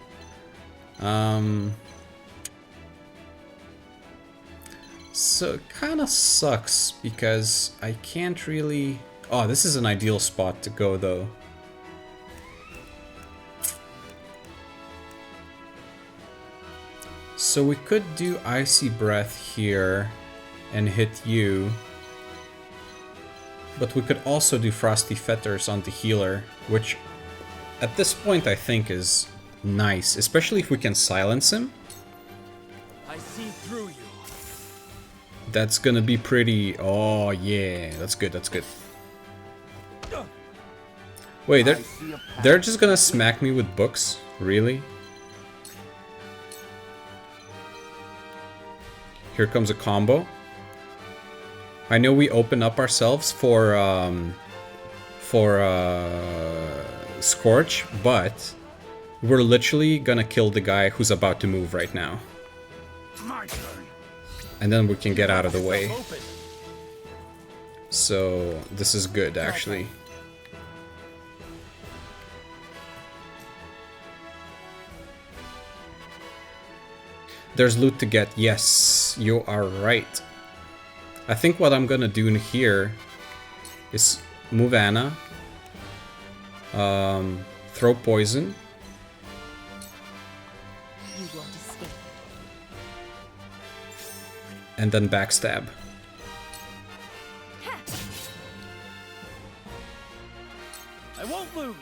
So it kind of sucks because I can't really... Oh, this is an ideal spot to go though. So we could do Icy Breath here and hit you. But we could also do Frosty Fetters on the healer, which at this point I think is nice, especially if we can silence him. I see through you. That's gonna be pretty... Oh yeah, that's good, that's good. Wait, they're just gonna smack me with books? Really? Here comes a combo. I know we open up ourselves for Scorch, but we're literally gonna kill the guy who's about to move right now. My turn. And then we can get out of the way. So this is good, actually. There's loot to get. Yes, you are right. I think what I'm gonna do in here is move Anna, throw poison, You won't escape. and then backstab. I won't lose.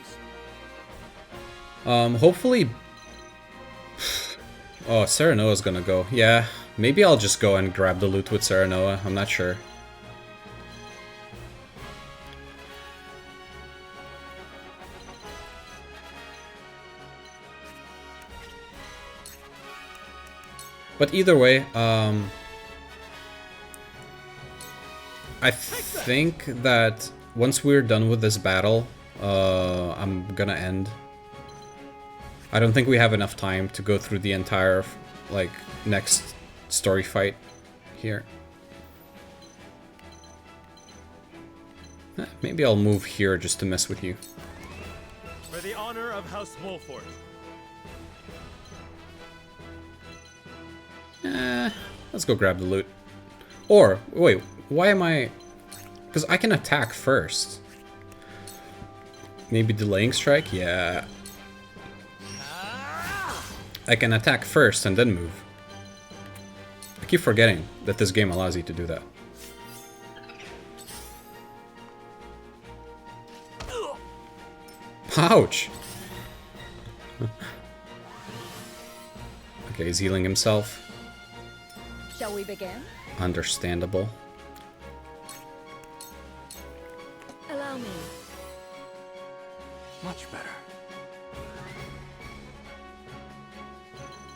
Hopefully... Oh, Serenoa's gonna go. Yeah, maybe I'll just go and grab the loot with Serenoa. I'm not sure. But either way, I think that once we're done with this battle, I'm gonna end. I don't think we have enough time to go through the entire, like, next story fight here. Maybe I'll move here just to mess with you. For the honor of House Wolford. Let's go grab the loot. Or, wait, why am I... Because I can attack first. Maybe delaying strike? Yeah. I can attack first and then move. I keep forgetting that this game allows you to do that. Ouch! Okay, he's healing himself. Shall we begin? Understandable. Allow me. Much better.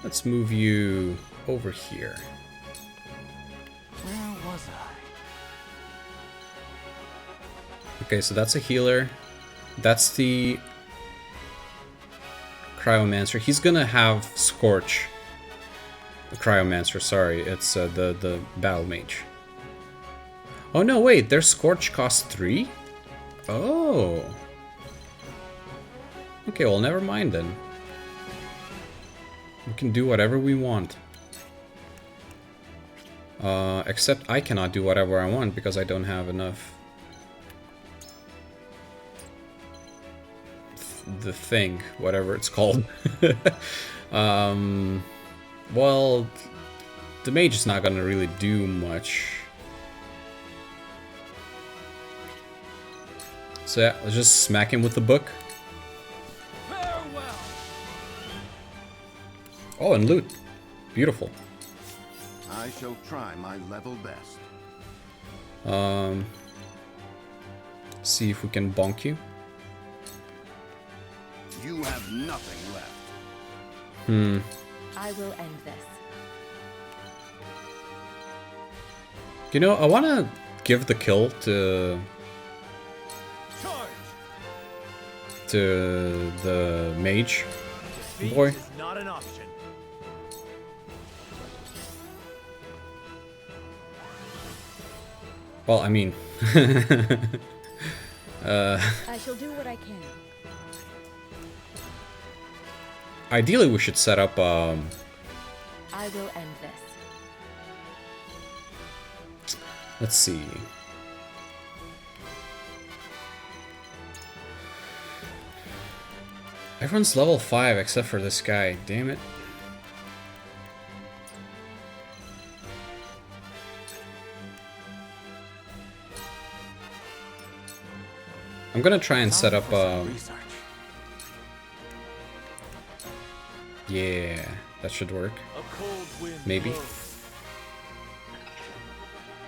Let's move you over here. Where was I? Okay, so that's a healer. That's the Cryomancer. He's gonna have Scorch. The Cryomancer, sorry, it's the Battle Mage. Oh no, wait, their Scorch costs 3? Oh. Okay, well, never mind then. We can do whatever we want. Except I cannot do whatever I want because I don't have enough. The thing, whatever it's called. Well, the mage is not gonna really do much. So yeah, let's just smack him with the book. Farewell. Oh, and loot. Beautiful. I shall try my level best. See if we can bonk you. You have nothing left. I will end this. You know, I want to give the kill to the mage boy. Is not an option. Well, I mean, I shall do what I can. Ideally, we should set up. I will end this. Let's see. Everyone's level 5 except for this guy. Damn it. I'm gonna try and set up yeah, that should work. Maybe.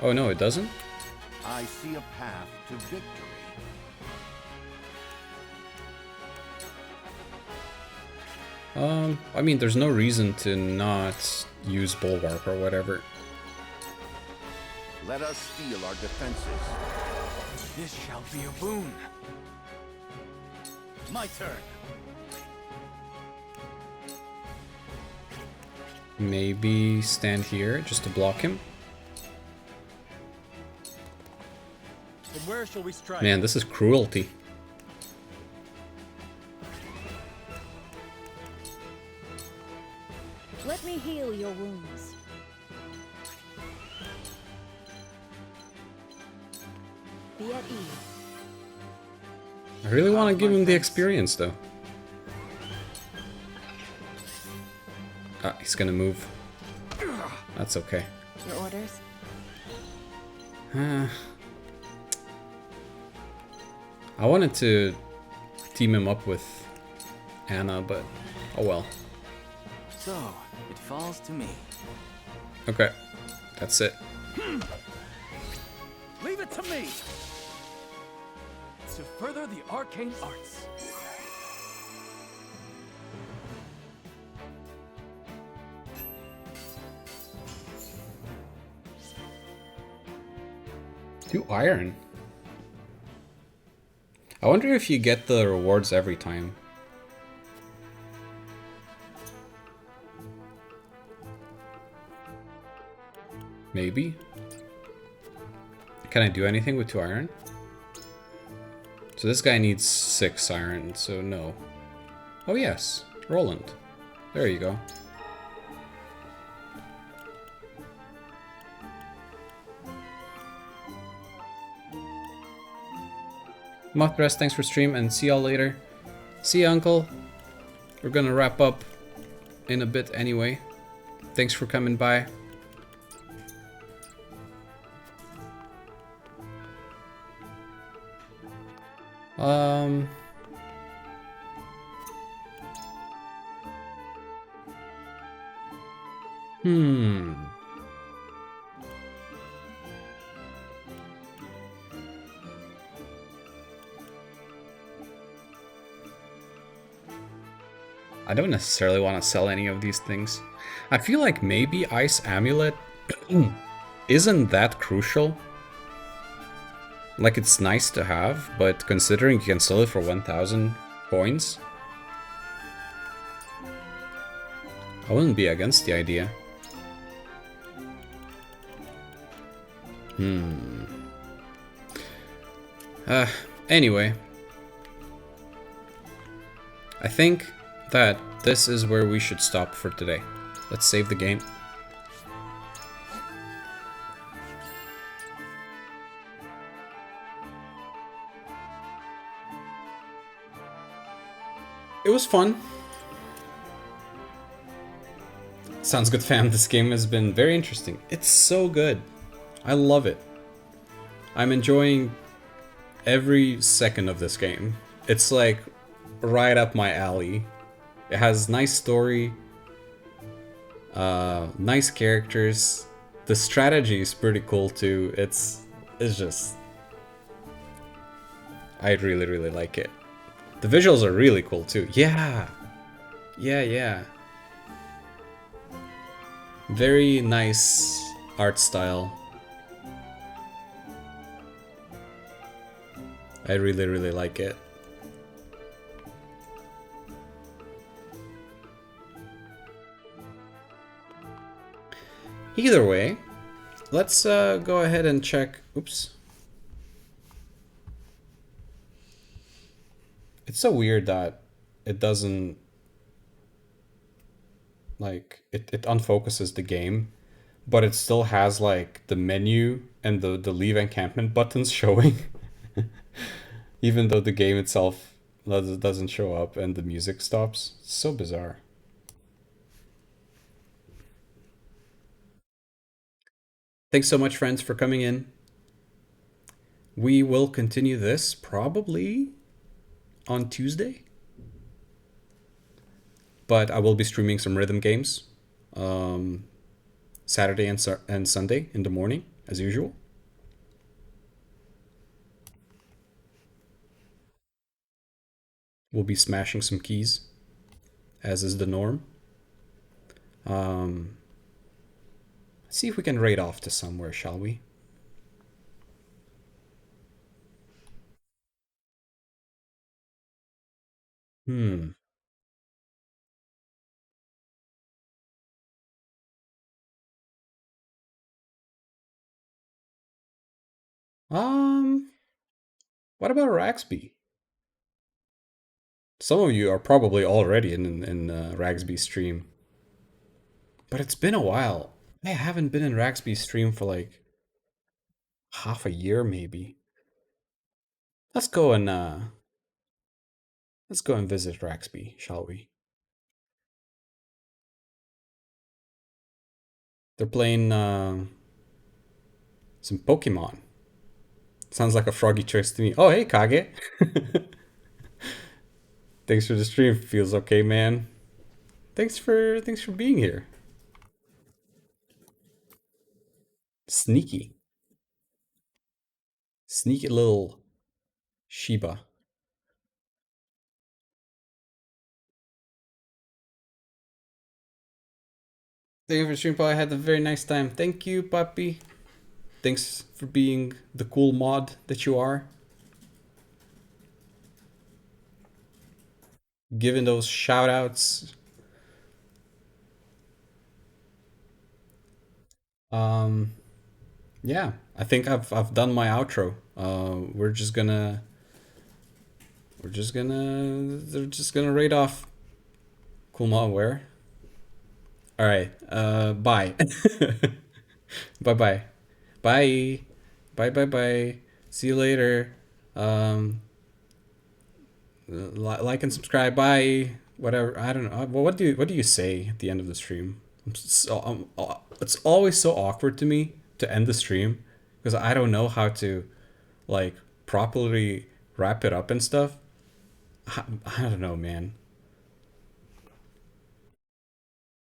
Oh no, it doesn't? I see a path to victory. I mean, there's no reason to not use Bulwark or whatever. Let us steel our defenses. This shall be a boon. My turn. Maybe stand here just to block him. From where shall we strike? Man, this is cruelty. Let me heal your wounds. Be at ease. I really want to give him the experience, though. Ah, he's gonna move. That's okay. Your orders? I wanted to team him up with Anna, but oh well. So, it falls to me. Okay, that's it. Leave it to me. To further the arcane arts. Do iron. I wonder if you get the rewards every time. Maybe. Can I do anything with 2 iron? So this guy needs 6 iron, so no. Oh yes, Roland. There you go. Mothbreast, thanks for stream and see y'all later. See ya, Uncle. We're gonna wrap up in a bit anyway. Thanks for coming by. I don't necessarily want to sell any of these things. I feel like maybe Ice Amulet isn't that crucial. Like, it's nice to have, but considering you can sell it for 1,000 coins, I wouldn't be against the idea. Anyway. I think that this is where we should stop for today. Let's save the game. It was fun. Sounds good, fam. This game has been very interesting. It's so good. I love it. I'm enjoying every second of this game. It's like right up my alley. It has nice story, nice characters. The strategy is pretty cool too. It's just, I really like it. The visuals are really cool too. Yeah. Very nice art style. I really like it. Either way, let's go ahead and check. Oops. It's so weird that it doesn't, like, it unfocuses the game, but it still has like the menu and the leave encampment buttons showing, even though the game itself doesn't show up and the music stops. It's so bizarre. Thanks so much, friends, for coming in. We will continue this probably on Tuesday, but I will be streaming some rhythm games Saturday and Sunday in the morning, as usual. We'll be smashing some keys, as is the norm. Let's see if we can raid off to somewhere, shall we? Hmm. What about Ragsby? Some of you are probably already in Ragsby's stream, but it's been a while. I haven't been in Ragsby's stream for like half a year, maybe. Let's go and visit Ragsby, shall we? They're playing some Pokemon. Sounds like a froggy choice to me. Oh, hey, Kage. Thanks for the stream. Feels okay, man. Thanks for being here. Sneaky. Sneaky little Shiba. Thank you for stream, Paul. I had a very nice time. Thank you, puppy. Thanks for being the cool mod that you are. Giving those shout outs. Yeah, I think I've done my outro. They're just gonna raid off cool mod where. All right. Bye. Bye bye. Bye. Bye bye bye. See you later. Like and subscribe. Bye. Whatever. I don't know. What do you say at the end of the stream? It's always so awkward to me to end the stream because I don't know how to like properly wrap it up and stuff. I don't know, man.